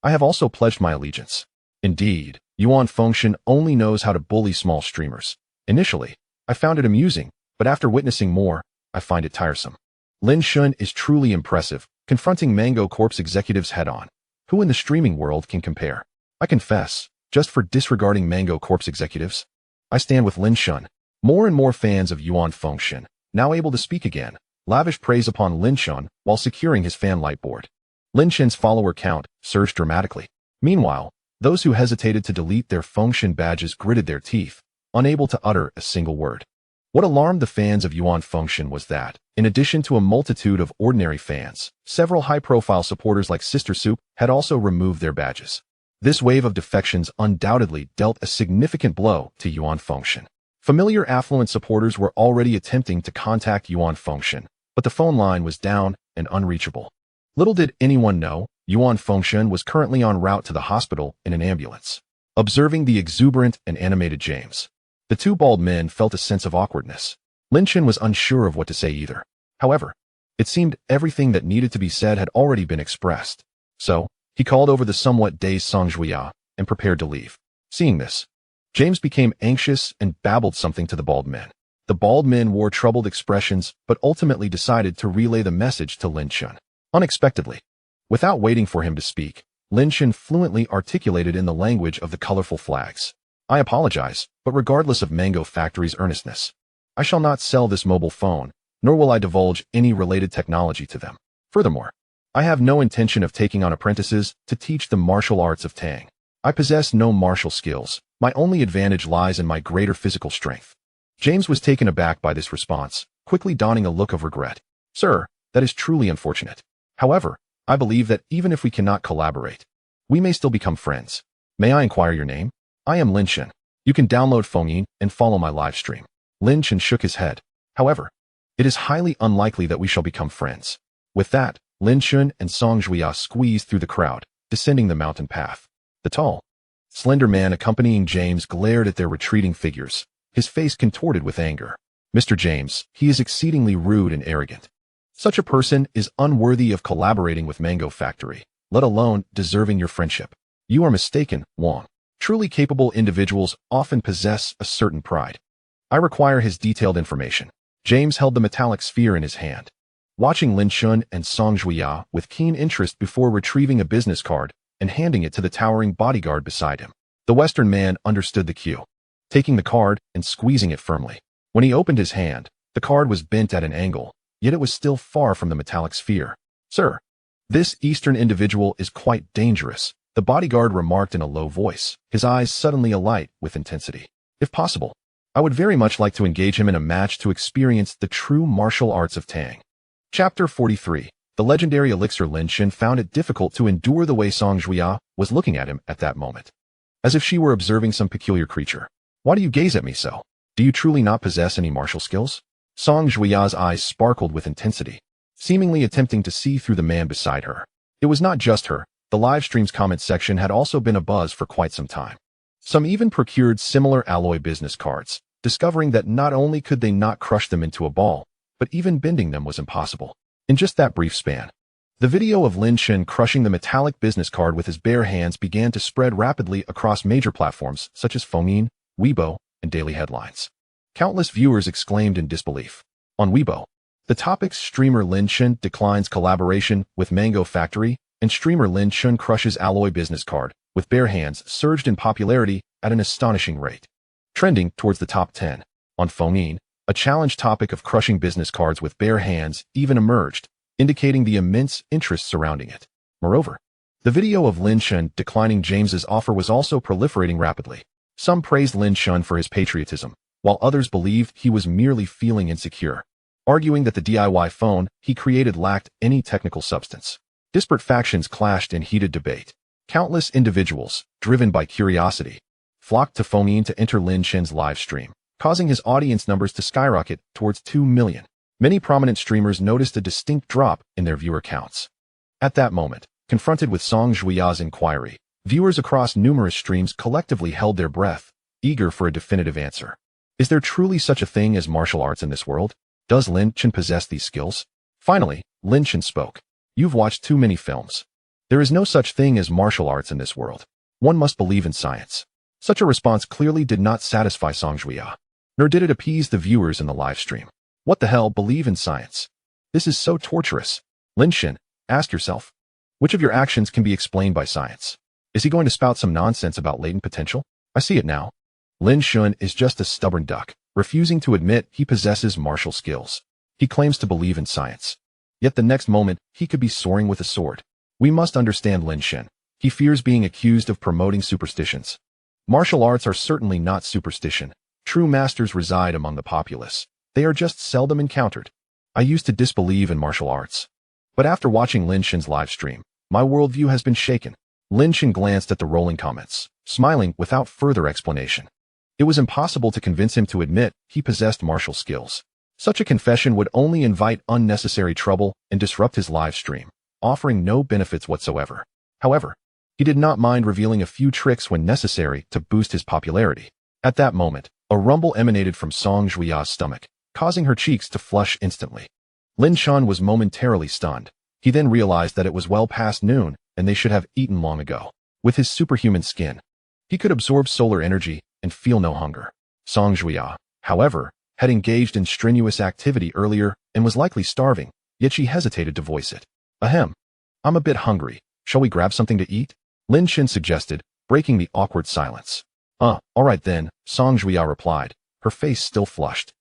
I have also pledged my allegiance. Indeed, Yuan Fengshen only knows how to bully small streamers. Initially, I found it amusing, but after witnessing more, I find it tiresome. Lin Chen is truly impressive, confronting Mango Corp's executives head-on. Who in the streaming world can compare? I confess, just for disregarding Mango Corp's executives, I stand with Lin Chen. More and more fans of Yuan Fengshen, now able to speak again, lavish praise upon Lin Chen while securing his fan light board. Lin Chen's follower count surged dramatically. Meanwhile, those who hesitated to delete their Fengshen badges gritted their teeth, unable to utter a single word. What alarmed the fans of Yuan Fengshen was that, in addition to a multitude of ordinary fans, several high-profile supporters like Sister Soup had also removed their badges. This wave of defections undoubtedly dealt a significant blow to Yuan Fengshen. Familiar affluent supporters were already attempting to contact Yuan Fengshen, but the phone line was down and unreachable. Little did anyone know, Yuan Fengshen was currently en route to the hospital in an ambulance. Observing the exuberant and animated James, the two bald men felt a sense of awkwardness. Lin Chen was unsure of what to say either. However, it seemed everything that needed to be said had already been expressed. So, he called over the somewhat dazed Song Juya and prepared to leave. Seeing this, James became anxious and babbled something to the bald men. The bald men wore troubled expressions but ultimately decided to relay the message to Lin Chen. Unexpectedly, without waiting for him to speak, Lin Chen fluently articulated in the language of the colorful flags. I apologize, but regardless of Mango Factory's earnestness, I shall not sell this mobile phone, nor will I divulge any related technology to them. Furthermore, I have no intention of taking on apprentices to teach the martial arts of Tang. I possess no martial skills. My only advantage lies in my greater physical strength. James was taken aback by this response, quickly donning a look of regret. Sir, that is truly unfortunate. However, I believe that even if we cannot collaborate, we may still become friends. May I inquire your name? I am Lin Chen. You can download Fengyin and follow my live stream. Lin Chen shook his head. However, it is highly unlikely that we shall become friends. With that, Lin Chen and Song Juya squeezed through the crowd, descending the mountain path. The tall, slender man accompanying James glared at their retreating figures, his face contorted with anger. Mr. James, he is exceedingly rude and arrogant. Such a person is unworthy of collaborating with Mango Factory, let alone deserving your friendship. You are mistaken, Wang. Truly capable individuals often possess a certain pride. I require his detailed information. James held the metallic sphere in his hand, watching Lin Chen and Song Juya with keen interest before retrieving a business card and handing it to the towering bodyguard beside him. The Western man understood the cue, taking the card and squeezing it firmly. When he opened his hand, the card was bent at an angle, yet it was still far from the metallic sphere. Sir, this Eastern individual is quite dangerous, the bodyguard remarked in a low voice, his eyes suddenly alight with intensity. If possible, I would very much like to engage him in a match to experience the true martial arts of Tang. Chapter 43. The legendary elixir Lin Shen found it difficult to endure the way Song Juya was looking at him at that moment, as if she were observing some peculiar creature. Why do you gaze at me so? Do you truly not possess any martial skills? Song Juya's eyes sparkled with intensity, seemingly attempting to see through the man beside her. It was not just her. The live stream's comment section had also been abuzz for quite some time. Some even procured similar alloy business cards, discovering that not only could they not crush them into a ball, but even bending them was impossible. In just that brief span, the video of Lin Shen crushing the metallic business card with his bare hands began to spread rapidly across major platforms such as Fengyin, Weibo, and daily headlines. Countless viewers exclaimed in disbelief. On Weibo, the topics streamer Lin Shen declines collaboration with Mango Factory and streamer Lin Shen crushes alloy business card with bare hands surged in popularity at an astonishing rate, trending towards the top 10. On Fengyin, a challenge topic of crushing business cards with bare hands even emerged, indicating the immense interest surrounding it. Moreover, the video of Lin Shen declining James's offer was also proliferating rapidly. Some praised Lin Shen for his patriotism, while others believed he was merely feeling insecure, arguing that the DIY phone he created lacked any technical substance. Disparate factions clashed in heated debate. Countless individuals, driven by curiosity, flocked to Fengyin to enter Lin Shen's live stream, causing his audience numbers to skyrocket towards 2 million. Many prominent streamers noticed a distinct drop in their viewer counts. At that moment, confronted with Song Juya's inquiry, viewers across numerous streams collectively held their breath, eager for a definitive answer. Is there truly such a thing as martial arts in this world? Does Lin Shen possess these skills? Finally, Lin Shen spoke. You've watched too many films. There is no such thing as martial arts in this world. One must believe in science. Such a response clearly did not satisfy Song Juya, nor did it appease the viewers in the live stream. What the hell, believe in science? This is so torturous. Lin Shen, ask yourself, which of your actions can be explained by science? Is he going to spout some nonsense about latent potential? I see it now. Lin Shen is just a stubborn duck, refusing to admit he possesses martial skills. He claims to believe in science. Yet the next moment, he could be soaring with a sword. We must understand Lin Shen. He fears being accused of promoting superstitions. Martial arts are certainly not superstition. True masters reside among the populace. They are just seldom encountered. I used to disbelieve in martial arts. But after watching Lin Shen's live stream, my worldview has been shaken. Lin Shen glanced at the rolling comments, smiling without further explanation. It was impossible to convince him to admit he possessed martial skills. Such a confession would only invite unnecessary trouble and disrupt his live stream, offering no benefits whatsoever. However, he did not mind revealing a few tricks when necessary to boost his popularity. At that moment, a rumble emanated from Song Juya's stomach, causing her cheeks to flush instantly. Lin Shen was momentarily stunned. He then realized that it was well past noon and they should have eaten long ago. With his superhuman skin, he could absorb solar energy and feel no hunger. Song Juya, however, had engaged in strenuous activity earlier and was likely starving, yet she hesitated to voice it. Ahem. I'm a bit hungry. Shall we grab something to eat? Lin Shen suggested, breaking the awkward silence. All right then, Song Juya replied, her face still flushed.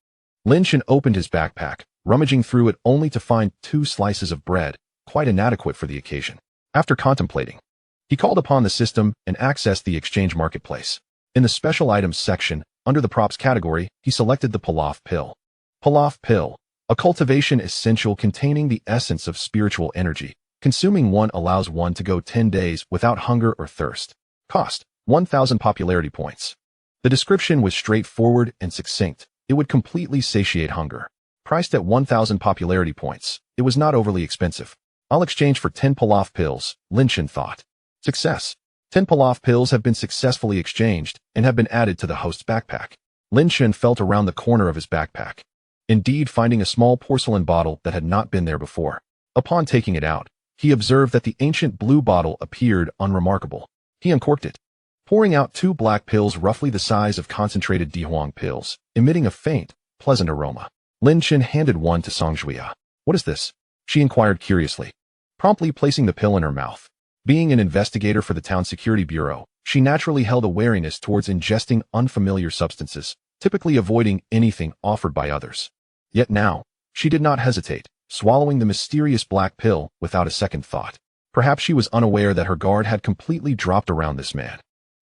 Lin Shen opened his backpack, rummaging through it only to find 2 slices of bread, quite inadequate for the occasion. After contemplating, he called upon the system and accessed the exchange marketplace. In the special items section, under the props category, he selected the Pilaf pill. Pilaf pill, a cultivation essential containing the essence of spiritual energy. Consuming one allows one to go 10 days without hunger or thirst. Cost, 1,000 popularity points. The description was straightforward and succinct. It would completely satiate hunger. Priced at 1,000 popularity points, it was not overly expensive. I'll exchange for 10 Pilaf pills, Lin Shen thought. Success. 10 Pilaf pills have been successfully exchanged and have been added to the host's backpack. Lin Shen felt around the corner of his backpack, indeed finding a small porcelain bottle that had not been there before. Upon taking it out, he observed that the ancient blue bottle appeared unremarkable. He uncorked it, pouring out 2 black pills roughly the size of concentrated Dihuang pills, emitting a faint, pleasant aroma. Lin Shen handed one to Song Juya. What is this? She inquired curiously, promptly placing the pill in her mouth. Being an investigator for the town security bureau, she naturally held a wariness towards ingesting unfamiliar substances, typically avoiding anything offered by others. Yet now, she did not hesitate, swallowing the mysterious black pill without a second thought. Perhaps she was unaware that her guard had completely dropped around this man.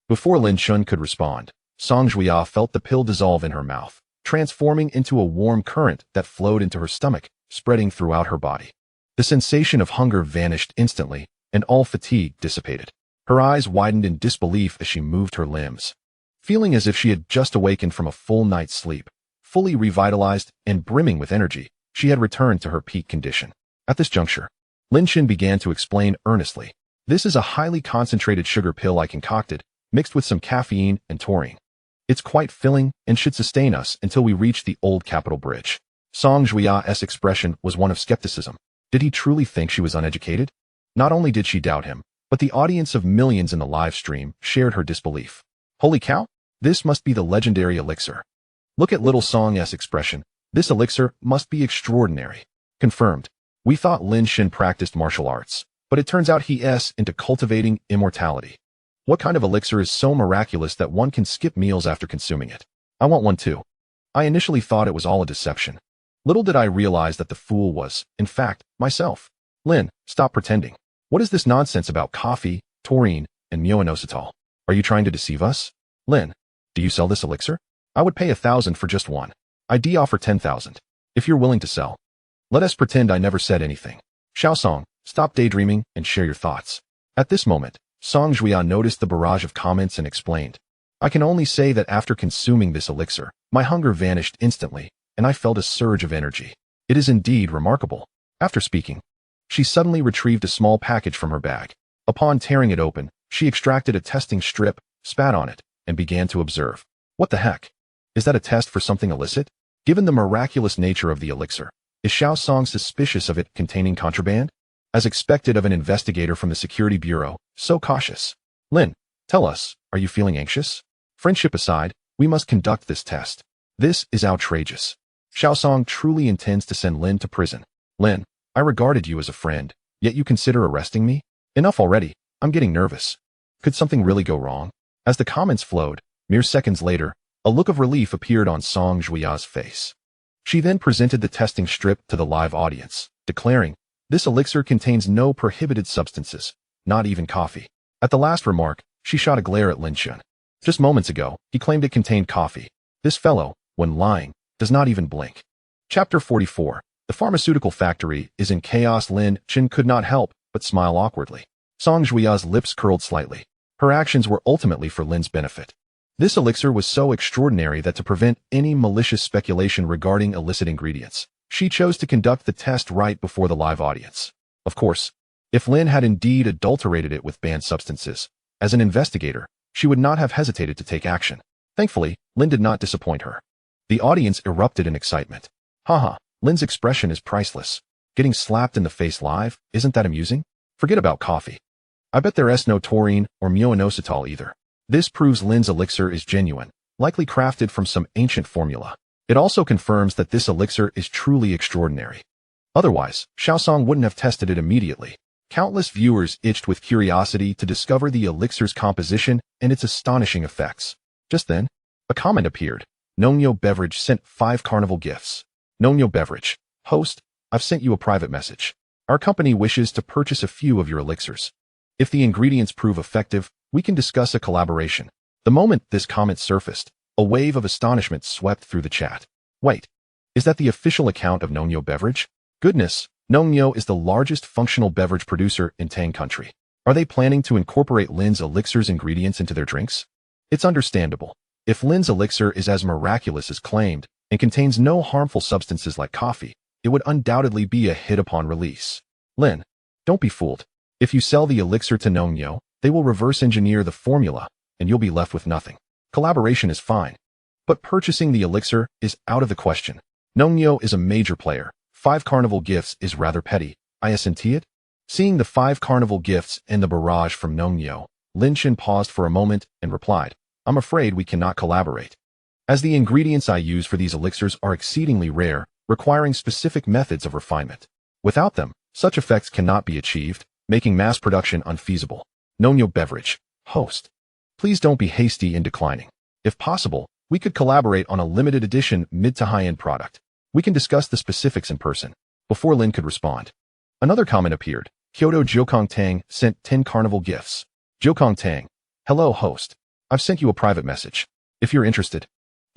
Before Lin Shen could respond, Song Juya felt the pill dissolve in her mouth, transforming into a warm current that flowed into her stomach, spreading throughout her body. The sensation of hunger vanished instantly, and all fatigue dissipated. Her eyes widened in disbelief as she moved her limbs. Feeling as if she had just awakened from a full night's sleep, fully revitalized and brimming with energy, she had returned to her peak condition. At this juncture, Lin Xin began to explain earnestly. This is a highly concentrated sugar pill I concocted, mixed with some caffeine and taurine. It's quite filling and should sustain us until we reach the old Capital Bridge. Song Juya's expression was one of skepticism. Did he truly think she was uneducated? Not only did she doubt him, but the audience of millions in the live stream shared her disbelief. Holy cow! This must be the legendary elixir. Look at little Song's expression. This elixir must be extraordinary. Confirmed. We thought Lin Xin practiced martial arts, but it turns out he's into cultivating immortality. What kind of elixir is so miraculous that one can skip meals after consuming it? I want one too. I initially thought it was all a deception. Little did I realize that the fool was, in fact, myself. Lin, stop pretending. What is this nonsense about coffee, taurine, and myo-inositol? Are you trying to deceive us? Lin, do you sell this elixir? I would pay 1,000 for just one. I'd offer 10,000. If you're willing to sell. Let us pretend I never said anything. Xiaosong, stop daydreaming and share your thoughts. At this moment, Song Juya noticed the barrage of comments and explained. I can only say that after consuming this elixir, my hunger vanished instantly, and I felt a surge of energy. It is indeed remarkable. After speaking, she suddenly retrieved a small package from her bag. Upon tearing it open, she extracted a testing strip, spat on it, and began to observe. What the heck? Is that a test for something illicit? Given the miraculous nature of the elixir, is Xiaosong suspicious of it containing contraband? As expected of an investigator from the Security Bureau, so cautious. Lin, tell us, are you feeling anxious? Friendship aside, we must conduct this test. This is outrageous. Xiaosong truly intends to send Lin to prison. Lin, I regarded you as a friend, yet you consider arresting me? Enough already, I'm getting nervous. Could something really go wrong? As the comments flowed, mere seconds later, a look of relief appeared on Song Juya's face. She then presented the testing strip to the live audience, declaring, this elixir contains no prohibited substances, not even coffee. At the last remark, she shot a glare at Lin Xin. Just moments ago, he claimed it contained coffee. This fellow, when lying, does not even blink. Chapter 44. The pharmaceutical factory is in chaos. Lin Xin could not help but smile awkwardly. Song Juya's lips curled slightly. Her actions were ultimately for Lin's benefit. This elixir was so extraordinary that to prevent any malicious speculation regarding illicit ingredients, she chose to conduct the test right before the live audience. Of course, if Lin had indeed adulterated it with banned substances, as an investigator, she would not have hesitated to take action. Thankfully, Lin did not disappoint her. The audience erupted in excitement. Haha, Lin's expression is priceless. Getting slapped in the face live, isn't that amusing? Forget about coffee. I bet there's no taurine or myo-inositol either. This proves Lin's elixir is genuine, likely crafted from some ancient formula. It also confirms that this elixir is truly extraordinary. Otherwise, Xiaosong wouldn't have tested it immediately. Countless viewers itched with curiosity to discover the elixir's composition and its astonishing effects. Just then, a comment appeared. Nongyo Beverage sent 5 carnival gifts. Nongyo Beverage, host, I've sent you a private message. Our company wishes to purchase a few of your elixirs. If the ingredients prove effective, we can discuss a collaboration. The moment this comment surfaced, a wave of astonishment swept through the chat. Wait, is that the official account of Nongyo Beverage? Goodness, Nongyo is the largest functional beverage producer in Tang country. Are they planning to incorporate Lin's elixir's ingredients into their drinks? It's understandable. If Lin's elixir is as miraculous as claimed and contains no harmful substances like coffee, it would undoubtedly be a hit upon release. Lin, don't be fooled. If you sell the elixir to Nongyo, they will reverse engineer the formula, and you'll be left with nothing. Collaboration is fine, but purchasing the elixir is out of the question. Nongyo is a major player. 5 carnival gifts is rather petty. Isn't it? Seeing the 5 carnival gifts and the barrage from Nongyo, Lin Xin paused for a moment and replied, I'm afraid we cannot collaborate. As the ingredients I use for these elixirs are exceedingly rare, requiring specific methods of refinement. Without them, such effects cannot be achieved, making mass production unfeasible. Nongyo Beverage, host. Please don't be hasty in declining. If possible, we could collaborate on a limited edition mid to high-end product. We can discuss the specifics in person. Before Lin could respond, another comment appeared. Kyoto Jiokong Tang sent 10 carnival gifts. Jiokong Tang, hello host. I've sent you a private message. If you're interested,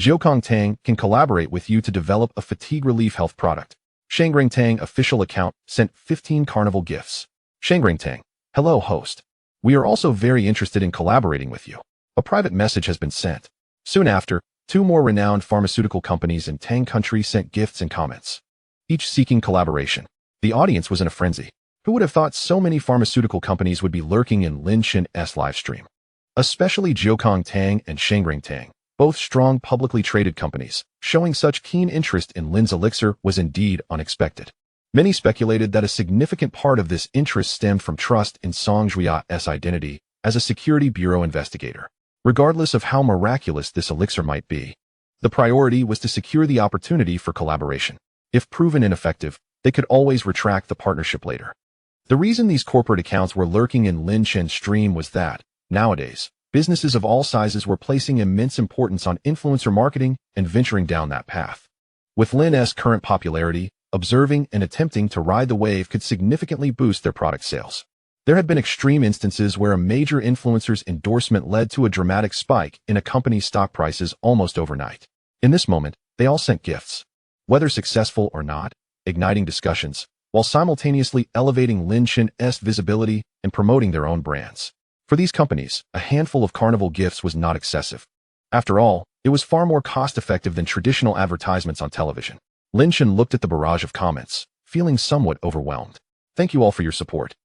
Jiukong Tang can collaborate with you to develop a fatigue relief health product. Shangring Tang official account sent 15 carnival gifts. Shangring Tang, hello host. We are also very interested in collaborating with you. A private message has been sent. Soon after, 2 more renowned pharmaceutical companies in Tang country sent gifts and comments, each seeking collaboration. The audience was in a frenzy. Who would have thought so many pharmaceutical companies would be lurking in Lin Shen's livestream? Especially Jiukong Tang and Shangring Tang, both strong publicly traded companies. Showing such keen interest in Lin's elixir was indeed unexpected. Many speculated that a significant part of this interest stemmed from trust in Song Juya's identity as a security bureau investigator. Regardless of how miraculous this elixir might be, the priority was to secure the opportunity for collaboration. If proven ineffective, they could always retract the partnership later. The reason these corporate accounts were lurking in Lin Shen's stream was that, nowadays, businesses of all sizes were placing immense importance on influencer marketing and venturing down that path. With Lin's current popularity, observing and attempting to ride the wave could significantly boost their product sales. There had been extreme instances where a major influencer's endorsement led to a dramatic spike in a company's stock prices almost overnight. In this moment, they all sent gifts. Whether successful or not, igniting discussions, while simultaneously elevating Lin Shen's visibility and promoting their own brands. For these companies, a handful of carnival gifts was not excessive. After all, it was far more cost-effective than traditional advertisements on television. Lin Shen looked at the barrage of comments, feeling somewhat overwhelmed. Thank you all for your support.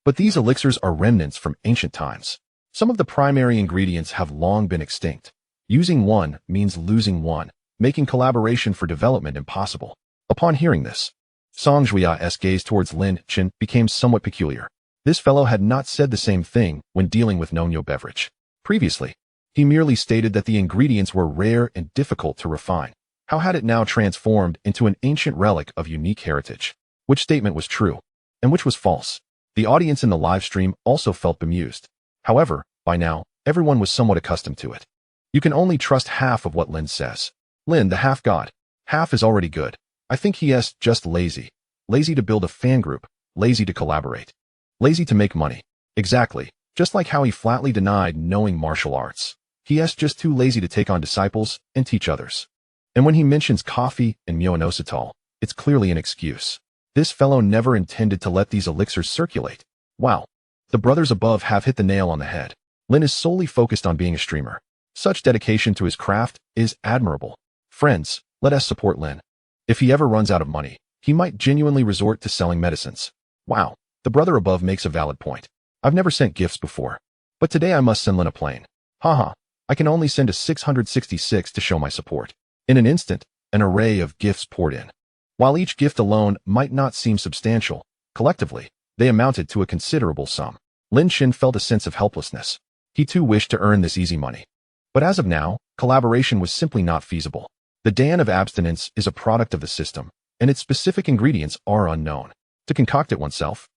But these elixirs are remnants from ancient times. Some of the primary ingredients have long been extinct. Using one means losing one, making collaboration for development impossible. Upon hearing this, Song Juya's gaze towards Lin Shen became somewhat peculiar. This fellow had not said the same thing when dealing with Nonyo beverage. Previously, he merely stated that the ingredients were rare and difficult to refine. How had it now transformed into an ancient relic of unique heritage? Which statement was true, and which was false? The audience in the live stream also felt bemused. However, by now, everyone was somewhat accustomed to it. You can only trust half of what Lin says. Lin, the half-god. Half is already good. I think he is just lazy. Lazy to build a fan group. Lazy to collaborate. Lazy to make money. Exactly. Just like how he flatly denied knowing martial arts. He is just too lazy to take on disciples and teach others. And when he mentions coffee and myo-inositol, it's clearly an excuse. This fellow never intended to let these elixirs circulate. Wow. The brothers above have hit the nail on the head. Lin is solely focused on being a streamer. Such dedication to his craft is admirable. Friends, let us support Lin. If he ever runs out of money, he might genuinely resort to selling medicines. Wow. The brother above makes a valid point. I've never sent gifts before. But today I must send Lin a plane. Haha. I can only send a 666 to show my support. In an instant, an array of gifts poured in. While each gift alone might not seem substantial, collectively, they amounted to a considerable sum. Lin Shen felt a sense of helplessness. He too wished to earn this easy money. But as of now, collaboration was simply not feasible. The Dan of abstinence is a product of the system, and its specific ingredients are unknown. To concoct it oneself,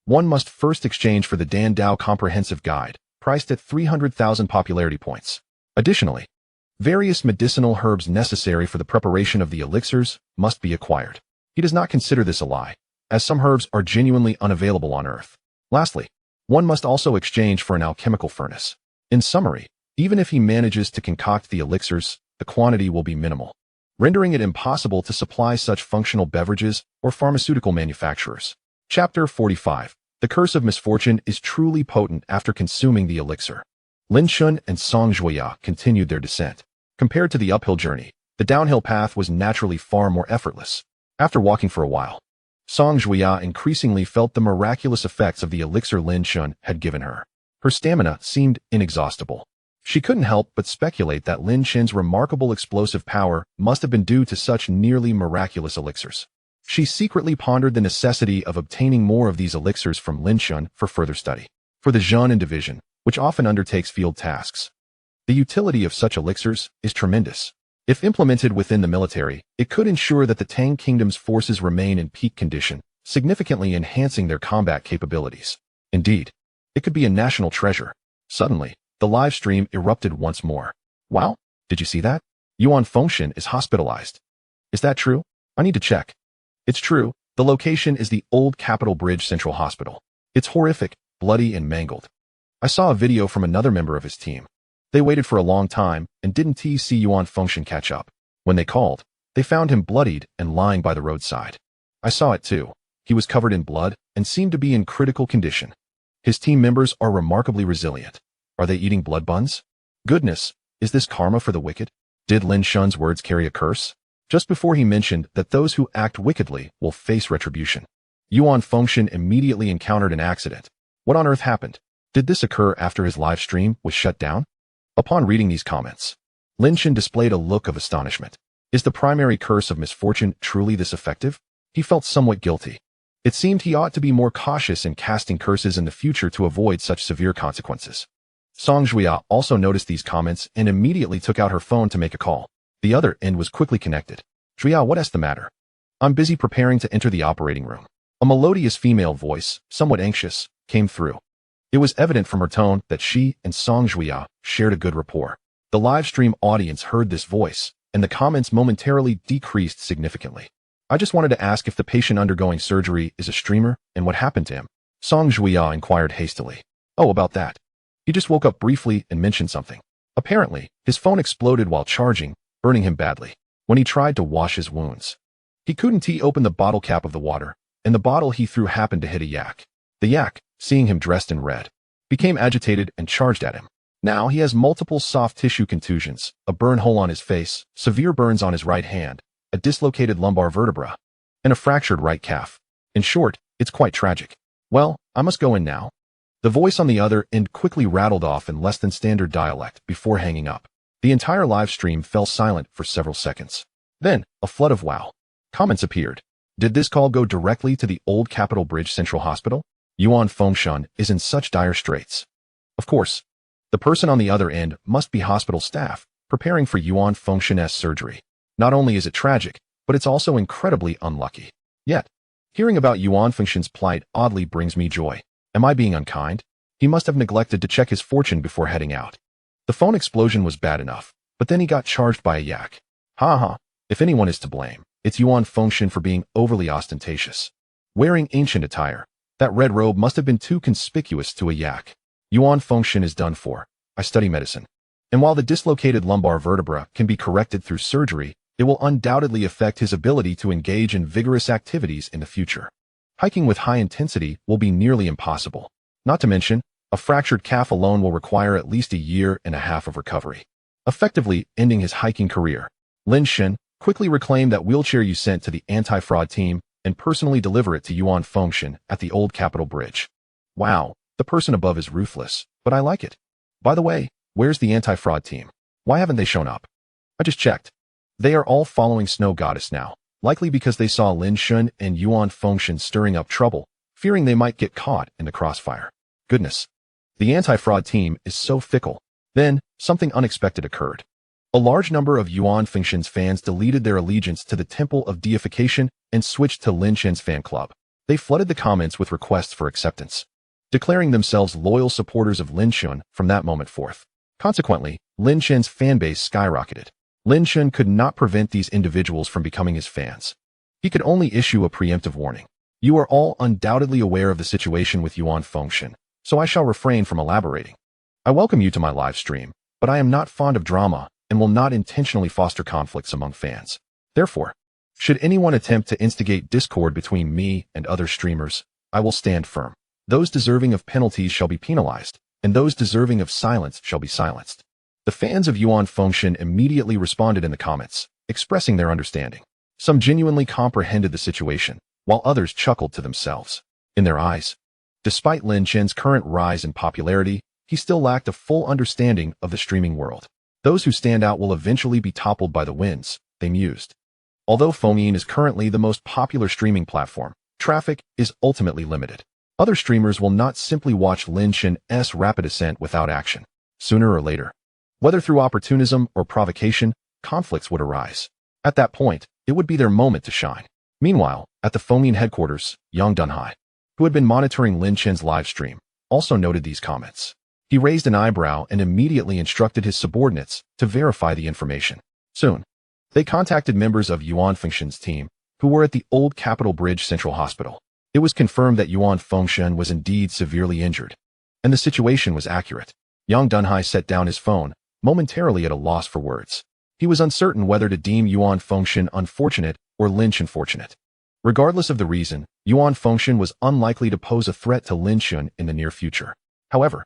one must first exchange for the Dan Dao Comprehensive Guide, priced at 300,000 popularity points. Additionally, various medicinal herbs necessary for the preparation of the elixirs must be acquired. He does not consider this a lie, as some herbs are genuinely unavailable on Earth. Lastly, one must also exchange for an alchemical furnace. In summary, even if he manages to concoct the elixirs, the quantity will be minimal, rendering it impossible to supply such functional beverages or pharmaceutical manufacturers. Chapter 45. The curse of misfortune is truly potent after consuming the elixir. Lin Shen and Song Juya continued their descent. Compared to the uphill journey, the downhill path was naturally far more effortless. After walking for a while, Song Juya increasingly felt the miraculous effects of the elixir Lin Shen had given her. Her stamina seemed inexhaustible. She couldn't help but speculate that Lin Shen's remarkable explosive power must have been due to such nearly miraculous elixirs. She secretly pondered the necessity of obtaining more of these elixirs from Lin Shen for further study. For the Zhenan division, which often undertakes field tasks, the utility of such elixirs is tremendous. If implemented within the military, it could ensure that the Tang Kingdom's forces remain in peak condition, significantly enhancing their combat capabilities. Indeed, it could be a national treasure. Suddenly, the live stream erupted once more. Wow, did you see that? Yuan Fengshen is hospitalized. Is that true? I need to check. It's true, the location is the old Capital Bridge Central Hospital. It's horrific, bloody and mangled. I saw a video from another member of his team. They waited for a long time and didn't see Yuan Fengshen catch up. When they called, they found him bloodied and lying by the roadside. I saw it too. He was covered in blood and seemed to be in critical condition. His team members are remarkably resilient. Are they eating blood buns? Goodness, is this karma for the wicked? Did Lin Shun's words carry a curse? Just before he mentioned that those who act wickedly will face retribution, Yuan Fengshen immediately encountered an accident. What on earth happened? Did this occur after his live stream was shut down? Upon reading these comments, Lin Shun displayed a look of astonishment. Is the primary curse of misfortune truly this effective? He felt somewhat guilty. It seemed he ought to be more cautious in casting curses in the future to avoid such severe consequences. Song Juya also noticed these comments and immediately took out her phone to make a call. The other end was quickly connected. Juya, what's the matter? I'm busy preparing to enter the operating room. A melodious female voice, somewhat anxious, came through. It was evident from her tone that she and Song Juya shared a good rapport. The live stream audience heard this voice, and the comments momentarily decreased significantly. I just wanted to ask if the patient undergoing surgery is a streamer and what happened to him. Song Juya inquired hastily. Oh, about that. He just woke up briefly and mentioned something. Apparently, his phone exploded while charging, burning him badly. When he tried to wash his wounds, he couldn't open the bottle cap of the water, and the bottle he threw happened to hit a yak. The yak, seeing him dressed in red, became agitated and charged at him. Now he has multiple soft tissue contusions, a burn hole on his face, severe burns on his right hand, a dislocated lumbar vertebra, and a fractured right calf. In short, it's quite tragic. Well, I must go in now. The voice on the other end quickly rattled off in less than standard dialect before hanging up. The entire live stream fell silent for several seconds. Then, a flood of wow comments appeared. Did this call go directly to the old Capitol Bridge Central Hospital? Yuan Fengshen is in such dire straits. Of course, the person on the other end must be hospital staff, preparing for Yuan Fengshen's surgery. Not only is it tragic, but it's also incredibly unlucky. Yet, hearing about Yuan Fengshen's plight oddly brings me joy. Am I being unkind? He must have neglected to check his fortune before heading out. The phone explosion was bad enough, but then he got charged by a yak. Ha. If anyone is to blame, it's Yuan Fengshen for being overly ostentatious. Wearing ancient attire, that red robe must have been too conspicuous to a yak. Yuan Fengshen is done for. I study medicine. And while the dislocated lumbar vertebra can be corrected through surgery, it will undoubtedly affect his ability to engage in vigorous activities in the future. Hiking with high intensity will be nearly impossible. Not to mention, a fractured calf alone will require at least a year and a half of recovery, effectively ending his hiking career. Lin Shun quickly reclaimed that wheelchair you sent to the anti-fraud team and personally deliver it to Yuan Fengshen at the old Capitol Bridge. Wow, the person above is ruthless, but I like it. By the way, where's the anti-fraud team? Why haven't they shown up? I just checked. They are all following Snow Goddess now, likely because they saw Lin Shun and Yuan Fengshen stirring up trouble, fearing they might get caught in the crossfire. Goodness. The anti-fraud team is so fickle. Then, something unexpected occurred. A large number of Yuan Fengshen's fans deleted their allegiance to the Temple of Deification and switched to Lin Shun's fan club. They flooded the comments with requests for acceptance, declaring themselves loyal supporters of Lin Shun from that moment forth. Consequently, Lin Shun's fanbase skyrocketed. Lin Shun could not prevent these individuals from becoming his fans. He could only issue a preemptive warning. You are all undoubtedly aware of the situation with Yuan Fengshen, so I shall refrain from elaborating. I welcome you to my live stream, but I am not fond of drama and will not intentionally foster conflicts among fans. Therefore, should anyone attempt to instigate discord between me and other streamers, I will stand firm. Those deserving of penalties shall be penalized, and those deserving of silence shall be silenced. The fans of Yuan Fengshen immediately responded in the comments, expressing their understanding. Some genuinely comprehended the situation, while others chuckled to themselves. In their eyes, despite Lin Shun's current rise in popularity, he still lacked a full understanding of the streaming world. Those who stand out will eventually be toppled by the winds, they mused. Although Fengyin is currently the most popular streaming platform, traffic is ultimately limited. Other streamers will not simply watch Lin Shun's rapid ascent without action. Sooner or later, whether through opportunism or provocation, conflicts would arise. At that point, it would be their moment to shine. Meanwhile, at the Fengyin headquarters, Yang Dunhai, who had been monitoring Lin Shun's live stream, also noted these comments. He raised an eyebrow and immediately instructed his subordinates to verify the information. Soon, they contacted members of Yuan Fengshen's team, who were at the old Capitol Bridge Central Hospital. It was confirmed that Yuan Fengshen was indeed severely injured, and the situation was accurate. Yang Dunhai set down his phone, momentarily at a loss for words. He was uncertain whether to deem Yuan Fengshen unfortunate or Lin Chun fortunate. Regardless of the reason, Yuan Fengshen was unlikely to pose a threat to Lin Chun in the near future. However,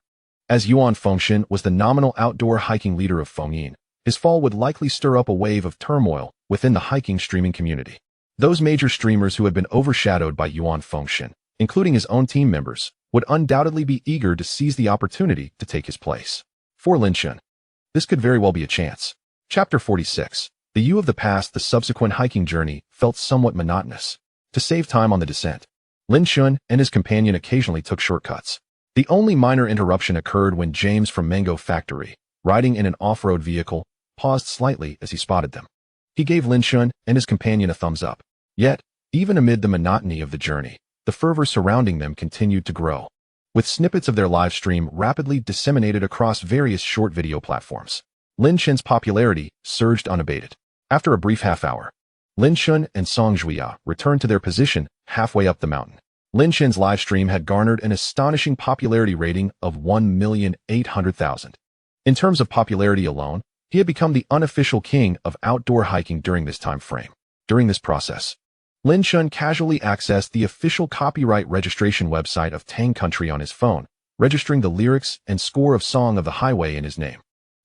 as Yuan Fengshen was the nominal outdoor hiking leader of Fengyin, his fall would likely stir up a wave of turmoil within the hiking streaming community. Those major streamers who had been overshadowed by Yuan Fengshen, including his own team members, would undoubtedly be eager to seize the opportunity to take his place. For Lin Chun, this could very well be a chance. Chapter 46. The Yu of the past. The subsequent hiking journey felt somewhat monotonous. To save time on the descent, Lin Chun and his companion occasionally took shortcuts. The only minor interruption occurred when James from Mango Factory, riding in an off-road vehicle, paused slightly as he spotted them. He gave Lin Chun and his companion a thumbs up. Yet, even amid the monotony of the journey, the fervor surrounding them continued to grow, with snippets of their live stream rapidly disseminated across various short video platforms. Lin Chun's popularity surged unabated. After a brief half-hour, Lin Chun and Song Zhuya returned to their position halfway up the mountain. Lin Chun's live stream had garnered an astonishing popularity rating of 1,800,000. In terms of popularity alone, he had become the unofficial king of outdoor hiking during this time frame. During this process, Lin Chun casually accessed the official copyright registration website of Tang Country on his phone, registering the lyrics and score of Song of the Highway in his name.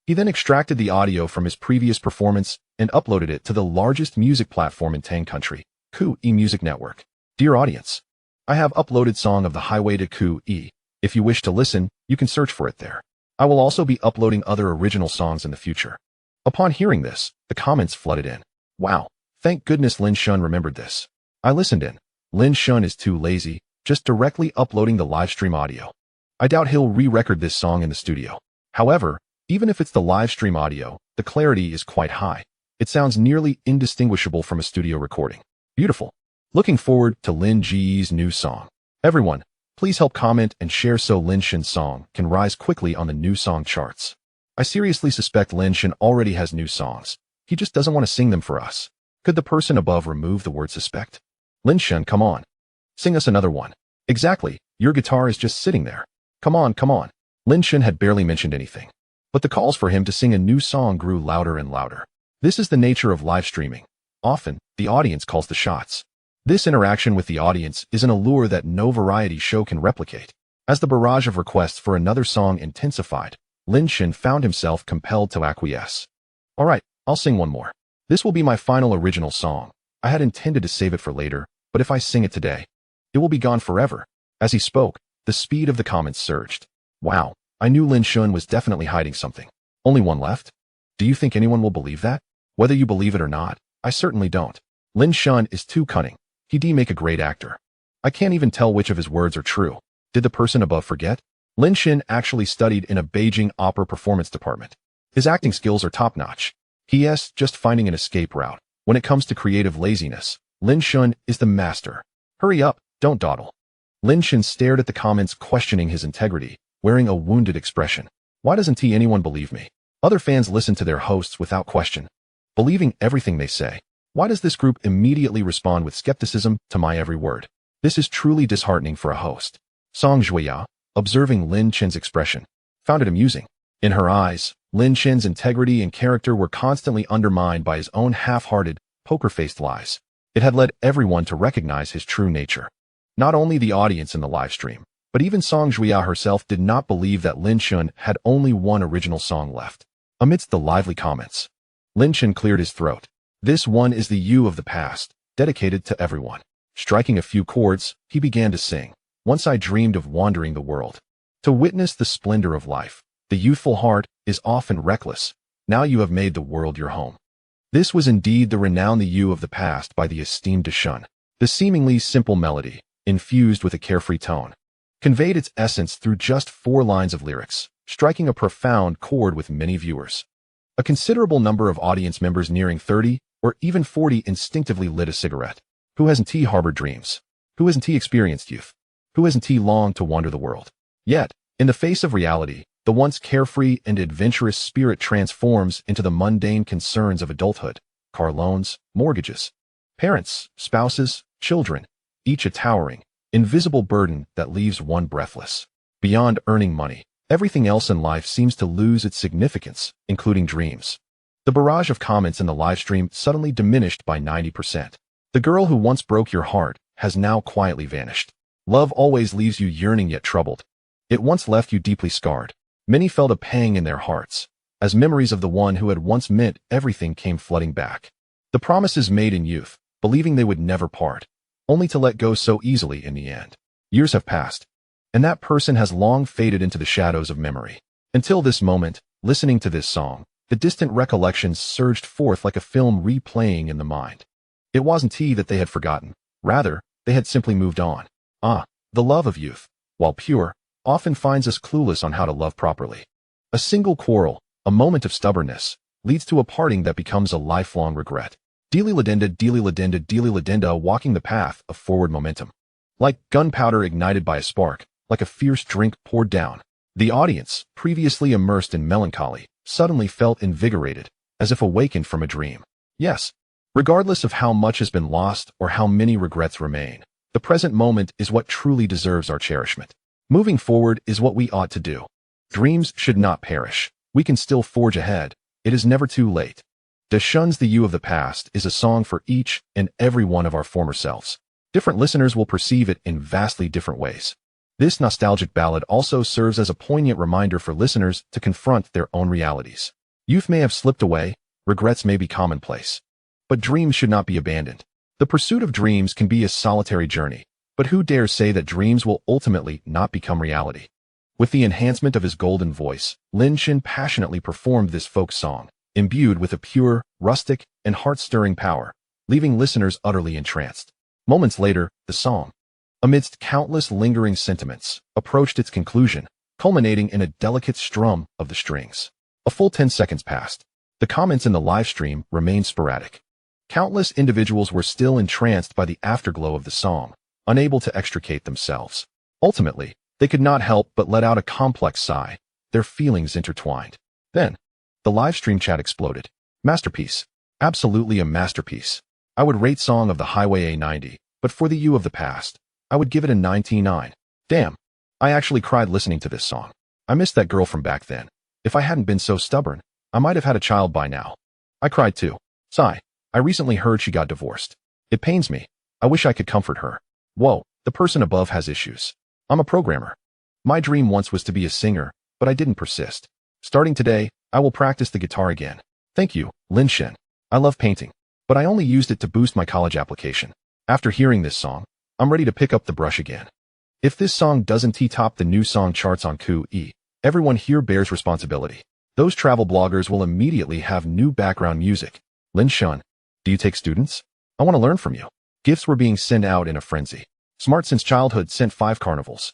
He then extracted the audio from his previous performance and uploaded it to the largest music platform in Tang Country, Ku-e Music Network. Dear audience, I have uploaded Song of the Highway to Ku-e. If you wish to listen, you can search for it there. I will also be uploading other original songs in the future. Upon hearing this, the comments flooded in. Wow, thank goodness Lin Chun remembered this. I listened in. Lin Chun is too lazy, just directly uploading the live stream audio. I doubt he'll re-record this song in the studio. However, even if it's the live stream audio, the clarity is quite high. It sounds nearly indistinguishable from a studio recording. Beautiful. Looking forward to Lin Ji's new song. Everyone, please help comment and share so Lin Chun's song can rise quickly on the new song charts. I seriously suspect Lin Chun already has new songs. He just doesn't want to sing them for us. Could the person above remove the word suspect? Lin Chun, come on. Sing us another one. Exactly. Your guitar is just sitting there. Come on, come on. Lin Chun had barely mentioned anything, but the calls for him to sing a new song grew louder and louder. This is the nature of live streaming. Often, the audience calls the shots. This interaction with the audience is an allure that no variety show can replicate. As the barrage of requests for another song intensified, Lin Chun found himself compelled to acquiesce. All right, I'll sing one more. This will be my final original song. I had intended to save it for later, but if I sing it today, it will be gone forever. As he spoke, the speed of the comments surged. Wow, I knew Lin Chun was definitely hiding something. Only one left? Do you think anyone will believe that? Whether you believe it or not, I certainly don't. Lin Chun is too cunning. He'd make a great actor. I can't even tell which of his words are true. Did the person above forget? Lin Chun actually studied in a Beijing opera performance department. His acting skills are top-notch. He.S. just finding an escape route. When it comes to creative laziness, Lin Chun is the master. Hurry up, don't dawdle. Lin Chun stared at the comments questioning his integrity, wearing a wounded expression. Why doesn't anyone believe me? Other fans listen to their hosts without question, believing everything they say. Why does this group immediately respond with skepticism to my every word? This is truly disheartening for a host. Song Zhuya, observing Lin Chun's expression, found it amusing. In her eyes, Lin Chun's integrity and character were constantly undermined by his own half-hearted, poker-faced lies. It had led everyone to recognize his true nature. Not only the audience in the live stream, but even Song Zhuya herself did not believe that Lin Chun had only one original song left. Amidst the lively comments, Lin Chun cleared his throat. This one is the Yu of the past, dedicated to everyone. Striking a few chords, he began to sing. Once I dreamed of wandering the world, to witness the splendor of life. The youthful heart is often reckless. Now you have made the world your home. This was indeed the renowned the Yu of the past by the esteemed Deshun. The seemingly simple melody, infused with a carefree tone, conveyed its essence through just 4 lines of lyrics, striking a profound chord with many viewers. A considerable number of audience members nearing 30 or even 40 instinctively lit a cigarette. Who hasn't harbored dreams? Who hasn't experienced youth? Who hasn't longed to wander the world? Yet, in the face of reality, the once carefree and adventurous spirit transforms into the mundane concerns of adulthood: car loans, mortgages, parents, spouses, children, each a towering, invisible burden that leaves one breathless. Beyond earning money, Everything else in life seems to lose its significance, including dreams. The barrage of comments in the livestream suddenly diminished by 90%. The girl who once broke your heart has now quietly vanished. Love always leaves you yearning yet troubled. It once left you deeply scarred. Many felt a pang in their hearts, as memories of the one who had once meant everything came flooding back. The promises made in youth, believing they would never part, only to let go so easily in the end. Years have passed, and that person has long faded into the shadows of memory. Until this moment, listening to this song, the distant recollections surged forth like a film replaying in the mind. It wasn't that they had forgotten. Rather, they had simply moved on. The love of youth, while pure, often finds us clueless on how to love properly. A single quarrel, a moment of stubbornness, leads to a parting that becomes a lifelong regret. Dearly Ladenda, walking the path of forward momentum. Like gunpowder ignited by a spark, like a fierce drink poured down. The audience, previously immersed in melancholy, suddenly felt invigorated, as if awakened from a dream. Yes, regardless of how much has been lost or how many regrets remain, the present moment is what truly deserves our cherishment. Moving forward is what we ought to do. Dreams should not perish. We can still forge ahead. It is never too late. Da Shun's The You of the Past is a song for each and every one of our former selves. Different listeners will perceive it in vastly different ways. This nostalgic ballad also serves as a poignant reminder for listeners to confront their own realities. Youth may have slipped away, regrets may be commonplace, but dreams should not be abandoned. The pursuit of dreams can be a solitary journey, but who dares say that dreams will ultimately not become reality? With the enhancement of his golden voice, Lin Shin passionately performed this folk song, imbued with a pure, rustic, and heart-stirring power, leaving listeners utterly entranced. Moments later, the song, amidst countless lingering sentiments, approached its conclusion, culminating in a delicate strum of the strings. A full 10 seconds passed. The comments in the live stream remained sporadic. Countless individuals were still entranced by the afterglow of the song, unable to extricate themselves. Ultimately, they could not help but let out a complex sigh, their feelings intertwined. Then, the live stream chat exploded. Masterpiece. Absolutely a masterpiece. I would rate Song of the Highway a 90, but for the You of the Past, I would give it a 99. Damn. I actually cried listening to this song. I missed that girl from back then. If I hadn't been so stubborn, I might have had a child by now. I cried too. Sigh. I recently heard she got divorced. It pains me. I wish I could comfort her. Whoa, the person above has issues. I'm a programmer. My dream once was to be a singer, but I didn't persist. Starting today, I will practice the guitar again. Thank you, Lin Shen. I love painting, but I only used it to boost my college application. After hearing this song, I'm ready to pick up the brush again. If this song doesn't top the new song charts on QE, everyone here bears responsibility. Those travel bloggers will immediately have new background music. Lin Shen, do you take students? I want to learn from you. Gifts were being sent out in a frenzy. Smart since childhood sent 5 carnivals.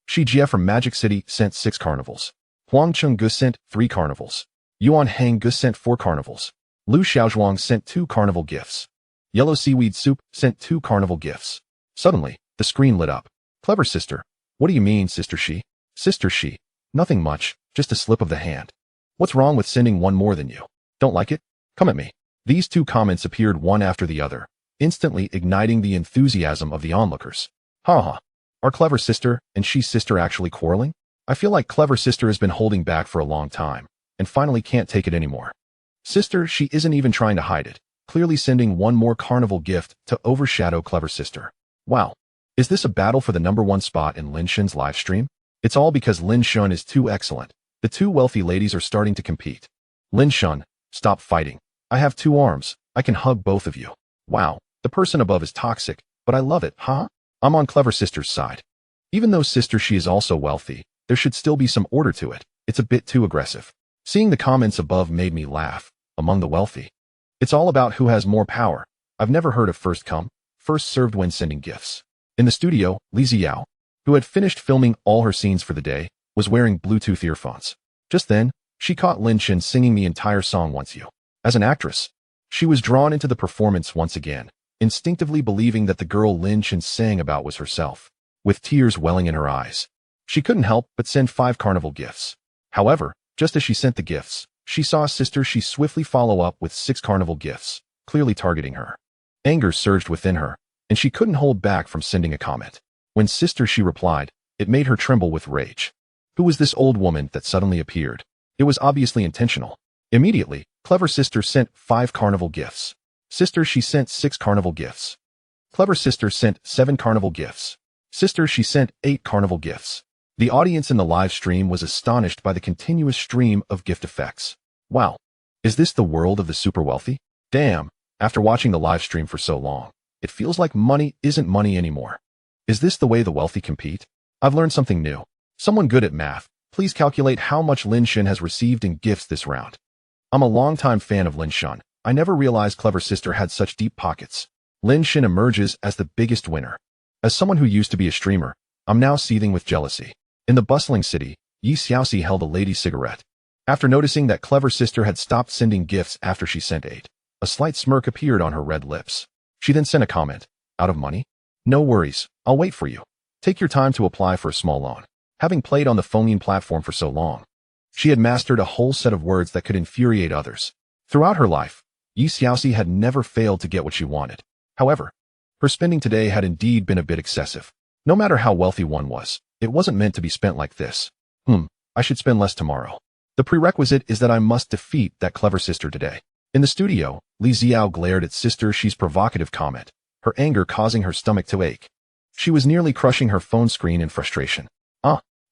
Shi Jie from Magic City sent 6 carnivals. Huang Chung Gu sent 3 carnivals. Yuan Hang Gu sent 4 carnivals. Lu Xiaozhuang sent 2 carnival gifts. Yellow Seaweed Soup sent 2 carnival gifts. Suddenly, the screen lit up. Clever sister. What do you mean, Sister Shi? Sister Shi. Nothing much, just a slip of the hand. What's wrong with sending one more than you? Don't like it? Come at me. These 2 comments appeared one after the other, instantly igniting the enthusiasm of the onlookers. Ha. Are Clever Sister and She's sister actually quarreling? I feel like Clever Sister has been holding back for a long time, and finally can't take it anymore. Sister, she isn't even trying to hide it, clearly sending one more carnival gift to overshadow Clever Sister. Wow. Is this a battle for the #1 spot in Lin Shen's live stream? It's all because Lin Shen is too excellent. The 2 wealthy ladies are starting to compete. Lin Shen, stop fighting. I have 2 arms. I can hug both of you. Wow. The person above is toxic, but I love it, huh? I'm on Clever Sister's side. Even though Sister She is also wealthy, there should still be some order to it. It's a bit too aggressive. Seeing the comments above made me laugh. Among the wealthy, it's all about who has more power. I've never heard of first come, first served when sending gifts. In the studio, Li Ziao, who had finished filming all her scenes for the day, was wearing Bluetooth earphones. Just then, she caught Lin Shen singing the entire song once you. As an actress, she was drawn into the performance once again, instinctively believing that the girl Lin Shen sang about was herself. With tears welling in her eyes, she couldn't help but send 5 carnival gifts. However, just as she sent the gifts, she saw Sister She swiftly follow up with 6 carnival gifts, clearly targeting her. Anger surged within her, and she couldn't hold back from sending a comment. When Sister She replied, it made her tremble with rage. Who was this old woman that suddenly appeared? It was obviously intentional. Immediately, Clever Sister sent 5 carnival gifts. Sister, she sent 6 carnival gifts. Clever Sister sent 7 carnival gifts. Sister, she sent 8 carnival gifts. The audience in the live stream was astonished by the continuous stream of gift effects. Wow. Is this the world of the super wealthy? Damn, after watching the live stream for so long, it feels like money isn't money anymore. Is this the way the wealthy compete? I've learned something new. Someone good at math, please calculate how much Lin Shen has received in gifts this round. I'm a longtime fan of Lin Shen. I never realized Clever Sister had such deep pockets. Lin Shen emerges as the biggest winner. As someone who used to be a streamer, I'm now seething with jealousy. In the bustling city, Yi Xiaoxi held a lady cigarette. After noticing that Clever Sister had stopped sending gifts after she sent 8, a slight smirk appeared on her red lips. She then sent a comment. Out of money? No worries, I'll wait for you. Take your time to apply for a small loan. Having played on the Fengyin platform for so long, she had mastered a whole set of words that could infuriate others. Throughout her life, Yi Xiaoxi had never failed to get what she wanted. However, her spending today had indeed been a bit excessive. No matter how wealthy one was, it wasn't meant to be spent like this. I should spend less tomorrow. The prerequisite is that I must defeat that Clever Sister today. In the studio, Li Xiao glared at Sister Shi's provocative comment, her anger causing her stomach to ache. She was nearly crushing her phone screen in frustration.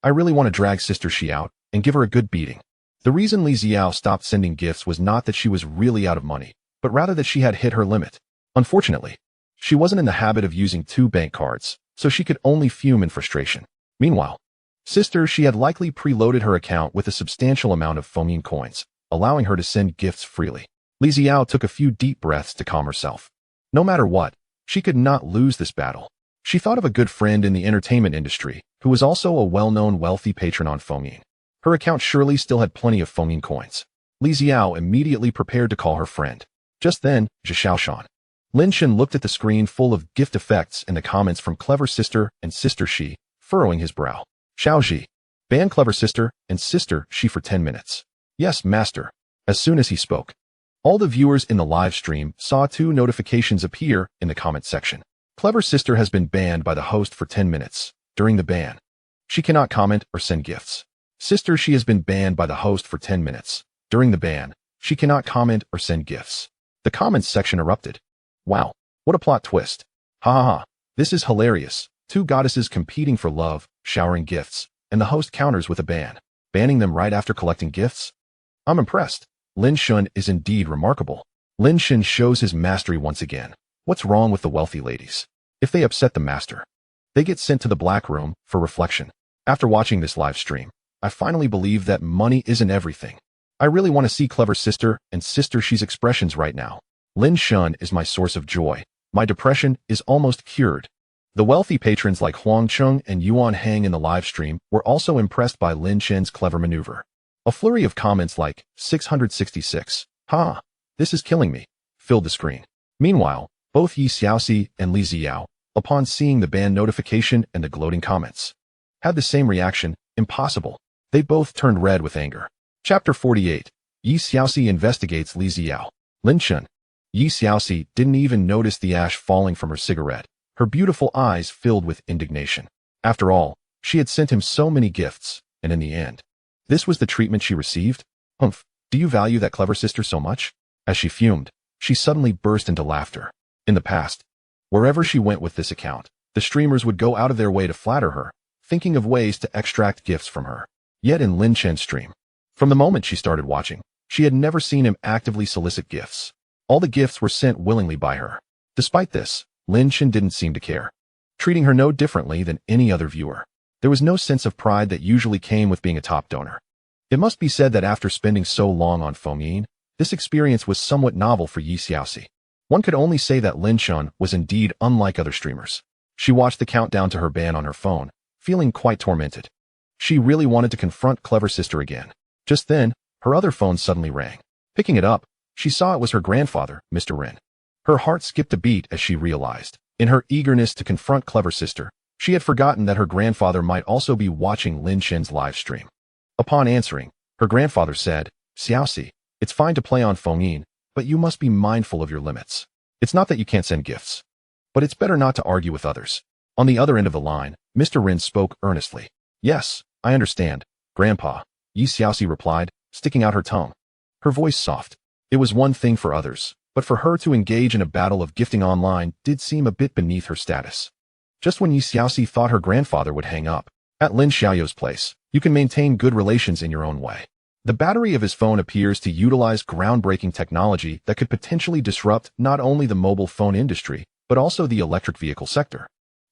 I really want to drag Sister Shi out and give her a good beating. The reason Li Xiao stopped sending gifts was not that she was really out of money, but rather that she had hit her limit. Unfortunately, she wasn't in the habit of using 2 bank cards, so she could only fume in frustration. Meanwhile, Sister Shi had likely preloaded her account with a substantial amount of Fengyin coins, allowing her to send gifts freely. Li Xiao took a few deep breaths to calm herself. No matter what, she could not lose this battle. She thought of a good friend in the entertainment industry, who was also a well-known wealthy patron on Fengyin. Her account surely still had plenty of Fengyin coins. Li Xiao immediately prepared to call her friend. Just then, Zhe Xiaoshan. Lin Shen looked at the screen full of gift effects and the comments from Clever Sister and Sister Shi, furrowing his brow. Xiaoji, ban Clever Sister and Sister Shi for 10 minutes. Yes, master. As soon as he spoke, all the viewers in the live stream saw 2 notifications appear in the comment section. Clever Sister has been banned by the host for 10 minutes. During the ban, she cannot comment or send gifts. Sister Shi has been banned by the host for 10 minutes. During the ban, she cannot comment or send gifts. The comments section erupted. Wow, what a plot twist. Ha ha ha, this is hilarious. 2 goddesses competing for love, showering gifts, and the host counters with a ban, banning them right after collecting gifts. I'm impressed. Lin Shen is indeed remarkable. Lin Shen shows his mastery once again. What's wrong with the wealthy ladies? If they upset the master, they get sent to the black room for reflection. After watching this live stream, I finally believe that money isn't everything. I really want to see Clever Sister and Sister Shi's expressions right now. Lin Shen is my source of joy. My depression is almost cured. The wealthy patrons like Huang Cheng and Yuan Hang in the live stream were also impressed by Lin Shen's clever maneuver. A flurry of comments like 666, "Ha, this is killing me," filled the screen. Meanwhile, both Yi Xiaoxi and Li Xiao, upon seeing the ban notification and the gloating comments, had the same reaction. Impossible. They both turned red with anger. Chapter 48. Yi Xiaoxi investigates Li Xiao. Lin Shen. Yi Xiaoxi didn't even notice the ash falling from her cigarette. Her beautiful eyes filled with indignation. After all, she had sent him so many gifts, and in the end, this was the treatment she received? Humph, do you value that Clever Sister so much? As she fumed, she suddenly burst into laughter. In the past, wherever she went with this account, the streamers would go out of their way to flatter her, thinking of ways to extract gifts from her. Yet in Lin Shen's stream, from the moment she started watching, she had never seen him actively solicit gifts. All the gifts were sent willingly by her. Despite this, Lin Shen didn't seem to care, treating her no differently than any other viewer. There was no sense of pride that usually came with being a top donor. It must be said that after spending so long on Fengyin, this experience was somewhat novel for Yi Xiaoxi. One could only say that Lin Shen was indeed unlike other streamers. She watched the countdown to her ban on her phone, feeling quite tormented. She really wanted to confront Clever Sister again. Just then, her other phone suddenly rang. Picking it up, she saw it was her grandfather, Mr. Ren. Her heart skipped a beat as she realized, in her eagerness to confront Clever Sister, she had forgotten that her grandfather might also be watching Lin Shen's live stream. Upon answering, her grandfather said, "Xiaoxi, it's fine to play on Fengyin, but you must be mindful of your limits. It's not that you can't send gifts, but it's better not to argue with others." On the other end of the line, Mr. Ren spoke earnestly. "Yes, I understand, Grandpa, Yi Xiaoxi replied, sticking out her tongue. Her voice soft. It was one thing for others, but for her to engage in a battle of gifting online did seem a bit beneath her status. Just when Yi Xiaoxi thought her grandfather would hang up, at Lin Xiaoyo's place, you can maintain good relations in your own way. The battery of his phone appears to utilize groundbreaking technology that could potentially disrupt not only the mobile phone industry, but also the electric vehicle sector.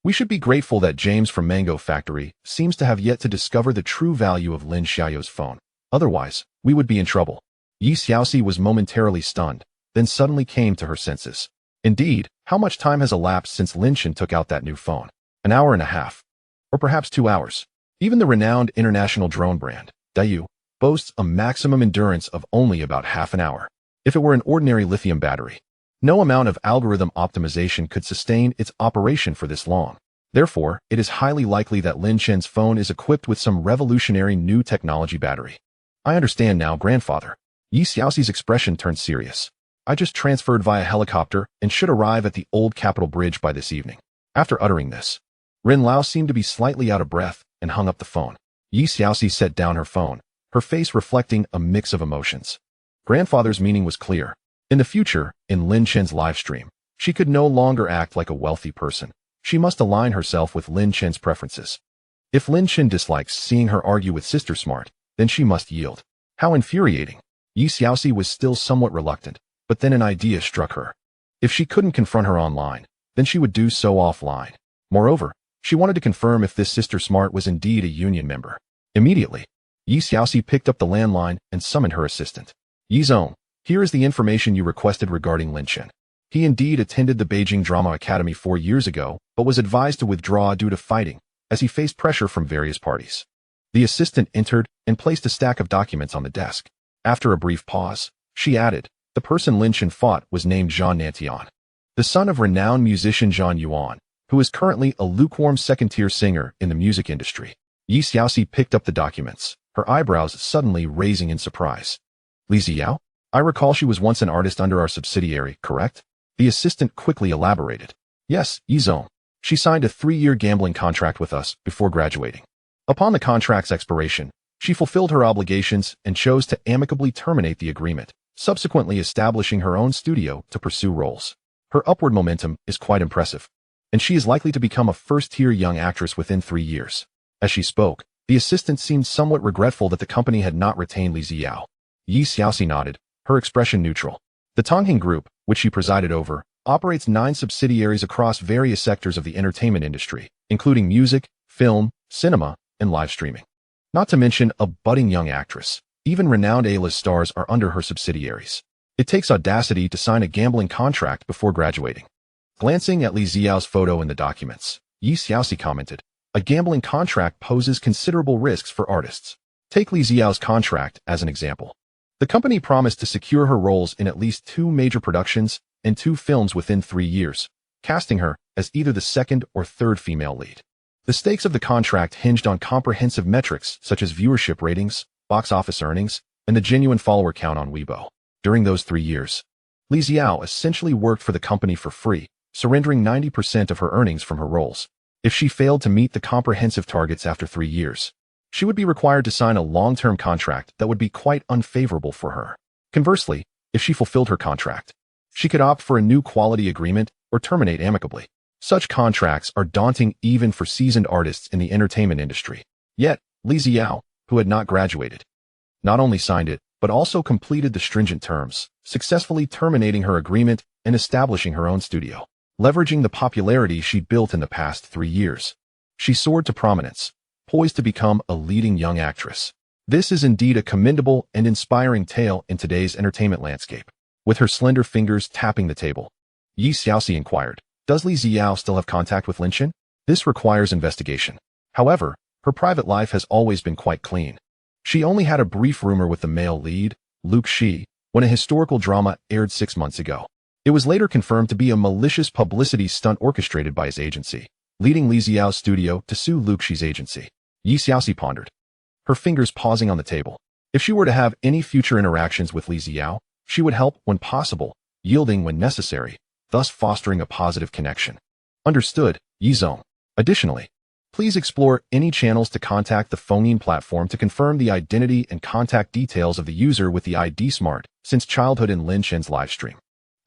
We should be grateful that James from Mango Factory seems to have yet to discover the true value of Lin Xiaoyo's phone. Otherwise, we would be in trouble. Yi Xiaoxi was momentarily stunned, then suddenly came to her senses. Indeed, how much time has elapsed since Lin Chen took out that new phone? An hour and a half. Or perhaps 2 hours. Even the renowned international drone brand, Daewoo, boasts a maximum endurance of only about half an hour. If it were an ordinary lithium battery, no amount of algorithm optimization could sustain its operation for this long. Therefore, it is highly likely that Lin Chen's phone is equipped with some revolutionary new technology battery. I understand now, grandfather. Yi Xiaoxi's expression turned serious. I just transferred via helicopter and should arrive at the old Capitol Bridge by this evening. After uttering this, Ren Lao seemed to be slightly out of breath and hung up the phone. Yi Xiaoxi set down her phone, her face reflecting a mix of emotions. Grandfather's meaning was clear. In the future, in Lin Chen's live stream, she could no longer act like a wealthy person. She must align herself with Lin Chen's preferences. If Lin Chen dislikes seeing her argue with Sister Smart, then she must yield. How infuriating. Yi Xiaoxi was still somewhat reluctant, but then an idea struck her. If she couldn't confront her online, then she would do so offline. Moreover, she wanted to confirm if this Sister Smart was indeed a union member. Immediately, Yi Xiaoxi picked up the landline and summoned her assistant. Yi Zong, here is the information you requested regarding Lin Chen. He indeed attended the Beijing Drama Academy 4 years ago, but was advised to withdraw due to fighting, as he faced pressure from various parties. The assistant entered and placed a stack of documents on the desk. After a brief pause, she added, the person Lin Chen fought was named Zhang Nantian, the son of renowned musician Zhang Yuan, who is currently a lukewarm second-tier singer in the music industry. Yi Xiaoxi picked up the documents, her eyebrows suddenly raising in surprise. Li Xiao? I recall she was once an artist under our subsidiary, correct? The assistant quickly elaborated. Yes, Yi Zong. She signed a 3-year gambling contract with us before graduating. Upon the contract's expiration, she fulfilled her obligations and chose to amicably terminate the agreement, subsequently establishing her own studio to pursue roles. Her upward momentum is quite impressive, and she is likely to become a first-tier young actress within 3 years. As she spoke, the assistant seemed somewhat regretful that the company had not retained Li Xiao. Yi Xiaoxi nodded, her expression neutral. The Tongheng Group, which she presided over, operates 9 subsidiaries across various sectors of the entertainment industry, including music, film, cinema, and live streaming. Not to mention a budding young actress. Even renowned A-list stars are under her subsidiaries. It takes audacity to sign a gambling contract before graduating. Glancing at Li Xiao's photo in the documents, Yi Xiaoxi commented, a gambling contract poses considerable risks for artists. Take Li Xiao's contract as an example. The company promised to secure her roles in at least 2 major productions and 2 films within 3 years, casting her as either the second or third female lead. The stakes of the contract hinged on comprehensive metrics such as viewership ratings, box office earnings, and the genuine follower count on Weibo. During those 3 years, Li Xiao essentially worked for the company for free, surrendering 90% of her earnings from her roles. If she failed to meet the comprehensive targets after 3 years, she would be required to sign a long-term contract that would be quite unfavorable for her. Conversely, if she fulfilled her contract, she could opt for a new quality agreement or terminate amicably. Such contracts are daunting even for seasoned artists in the entertainment industry. Yet, Li Xiao, who had not graduated, not only signed it, but also completed the stringent terms, successfully terminating her agreement and establishing her own studio. Leveraging the popularity she'd built in the past 3 years, she soared to prominence, poised to become a leading young actress. This is indeed a commendable and inspiring tale in today's entertainment landscape. With her slender fingers tapping the table, Yi Xiaoxi inquired, does Li Xiao still have contact with Lin Chen? This requires investigation. However, her private life has always been quite clean. She only had a brief rumor with the male lead, Luke Shi, when a historical drama aired 6 months ago. It was later confirmed to be a malicious publicity stunt orchestrated by his agency, leading Li Xiao's studio to sue Luke Shi's agency. Yi Xiaoxi pondered, her fingers pausing on the table. If she were to have any future interactions with Li Xiao, she would help when possible, yielding when necessary, thus fostering a positive connection. Understood, Yi Zong. Additionally, Please explore any channels to contact the phoning platform to confirm the identity and contact details of the user with the ID Smart since childhood in Lin Shen's livestream.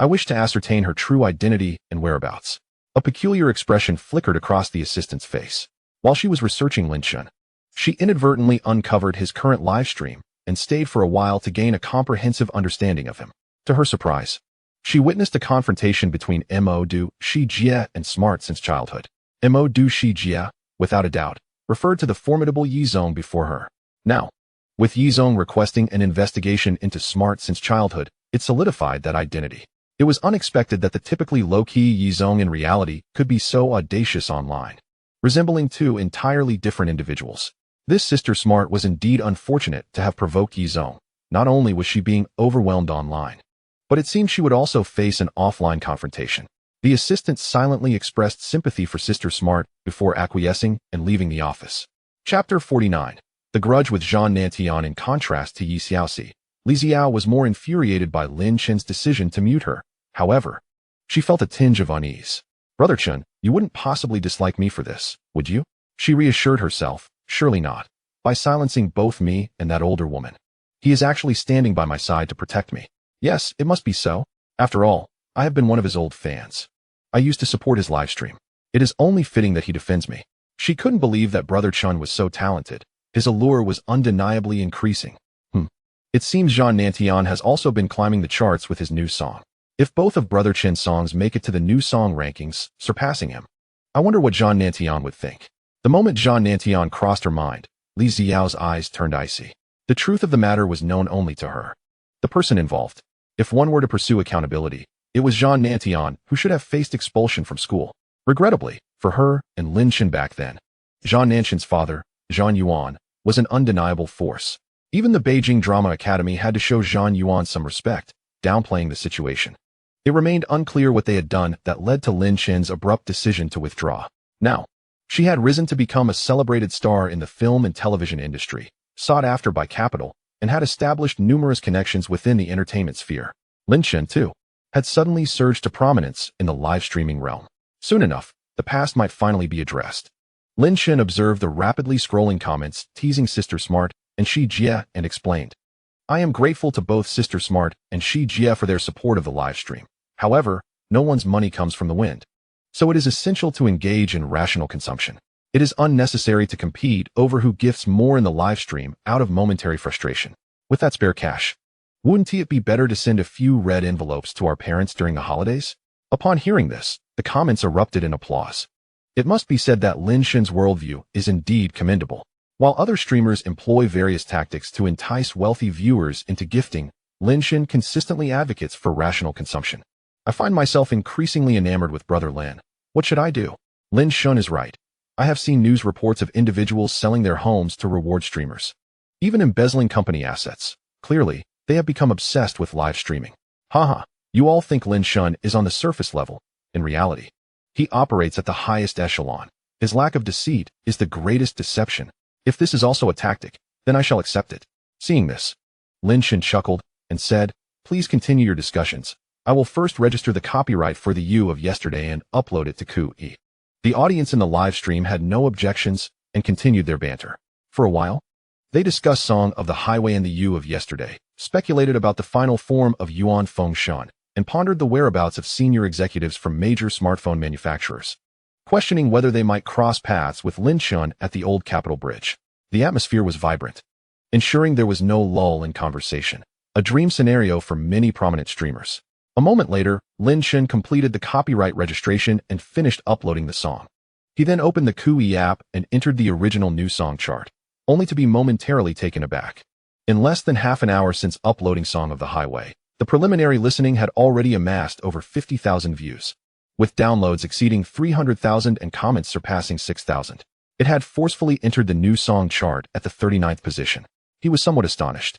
I wish to ascertain her true identity and whereabouts. A peculiar expression flickered across the assistant's face. While she was researching Lin Shen, she inadvertently uncovered his current livestream and stayed for a while to gain a comprehensive understanding of him. To her surprise, she witnessed a confrontation between Mo Du Shijie and Smart since childhood. Mo Du Shijie, without a doubt, referred to the formidable Yi Zong before her. Now, with Yi Zong requesting an investigation into Smart since childhood, it solidified that identity. It was unexpected that the typically low-key Yi Zong in reality could be so audacious online, resembling two entirely different individuals. This sister Smart was indeed unfortunate to have provoked Yi Zong. Not only was she being overwhelmed online, but it seemed she would also face an offline confrontation. The assistant silently expressed sympathy for Sister Smart before acquiescing and leaving the office. Chapter 49. The Grudge with Zhang Nantian. In contrast to Yi Xiaoxi, Li Xiao was more infuriated by Lin Shen's decision to mute her. However, she felt a tinge of unease. Brother Chen, you wouldn't possibly dislike me for this, would you? She reassured herself, surely not. By silencing both me and that older woman. He is actually standing by my side to protect me. Yes, it must be so. After all, I have been one of his old fans. I used to support his livestream. It is only fitting that he defends me. She couldn't believe that Brother Chun was so talented. His allure was undeniably increasing. It seems Zhang Nantian has also been climbing the charts with his new song. If both of Brother Chen's songs make it to the new song rankings, surpassing him, I wonder what Zhang Nantian would think. The moment Zhang Nantian crossed her mind, Li Xiao's eyes turned icy. The truth of the matter was known only to her. The person involved. If one were to pursue accountability, it was Zhang Nantian who should have faced expulsion from school. Regrettably, for her and Lin Shen back then, Zhang Nanshan's father, Zhang Yuan, was an undeniable force. Even the Beijing Drama Academy had to show Zhang Yuan some respect, downplaying the situation. It remained unclear what they had done that led to Lin Shen's abrupt decision to withdraw. Now, she had risen to become a celebrated star in the film and television industry, sought after by capital, and had established numerous connections within the entertainment sphere. Lin Shen, too, had suddenly surged to prominence in the live-streaming realm. Soon enough, the past might finally be addressed. Lin Shen observed the rapidly scrolling comments teasing Sister Smart and Shi Jie and explained, I am grateful to both Sister Smart and Shi Jie for their support of the livestream. However, no one's money comes from the wind. So it is essential to engage in rational consumption. It is unnecessary to compete over who gifts more in the livestream out of momentary frustration. With that spare cash, wouldn't it be better to send a few red envelopes to our parents during the holidays? Upon hearing this, the comments erupted in applause. It must be said that Lin Shen's worldview is indeed commendable. While other streamers employ various tactics to entice wealthy viewers into gifting, Lin Shen consistently advocates for rational consumption. I find myself increasingly enamored with Brother Lin. What should I do? Lin Shen is right. I have seen news reports of individuals selling their homes to reward streamers, even embezzling company assets. Clearly, they have become obsessed with live streaming. Haha, you all think Lin Shen is on the surface level. In reality, he operates at the highest echelon. His lack of deceit is the greatest deception. If this is also a tactic, then I shall accept it. Seeing this, Lin Shen chuckled and said, please continue your discussions. I will first register the copyright for the U of yesterday and upload it to Kui. The audience in the live stream had no objections and continued their banter. For a while, they discussed Song of the Highway and the U of yesterday, speculated about the final form of Yuan Fengshan, and pondered the whereabouts of senior executives from major smartphone manufacturers, questioning whether they might cross paths with Lin Shen at the Old Capitol Bridge. The atmosphere was vibrant, ensuring there was no lull in conversation, a dream scenario for many prominent streamers. A moment later, Lin Shen completed the copyright registration and finished uploading the song. He then opened the Kui app and entered the original new song chart, only to be momentarily taken aback. In less than half an hour since uploading Song of the Highway, the preliminary listening had already amassed over 50,000 views, with downloads exceeding 300,000 and comments surpassing 6,000. It had forcefully entered the new song chart at the 39th position. He was somewhat astonished.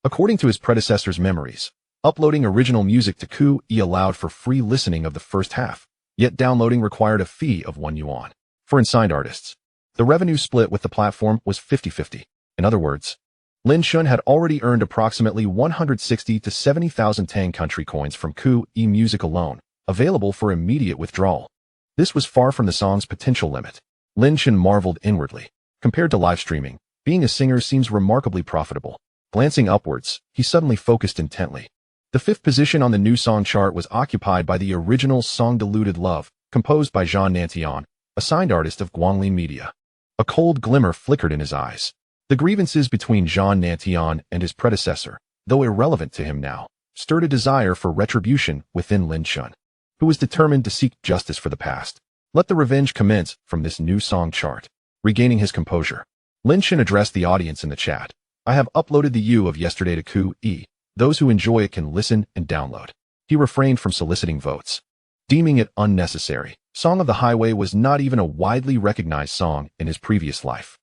According to his predecessor's memories, uploading original music to Kui allowed for free listening of the first half, yet downloading required a fee of 1 yuan. For unsigned artists, the revenue split with the platform was 50-50. In other words, Lin Shen had already earned approximately 160 to 70,000 Tang country coins from Kui music alone, available for immediate withdrawal. This was far from the song's potential limit. Lin Chen marveled inwardly. Compared to live streaming, being a singer seems remarkably profitable. Glancing upwards, he suddenly focused intently. The fifth position on the new song chart was occupied by the original song Deluded Love, composed by Jean Nantion, a signed artist of Guanglin Media. A cold glimmer flickered in his eyes. The grievances between Jean Nantion and his predecessor, though irrelevant to him now, stirred a desire for retribution within Lin Chen, who was determined to seek justice for the past. Let the revenge commence from this new song chart. Regaining his composure, Lin Chen addressed the audience in the chat. I have uploaded the You of Yesterday to Q.E. Those who enjoy it can listen and download. He refrained from soliciting votes, deeming it unnecessary. Song of the Highway was not even a widely recognized song in his previous life.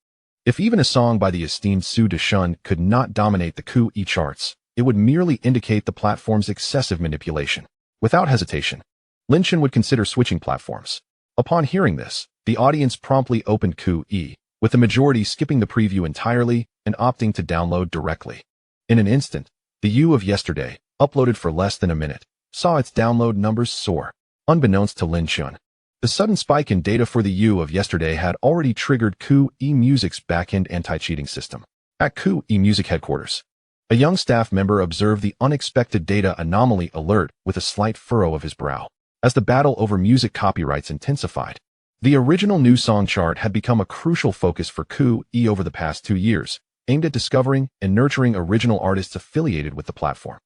If even a song by the esteemed Su Deshun could not dominate the Q.E. charts, it would merely indicate the platform's excessive manipulation. Without hesitation, Lin Chen would consider switching platforms. Upon hearing this, the audience promptly opened Q.E., with the majority skipping the preview entirely and opting to download directly. In an instant, the You of Yesterday, uploaded for less than a minute, saw its download numbers soar. Unbeknownst to Lin Chen, the sudden spike in data for the You of Yesterday had already triggered Q.E. Music's backend anti-cheating system. At Q.E. Music headquarters, a young staff member observed the unexpected data anomaly alert with a slight furrow of his brow. As the battle over music copyrights intensified, the original new song chart had become a crucial focus for Q.E. over the past 2 years, aimed at discovering and nurturing original artists affiliated with the platform.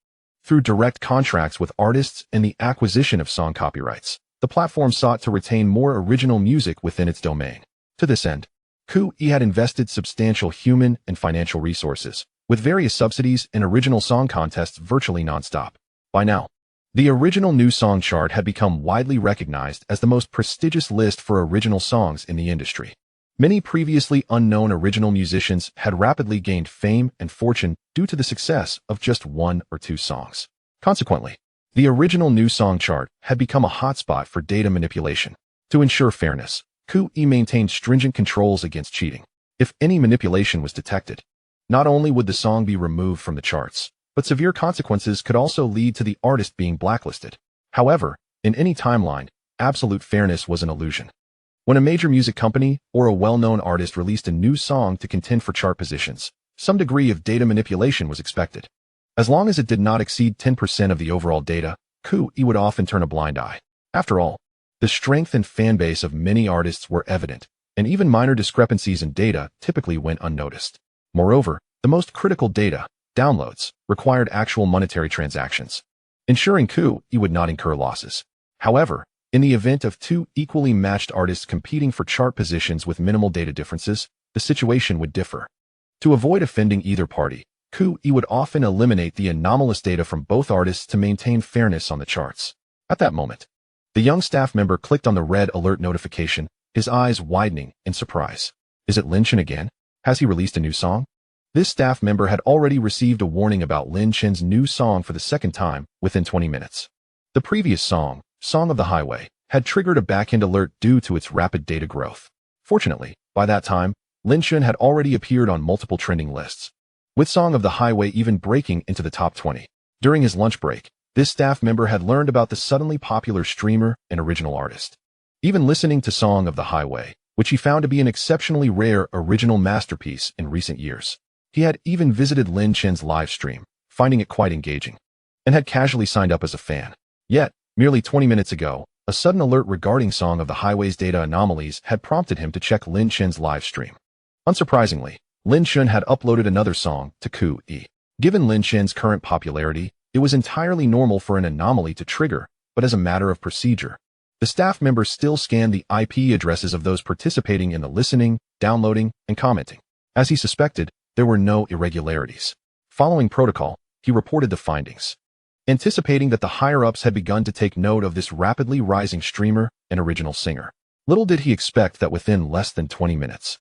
Through direct contracts with artists and the acquisition of song copyrights, the platform sought to retain more original music within its domain. To this end, Q.E. had invested substantial human and financial resources, with various subsidies and original song contests virtually nonstop. By now, the original new song chart had become widely recognized as the most prestigious list for original songs in the industry. Many previously unknown original musicians had rapidly gained fame and fortune due to the success of just 1 or 2 songs. Consequently, the original new song chart had become a hotspot for data manipulation. To ensure fairness, Q.E. maintained stringent controls against cheating. If any manipulation was detected, not only would the song be removed from the charts, but severe consequences could also lead to the artist being blacklisted. However, in any timeline, absolute fairness was an illusion. When a major music company or a well-known artist released a new song to contend for chart positions, some degree of data manipulation was expected. As long as it did not exceed 10% of the overall data, Q.E. would often turn a blind eye. After all, the strength and fan base of many artists were evident, and even minor discrepancies in data typically went unnoticed. Moreover, the most critical data, downloads, required actual monetary transactions, ensuring Q.E. would not incur losses. However, in the event of 2 equally matched artists competing for chart positions with minimal data differences, the situation would differ. To avoid offending either party, Q.E. would often eliminate the anomalous data from both artists to maintain fairness on the charts. At that moment, the young staff member clicked on the red alert notification, his eyes widening in surprise. Is it Lin Chen again? Has he released a new song? This staff member had already received a warning about Lin Chen's new song for the second time within 20 minutes. The previous song, Song of the Highway, had triggered a backend alert due to its rapid data growth. Fortunately, by that time, Lin Chen had already appeared on multiple trending lists, with Song of the Highway even breaking into the top 20. During his lunch break, this staff member had learned about the suddenly popular streamer and original artist. Even listening to Song of the Highway, which he found to be an exceptionally rare original masterpiece in recent years, he had even visited Lin Chen's live stream, finding it quite engaging, and had casually signed up as a fan. Yet, merely 20 minutes ago, a sudden alert regarding Song of the Highway's data anomalies had prompted him to check Lin Chen's live stream. Unsurprisingly, Lin Chen had uploaded another song to Q.E. Given Lin Chen's current popularity, it was entirely normal for an anomaly to trigger, but as a matter of procedure, the staff members still scanned the IP addresses of those participating in the listening, downloading, and commenting. As he suspected, there were no irregularities. Following protocol, he reported the findings, anticipating that the higher-ups had begun to take note of this rapidly rising streamer and original singer. Little did he expect that within less than 20 minutes,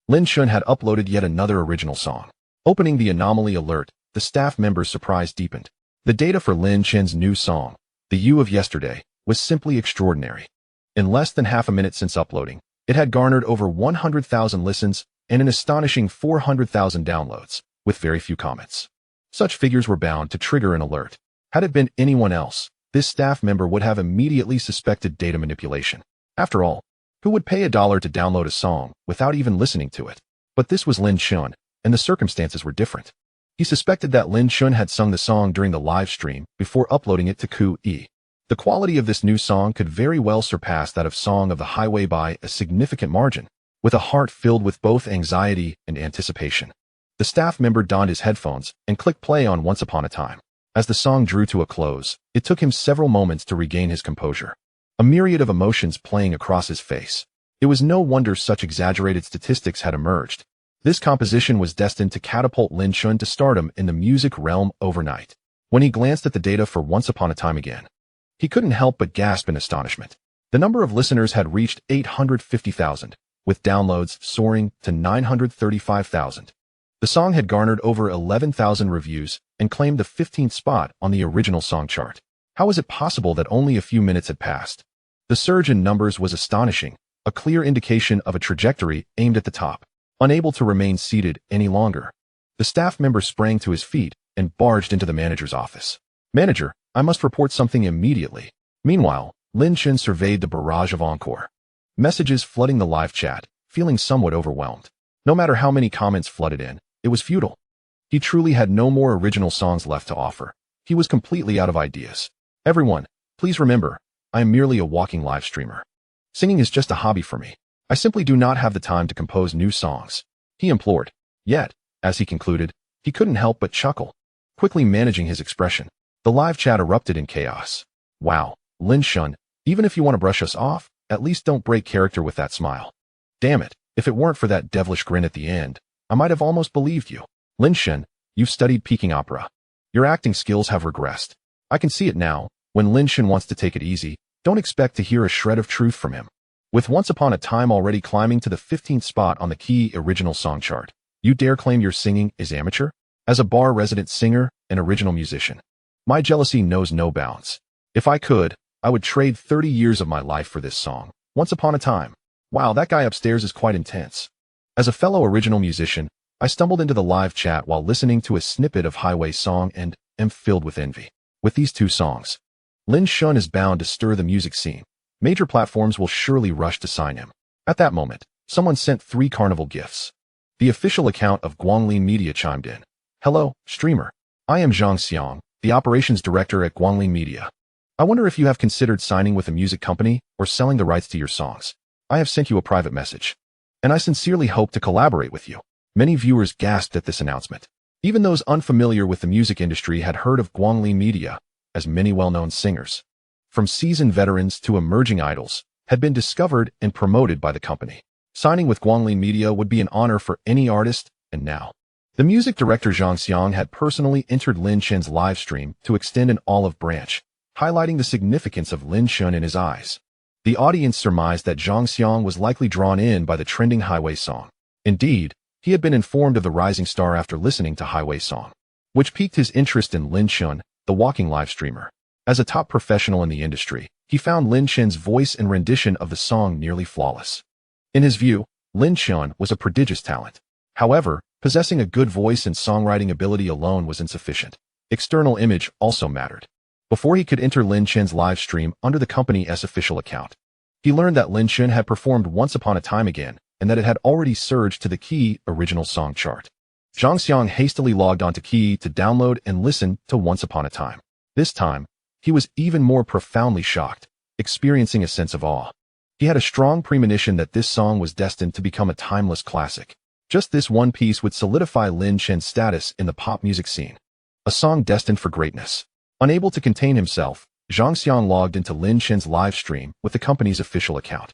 Lin Chen had uploaded yet another original song. Opening the anomaly alert, the staff member's surprise deepened. The data for Lin Chen's new song, The You of Yesterday, was simply extraordinary. In less than half a minute since uploading, it had garnered over 100,000 listens and an astonishing 400,000 downloads, with very few comments. Such figures were bound to trigger an alert. Had it been anyone else, this staff member would have immediately suspected data manipulation. After all, Who would pay $1 to download a song without even listening to it? But this was Lin Chun, and the circumstances were different. He suspected that Lin Chun had sung the song during the live stream before uploading it to Qi. The quality of this new song could very well surpass that of Song of the Highway by a significant margin. With a heart filled with both anxiety and anticipation, the staff member donned his headphones and clicked play on Once Upon a Time. As the song drew to a close, it took him several moments to regain his composure. A myriad of emotions playing across his face. It was no wonder such exaggerated statistics had emerged. This composition was destined to catapult Lin Chun to stardom in the music realm overnight. When he glanced at the data for Once Upon a Time again, he couldn't help but gasp in astonishment. The number of listeners had reached 850,000, with downloads soaring to 935,000. The song had garnered over 11,000 reviews and claimed the 15th spot on the original song chart. How was it possible that only a few minutes had passed? The surge in numbers was astonishing, a clear indication of a trajectory aimed at the top. Unable to remain seated any longer, the staff member sprang to his feet and barged into the manager's office. "Manager, I must report something immediately." Meanwhile, Lin Chun surveyed the barrage of encore messages flooding the live chat, feeling somewhat overwhelmed. No matter how many comments flooded in, it was futile. He truly had no more original songs left to offer. He was completely out of ideas. "Everyone, please remember, I am merely a walking live streamer. Singing is just a hobby for me. I simply do not have the time to compose new songs," he implored. Yet, as he concluded, he couldn't help but chuckle. Quickly managing his expression, the live chat erupted in chaos. "Wow, Lin Chun, even if you want to brush us off, at least don't break character with that smile. Damn it, if it weren't for that devilish grin at the end, I might have almost believed you. Lin Chun, you've studied Peking opera. Your acting skills have regressed. I can see it now. When Lin Chun wants to take it easy, don't expect to hear a shred of truth from him." With Once Upon a Time already climbing to the 15th spot on the Qi original song chart, you dare claim your singing is amateur? As a bar resident singer and original musician, my jealousy knows no bounds. If I could, I would trade 30 years of my life for this song, Once Upon a Time. Wow, that guy upstairs is quite intense. As a fellow original musician, I stumbled into the live chat while listening to a snippet of Highway Song and am filled with envy. With these two songs, Lin Chun is bound to stir the music scene. Major platforms will surely rush to sign him. At that moment, someone sent 3 carnival gifts. The official account of Guanglin Media chimed in. "Hello, streamer. I am Zhang Xiang, the operations director at Guanglin Media. I wonder if you have considered signing with a music company or selling the rights to your songs. I have sent you a private message, and I sincerely hope to collaborate with you." Many viewers gasped at this announcement. Even those unfamiliar with the music industry had heard of Guanglin Media, as many well-known singers, from seasoned veterans to emerging idols, had been discovered and promoted by the company. Signing with Guanglin Media would be an honor for any artist, and now, the music director Zhang Xiang had personally entered Lin Chun's live stream to extend an olive branch, highlighting the significance of Lin Chun in his eyes. The audience surmised that Zhang Xiang was likely drawn in by the trending Highway Song. Indeed, he had been informed of the rising star after listening to Highway Song, which piqued his interest in Lin Chun, the walking live streamer. As a top professional in the industry, he found Lin Chun's voice and rendition of the song nearly flawless. In his view, Lin Chun was a prodigious talent. However, possessing a good voice and songwriting ability alone was insufficient. External image also mattered. Before he could enter Lin Chun's live stream under the company's official account, he learned that Lin Chun had performed Once Upon a Time again, and that it had already surged to the Qi original song chart. Zhang Xiang hastily logged onto Qi to download and listen to Once Upon a Time. This time, he was even more profoundly shocked, experiencing a sense of awe. He had a strong premonition that this song was destined to become a timeless classic. Just this one piece would solidify Lin Chun's status in the pop music scene. A song destined for greatness. Unable to contain himself, Zhang Xiang logged into Lin Chun's live stream with the company's official account.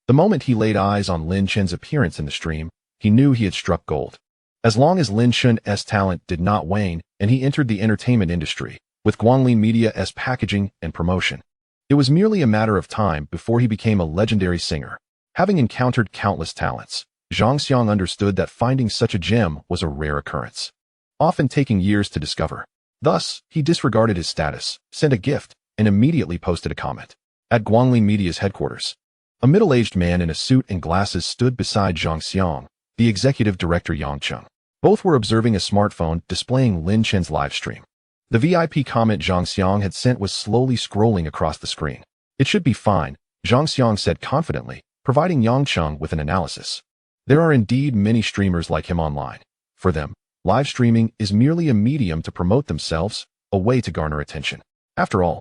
The moment he laid eyes on Lin Chun's appearance in the stream, he knew he had struck gold. As long as Lin Chun's talent did not wane and he entered the entertainment industry, with Guanglin Media's packaging and promotion, it was merely a matter of time before he became a legendary singer. Having encountered countless talents, Zhang Xiang understood that finding such a gem was a rare occurrence, often taking years to discover. Thus, he disregarded his status, sent a gift, and immediately posted a comment. At Guanglin Media's headquarters, a middle-aged man in a suit and glasses stood beside Zhang Xiang, the executive director Yang Cheng. Both were observing a smartphone displaying Lin Chun's live stream. The VIP comment Zhang Xiang had sent was slowly scrolling across the screen. "It should be fine," Zhang Xiang said confidently, providing Yangcheng with an analysis. There are indeed many streamers like him online. For them, live streaming is merely a medium to promote themselves, a way to garner attention. After all,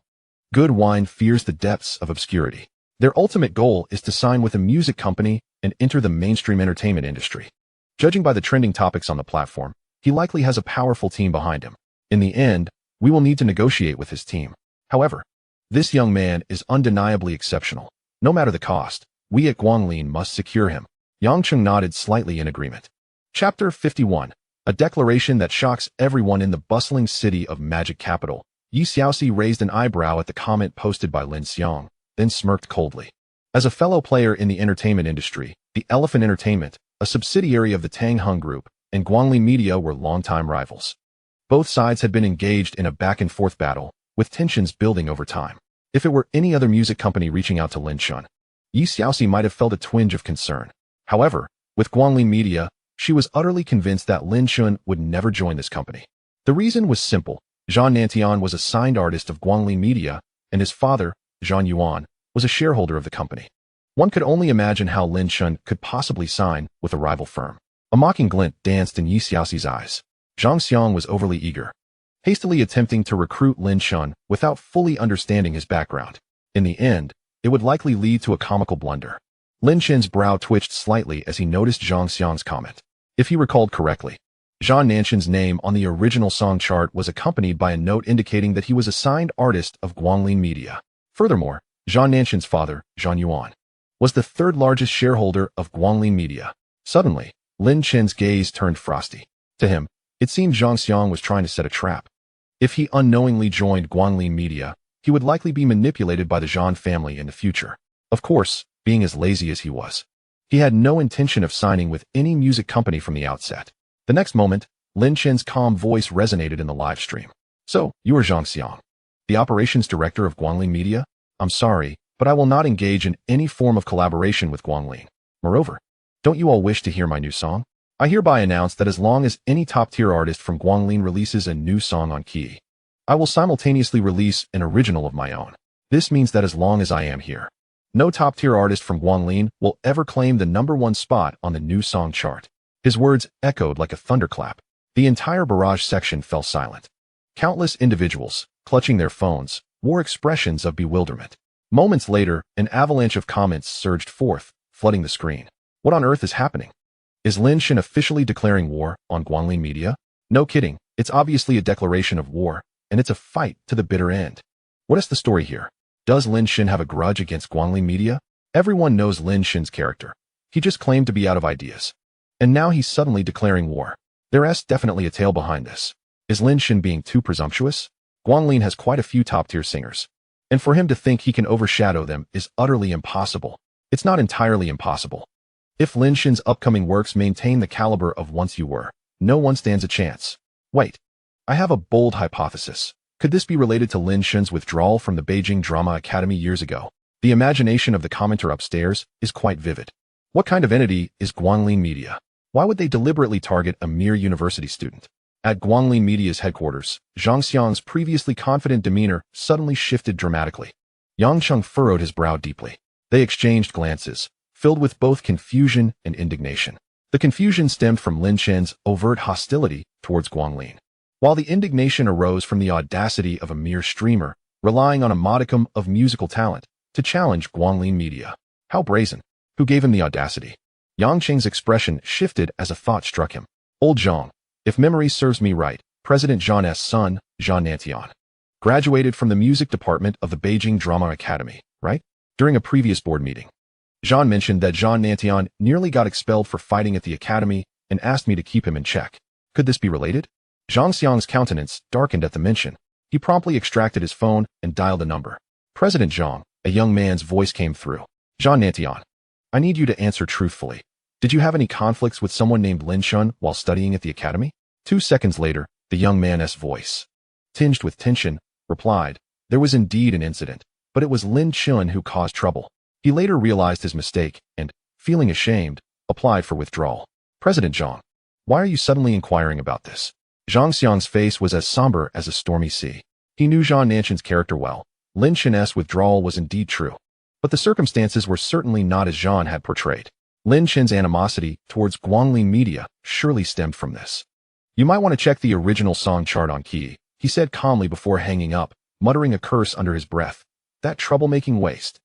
good wine fears the depths of obscurity. Their ultimate goal is to sign with a music company and enter the mainstream entertainment industry. Judging by the trending topics on the platform, he likely has a powerful team behind him. In the end, we will need to negotiate with his team. However, this young man is undeniably exceptional. No matter the cost, we at Guanglin must secure him. Yangcheng nodded slightly in agreement. Chapter 51. A declaration that shocks everyone in the bustling city of Magic Capital. Yi Xiaoxi raised an eyebrow at the comment posted by Lin Xiang, then smirked coldly. As a fellow player in the entertainment industry, the Elephant Entertainment, a subsidiary of the Tang Hung Group, and Guanglin Media were longtime rivals. Both sides had been engaged in a back-and-forth battle, with tensions building over time. If it were any other music company reaching out to Lin Shun, Yi Xiaoxi might have felt a twinge of concern. However, with Guanglin Media, she was utterly convinced that Lin Shun would never join this company. The reason was simple. Zhang Nantian was a signed artist of Guanglin Media, and his father, Zhang Yuan, was a shareholder of the company. One could only imagine how Lin Shun could possibly sign with a rival firm. A mocking glint danced in Yi Xiaoxi's eyes. Zhang Xiang was overly eager, hastily attempting to recruit Lin Shun without fully understanding his background. In the end, it would likely lead to a comical blunder. Lin Shen's brow twitched slightly as he noticed Zhang Xiang's comment. If he recalled correctly, Zhang Nanshan's name on the original song chart was accompanied by a note indicating that he was a signed artist of Guanglin Media. Furthermore, Zhang Nanshan's father, Zhang Yuan, was the third largest shareholder of Guanglin Media. Suddenly, Lin Chen's gaze turned frosty. To him, it seemed Zhang Xiang was trying to set a trap. If he unknowingly joined Guanglin Media, he would likely be manipulated by the Zhang family in the future. Of course, being as lazy as he was, he had no intention of signing with any music company from the outset. The next moment, Lin Chen's calm voice resonated in the live stream. So, you are Zhang Xiang, the operations director of Guanglin Media? I'm sorry, but I will not engage in any form of collaboration with Guanglin. Moreover, don't you all wish to hear my new song? I hereby announce that as long as any top-tier artist from Guanglin releases a new song on Key, I will simultaneously release an original of my own. This means that as long as I am here, no top-tier artist from Guanglin will ever claim the #1 spot on the new song chart. His words echoed like a thunderclap. The entire barrage section fell silent. Countless individuals, clutching their phones, wore expressions of bewilderment. Moments later, an avalanche of comments surged forth, flooding the screen. What on earth is happening? Is Lin Shen officially declaring war on Guanglin Media? No kidding, it's obviously a declaration of war, and it's a fight to the bitter end. What is the story here? Does Lin Shen have a grudge against Guanglin Media? Everyone knows Lin Shen's character. He just claimed to be out of ideas. And now he's suddenly declaring war. There's definitely a tale behind this. Is Lin Shen being too presumptuous? Guanglin has quite a few top-tier singers, and for him to think he can overshadow them is utterly impossible. It's not entirely impossible. If Lin Shen's upcoming works maintain the caliber of Once You Were, no one stands a chance. Wait, I have a bold hypothesis. Could this be related to Lin Shen's withdrawal from the Beijing Drama Academy years ago? The imagination of the commenter upstairs is quite vivid. What kind of entity is Guanglin Media? Why would they deliberately target a mere university student? At Guanglin Media's headquarters, Zhang Xiang's previously confident demeanor suddenly shifted dramatically. Yangcheng furrowed his brow deeply. They exchanged glances, filled with both confusion and indignation. The confusion stemmed from Lin Shen's overt hostility towards Guanglin, while the indignation arose from the audacity of a mere streamer, relying on a modicum of musical talent, to challenge Guanglin Media. How brazen! Who gave him the audacity? Yangcheng's expression shifted as a thought struck him. Old Zhang, if memory serves me right, President Zhang's son, Zhang Nantian, graduated from the music department of the Beijing Drama Academy, right? During a previous board meeting, Zhang mentioned that Zhang Nantian nearly got expelled for fighting at the academy and asked me to keep him in check. Could this be related? Zhang Xiang's countenance darkened at the mention. He promptly extracted his phone and dialed a number. President Zhang, a young man's voice came through. Zhang Nantian, I need you to answer truthfully. Did you have any conflicts with someone named Lin Shun while studying at the academy? 2 seconds later, the young man's voice, tinged with tension, replied, there was indeed an incident, but it was Lin Shun who caused trouble. He later realized his mistake and, feeling ashamed, applied for withdrawal. President Zhang, why are you suddenly inquiring about this? Zhang Xiang's face was as somber as a stormy sea. He knew Zhang Nanshan's character well. Lin Shen's withdrawal was indeed true. But the circumstances were certainly not as Jean had portrayed. Lin Chen's animosity towards Guanglin Media surely stemmed from this. You might want to check the original song chart on Qi, he said calmly before hanging up, muttering a curse under his breath. That troublemaking waste.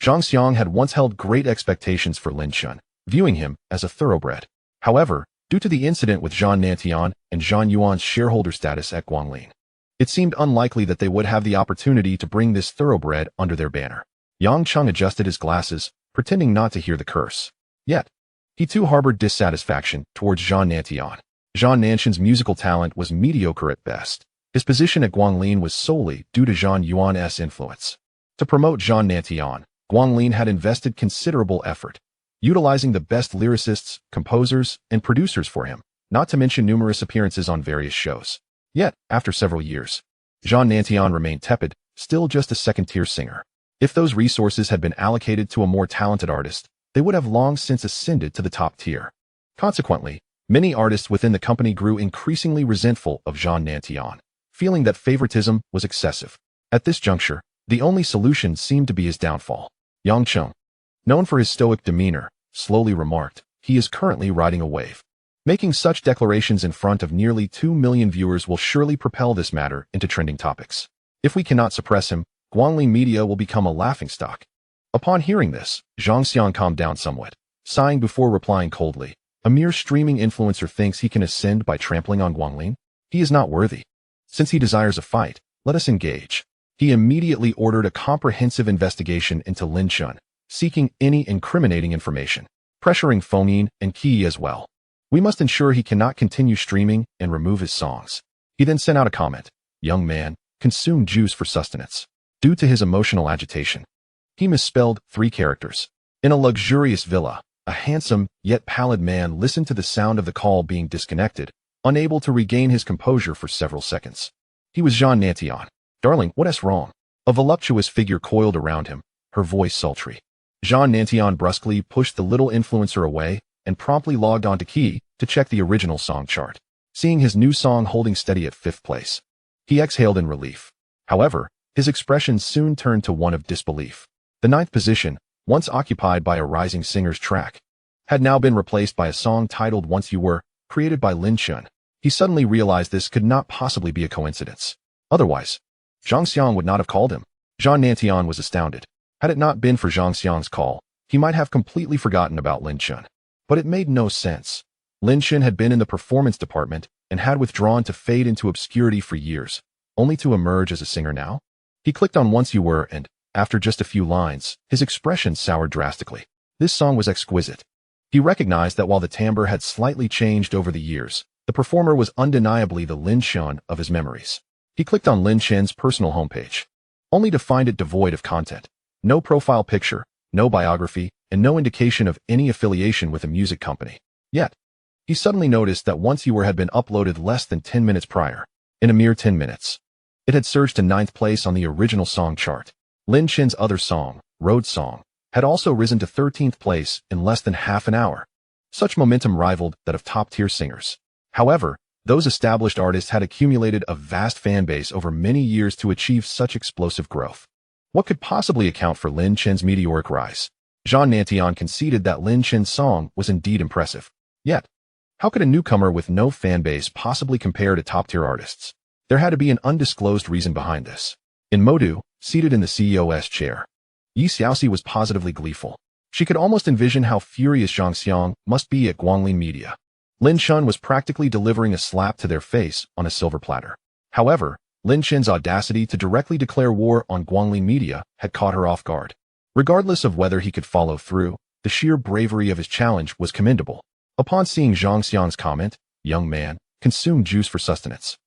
Zhang Xiang had once held great expectations for Lin Chen, viewing him as a thoroughbred. However, due to the incident with Zhang Nantian and Zhang Yuan's shareholder status at Guanglin, it seemed unlikely that they would have the opportunity to bring this thoroughbred under their banner. Yang Cheng adjusted his glasses, pretending not to hear the curse. Yet, he too harbored dissatisfaction towards Zhang Nantian. Zhang Nantian's musical talent was mediocre at best. His position at Guanglin was solely due to Zhang Yuan's influence. To promote Zhang Nantian, Guanglin had invested considerable effort, utilizing the best lyricists, composers, and producers for him, not to mention numerous appearances on various shows. Yet, after several years, Zhang Nantian remained tepid, still just a second-tier singer. If those resources had been allocated to a more talented artist, they would have long since ascended to the top tier. Consequently, many artists within the company grew increasingly resentful of Zhang Nantian, feeling that favoritism was excessive. At this juncture, the only solution seemed to be his downfall. Yang Cheng, known for his stoic demeanor, slowly remarked, he is currently riding a wave. Making such declarations in front of nearly 2 million viewers will surely propel this matter into trending topics. If we cannot suppress him, Guanglin Media will become a laughingstock. Upon hearing this, Zhang Xiang calmed down somewhat, sighing before replying coldly. A mere streaming influencer thinks he can ascend by trampling on Guanglin? He is not worthy. Since he desires a fight, let us engage. He immediately ordered a comprehensive investigation into Lin Chen, seeking any incriminating information, pressuring Fengyin and Qi as well. We must ensure he cannot continue streaming and remove his songs. He then sent out a comment. Young man, consume juice for sustenance. Due to his emotional agitation, he misspelled 3 characters. In a luxurious villa, a handsome yet pallid man listened to the sound of the call being disconnected, unable to regain his composure for several seconds. He was Zhang Nantian. Darling, what's wrong? A voluptuous figure coiled around him, her voice sultry. Zhang Nantian brusquely pushed the little influencer away and promptly logged onto Qi to check the original song chart, seeing his new song holding steady at 5th place. He exhaled in relief. However, his expression soon turned to one of disbelief. The 9th position, once occupied by a rising singer's track, had now been replaced by a song titled Once You Were, created by Lin Chen. He suddenly realized this could not possibly be a coincidence. Otherwise, Zhang Xiang would not have called him. Zhang Nantian was astounded. Had it not been for Zhang Xiang's call, he might have completely forgotten about Lin Chen. But it made no sense. Lin Chen had been in the performance department and had withdrawn to fade into obscurity for years, only to emerge as a singer now. He clicked on Once You Were and, after just a few lines, his expression soured drastically. This song was exquisite. He recognized that while the timbre had slightly changed over the years, the performer was undeniably the Lin Chen of his memories. He clicked on Lin Chen's personal homepage, only to find it devoid of content. No profile picture, no biography, and no indication of any affiliation with a music company. Yet, he suddenly noticed that Once You Were had been uploaded less than 10 minutes prior. In a mere 10 minutes, it had surged to 9th place on the original song chart. Lin Chen's other song, Road Song, had also risen to 13th place in less than half an hour. Such momentum rivaled that of top-tier singers. However, those established artists had accumulated a vast fan base over many years to achieve such explosive growth. What could possibly account for Lin Chen's meteoric rise? Zhang Nantian conceded that Lin Chen's song was indeed impressive. Yet, how could a newcomer with no fan base possibly compare to top-tier artists? There had to be an undisclosed reason behind this. In Modu, seated in the CEO's chair, Yi Xiaoxi was positively gleeful. She could almost envision how furious Zhang Xiang must be at Guanglin Media. Lin Chen was practically delivering a slap to their face on a silver platter. However, Lin Chen's audacity to directly declare war on Guanglin Media had caught her off guard. Regardless of whether he could follow through, the sheer bravery of his challenge was commendable. Upon seeing Zhang Xiang's comment, young man, consume juice for sustenance,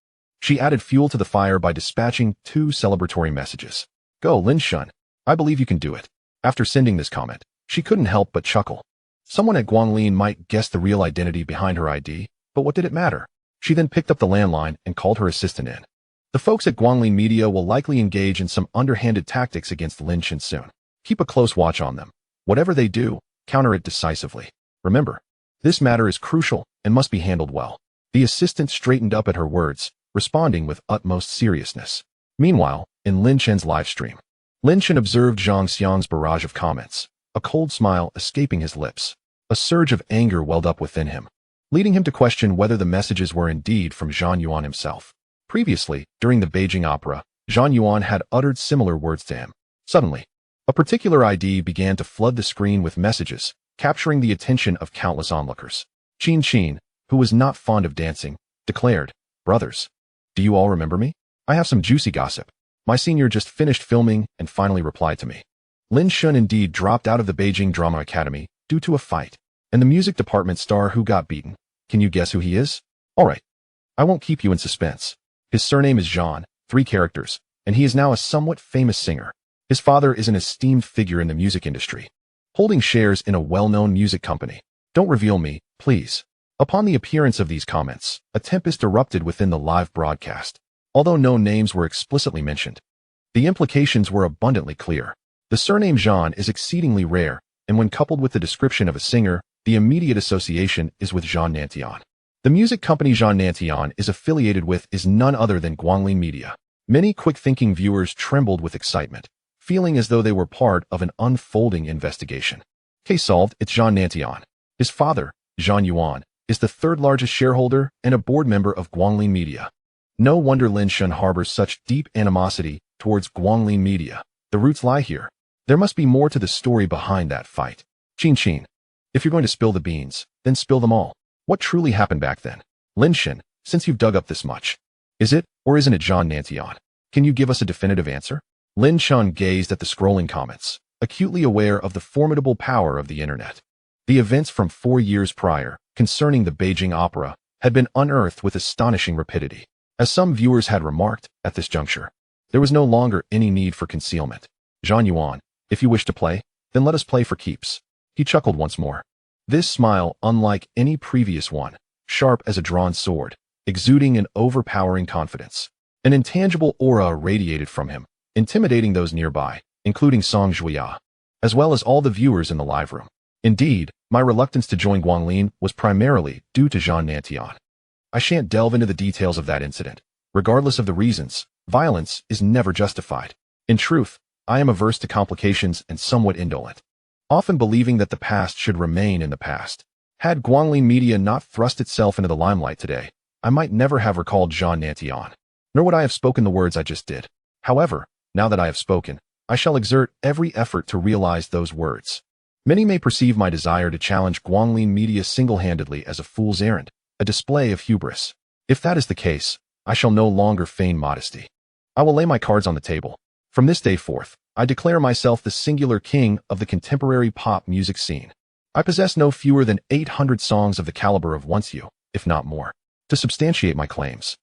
she added fuel to the fire by dispatching 2 celebratory messages. Go, Lin Chen. I believe you can do it. After sending this comment, she couldn't help but chuckle. Someone at Guanglin might guess the real identity behind her ID, but what did it matter? She then picked up the landline and called her assistant in. The folks at Guanglin Media will likely engage in some underhanded tactics against Lin Chen soon. Keep a close watch on them. Whatever they do, counter it decisively. Remember, this matter is crucial and must be handled well. The assistant straightened up at her words, responding with utmost seriousness. Meanwhile, in Lin Chen's live stream, Lin Chen observed Zhang Xiang's barrage of comments, a cold smile escaping his lips. A surge of anger welled up within him, leading him to question whether the messages were indeed from Zhang Yuan himself. Previously, during the Beijing Opera, Zhang Yuan had uttered similar words to him. Suddenly, a particular ID began to flood the screen with messages, capturing the attention of countless onlookers. Qin, who was not fond of dancing, declared, "Brothers, do you all remember me? I have some juicy gossip. My senior just finished filming and finally replied to me." Lin Shun indeed dropped out of the Beijing Drama Academy due to a fight. And the music department star who got beaten. Can you guess who he is? Alright, I won't keep you in suspense. His surname is Zhan, 3 characters, and he is now a somewhat famous singer. His father is an esteemed figure in the music industry, holding shares in a well-known music company. Don't reveal me, please. Upon the appearance of these comments, a tempest erupted within the live broadcast. Although no names were explicitly mentioned, the implications were abundantly clear. The surname Zhan is exceedingly rare, and when coupled with the description of a singer, the immediate association is with Zhan Nantian. The music company Zhan Nantian is affiliated with is none other than Guanglin Media. Many quick-thinking viewers trembled with excitement, feeling as though they were part of an unfolding investigation. Case solved, it's Zhan Nantian. His father, Zhan Yuan, is the 3rd largest shareholder and a board member of Guanglin Media. No wonder Lin Shun harbors such deep animosity towards Guanglin Media. The roots lie here. There must be more to the story behind that fight. Qin. If you're going to spill the beans, then spill them all. What truly happened back then? Lin Shen, since you've dug up this much, is it or isn't it Zhan Nantian? Can you give us a definitive answer? Lin Chun gazed at the scrolling comments, acutely aware of the formidable power of the internet. The events from 4 years prior, concerning the Beijing Opera, had been unearthed with astonishing rapidity. As some viewers had remarked, at this juncture, there was no longer any need for concealment. Zhan Yuan, if you wish to play, then let us play for keeps. He chuckled once more. This smile, unlike any previous one, sharp as a drawn sword, exuding an overpowering confidence. An intangible aura radiated from him, intimidating those nearby, including Song Zhuya, as well as all the viewers in the live room. Indeed, my reluctance to join Guanglin was primarily due to Zhan Nantian. I shan't delve into the details of that incident. Regardless of the reasons, violence is never justified. In truth, I am averse to complications and somewhat indolent, often believing that the past should remain in the past. Had Guanglin Media not thrust itself into the limelight today, I might never have recalled Zhan Nantian, nor would I have spoken the words I just did. However, now that I have spoken, I shall exert every effort to realize those words. Many may perceive my desire to challenge Guanglin Media single-handedly as a fool's errand, a display of hubris. If that is the case, I shall no longer feign modesty. I will lay my cards on the table. From this day forth, I declare myself the singular king of the contemporary pop music scene. I possess no fewer than 800 songs of the caliber of Once You, if not more, to substantiate my claims.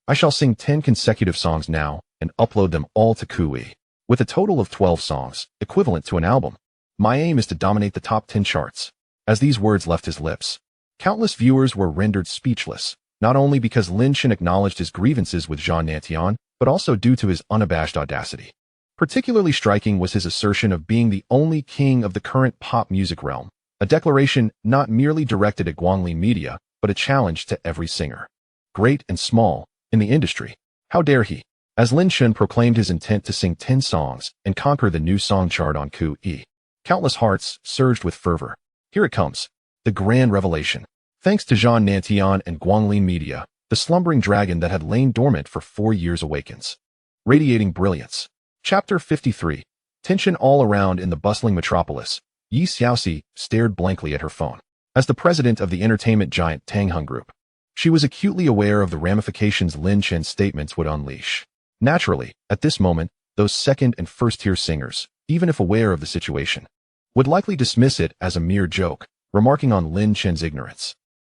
I shall sing 10 consecutive songs now and upload them all to Kui, with a total of 12 songs, equivalent to an album. My aim is to dominate the top 10 charts. As these words left his lips, countless viewers were rendered speechless, not only because Lin Chen acknowledged his grievances with Zhan Nantian, but also due to his unabashed audacity. Particularly striking was his assertion of being the only king of the current pop music realm, a declaration not merely directed at Guanglin Media, but a challenge to every singer, great and small, in the industry. How dare he? As Lin Chen proclaimed his intent to sing 10 songs and conquer the new song chart on Kui, countless hearts surged with fervor. Here it comes, the grand revelation. Thanks to Zhan Nantian and Guanglin Media, the slumbering dragon that had lain dormant for 4 years awakens. Radiating brilliance. Chapter 53. Tension all around in the bustling metropolis. Yi Xiaoxi stared blankly at her phone. As the president of the entertainment giant Tangheng Group, she was acutely aware of the ramifications Lin Chen's statements would unleash. Naturally, at this moment, those second and first-tier singers, even if aware of the situation, would likely dismiss it as a mere joke, remarking on Lin Chen's ignorance.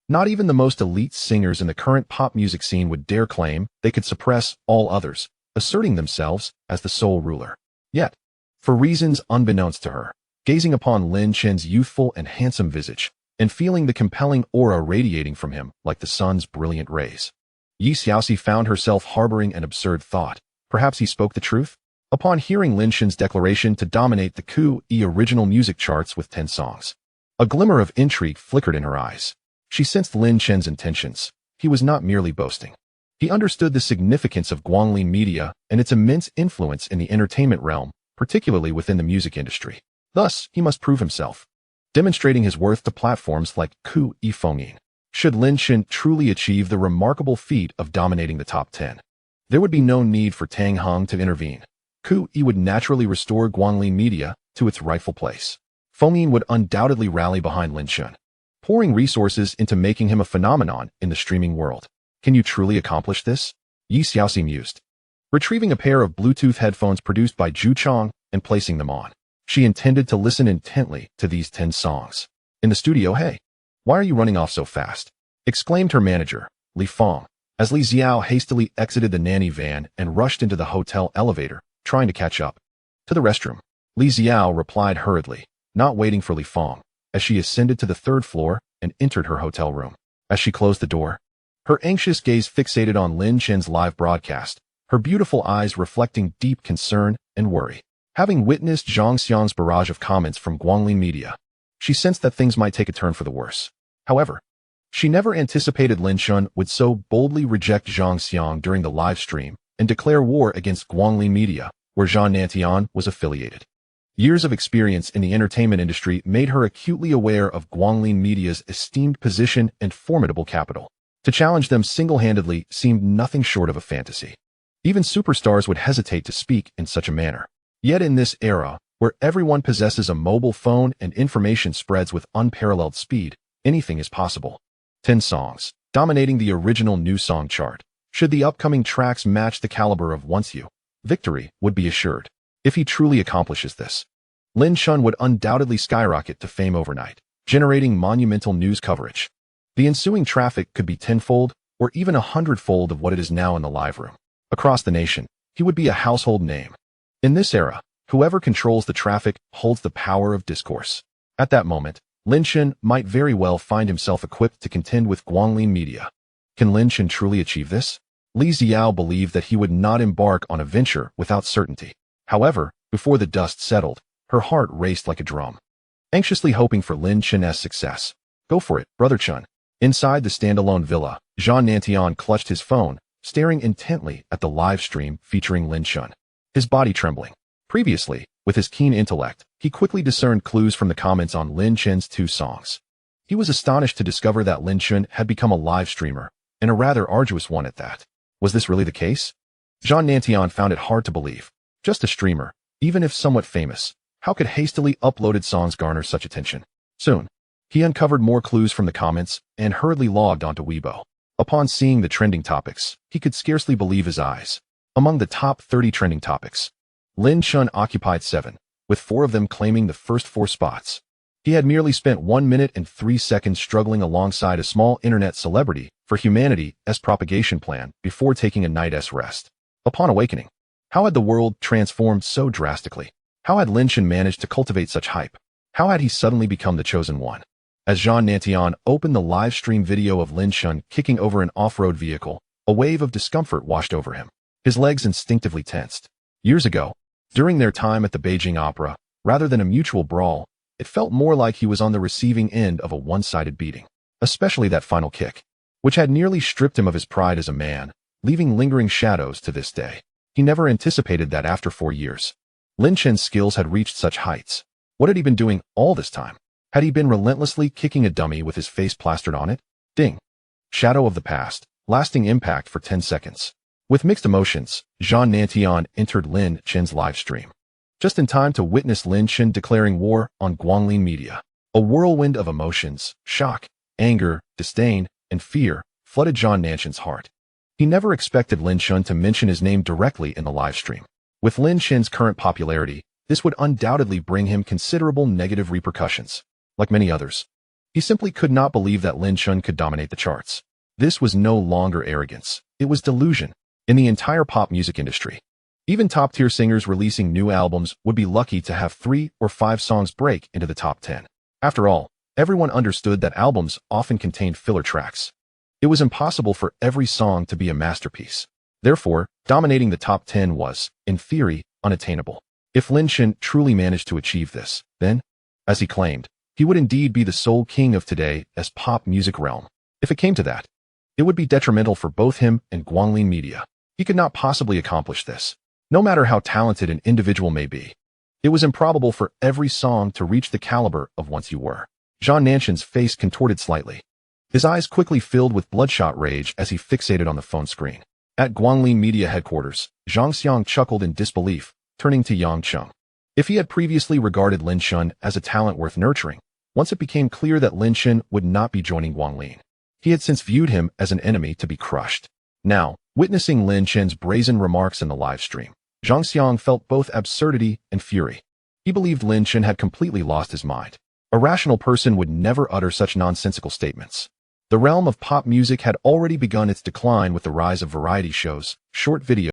Not even the most elite singers in the current pop music scene would dare claim they could suppress all others, asserting themselves as the sole ruler. Yet, for reasons unbeknownst to her, gazing upon Lin Chen's youthful and handsome visage, and feeling the compelling aura radiating from him like the sun's brilliant rays, Yi Xiaoxi found herself harboring an absurd thought. Perhaps he spoke the truth? Upon hearing Lin Chen's declaration to dominate the Kui original music charts with 10 songs, a glimmer of intrigue flickered in her eyes. She sensed Lin Chen's intentions. He was not merely boasting. He understood the significance of Guanglin Media and its immense influence in the entertainment realm, particularly within the music industry. Thus, he must prove himself, demonstrating his worth to platforms like Ku-e-Fongin. Should Lin Chen truly achieve the remarkable feat of dominating the top 10, there would be no need for Tang Hong to intervene. Ku-e would naturally restore Guanglin Media to its rightful place. Fongin would undoubtedly rally behind Lin Chen, pouring resources into making him a phenomenon in the streaming world. Can you truly accomplish this? Yi Xiaoxi mused, retrieving a pair of Bluetooth headphones produced by Zhu Chong and placing them on. She intended to listen intently to these 10 songs. In the studio, "Hey, why are you running off so fast?" exclaimed her manager, Li Fong, as Li Xiao hastily exited the nanny van and rushed into the hotel elevator, trying to catch up. "To the restroom," Li Xiao replied hurriedly, not waiting for Li Fong, as she ascended to the 3rd floor and entered her hotel room. As she closed the door, her anxious gaze fixated on Lin Chen's live broadcast, her beautiful eyes reflecting deep concern and worry. Having witnessed Zhang Xiang's barrage of comments from Guanglin Media, she sensed that things might take a turn for the worse. However, she never anticipated Lin Chen would so boldly reject Zhang Xiang during the live stream and declare war against Guanglin Media, where Zhang Nantian was affiliated. Years of experience in the entertainment industry made her acutely aware of Guanglin Media's esteemed position and formidable capital. To challenge them single-handedly seemed nothing short of a fantasy. Even superstars would hesitate to speak in such a manner. Yet in this era, where everyone possesses a mobile phone and information spreads with unparalleled speed, anything is possible. 10 songs, dominating the original new song chart. Should the upcoming tracks match the caliber of Once You, victory would be assured. If he truly accomplishes this, Lin Chen would undoubtedly skyrocket to fame overnight, generating monumental news coverage. The ensuing traffic could be tenfold or even 100-fold of what it is now in the live room. Across the nation, he would be a household name. In this era, whoever controls the traffic holds the power of discourse. At that moment, Lin Chen might very well find himself equipped to contend with Guanglin Media. Can Lin Chen truly achieve this? Li Xiao believed that he would not embark on a venture without certainty. However, before the dust settled, her heart raced like a drum, anxiously hoping for Lin Chen's success. "Go for it, Brother Chen." Inside the standalone villa, Zhang Nantian clutched his phone, staring intently at the live stream featuring Lin Chen, his body trembling. Previously, with his keen intellect, he quickly discerned clues from the comments on Lin Chen's 2 songs. He was astonished to discover that Lin Chen had become a live streamer, and a rather arduous one at that. Was this really the case? Zhang Nantian found it hard to believe. Just a streamer, even if somewhat famous, how could hastily uploaded songs garner such attention? Soon, he uncovered more clues from the comments and hurriedly logged onto Weibo. Upon seeing the trending topics, he could scarcely believe his eyes. Among the top 30 trending topics, Lin Chen occupied 7, with 4 of them claiming the first 4 spots. He had merely spent 1 minute and 3 seconds struggling alongside a small internet celebrity for humanity's propagation plan before taking a night's rest. Upon awakening, how had the world transformed so drastically? How had Lin Chen managed to cultivate such hype? How had he suddenly become the chosen one? As Zhang Nantian opened the live stream video of Lin Chen kicking over an off-road vehicle, a wave of discomfort washed over him. His legs instinctively tensed. Years ago, during their time at the Beijing Opera, rather than a mutual brawl, it felt more like he was on the receiving end of a one-sided beating, especially that final kick, which had nearly stripped him of his pride as a man, leaving lingering shadows to this day. He never anticipated that after 4 years, Lin Chen's skills had reached such heights. What had he been doing all this time? Had he been relentlessly kicking a dummy with his face plastered on it? Ding. Shadow of the past, lasting impact for 10 seconds. With mixed emotions, Zhang Nantian entered Lin Chen's live stream, just in time to witness Lin Chen declaring war on Guanglin Media. A whirlwind of emotions, shock, anger, disdain, and fear flooded Zhang Nantian's heart. He never expected Lin Chen to mention his name directly in the live stream. With Lin Chen's current popularity, this would undoubtedly bring him considerable negative repercussions. Like many others, he simply could not believe that Lin Chen could dominate the charts. This was no longer arrogance, it was delusion. In the entire pop music industry, even top-tier singers releasing new albums would be lucky to have 3 or 5 songs break into the top 10. After all, everyone understood that albums often contained filler tracks. It was impossible for every song to be a masterpiece. Therefore, dominating the top 10 was, in theory, unattainable. If Lin Chen truly managed to achieve this, then, as he claimed, he would indeed be the sole king of today's pop music realm. If it came to that, it would be detrimental for both him and Guanglin Media. He could not possibly accomplish this, no matter how talented an individual may be. It was improbable for every song to reach the caliber of Once You Were. Zhang Nanshan's face contorted slightly. His eyes quickly filled with bloodshot rage as he fixated on the phone screen. At Guanglin Media headquarters, Zhang Xiang chuckled in disbelief, turning to Yang Cheng. If he had previously regarded Lin Shun as a talent worth nurturing, once it became clear that Lin Shun would not be joining Guanglin, he had since viewed him as an enemy to be crushed. Now, witnessing Lin Shun's brazen remarks in the live stream, Zhang Xiang felt both absurdity and fury. He believed Lin Shun had completely lost his mind. A rational person would never utter such nonsensical statements. The realm of pop music had already begun its decline with the rise of variety shows, short videos,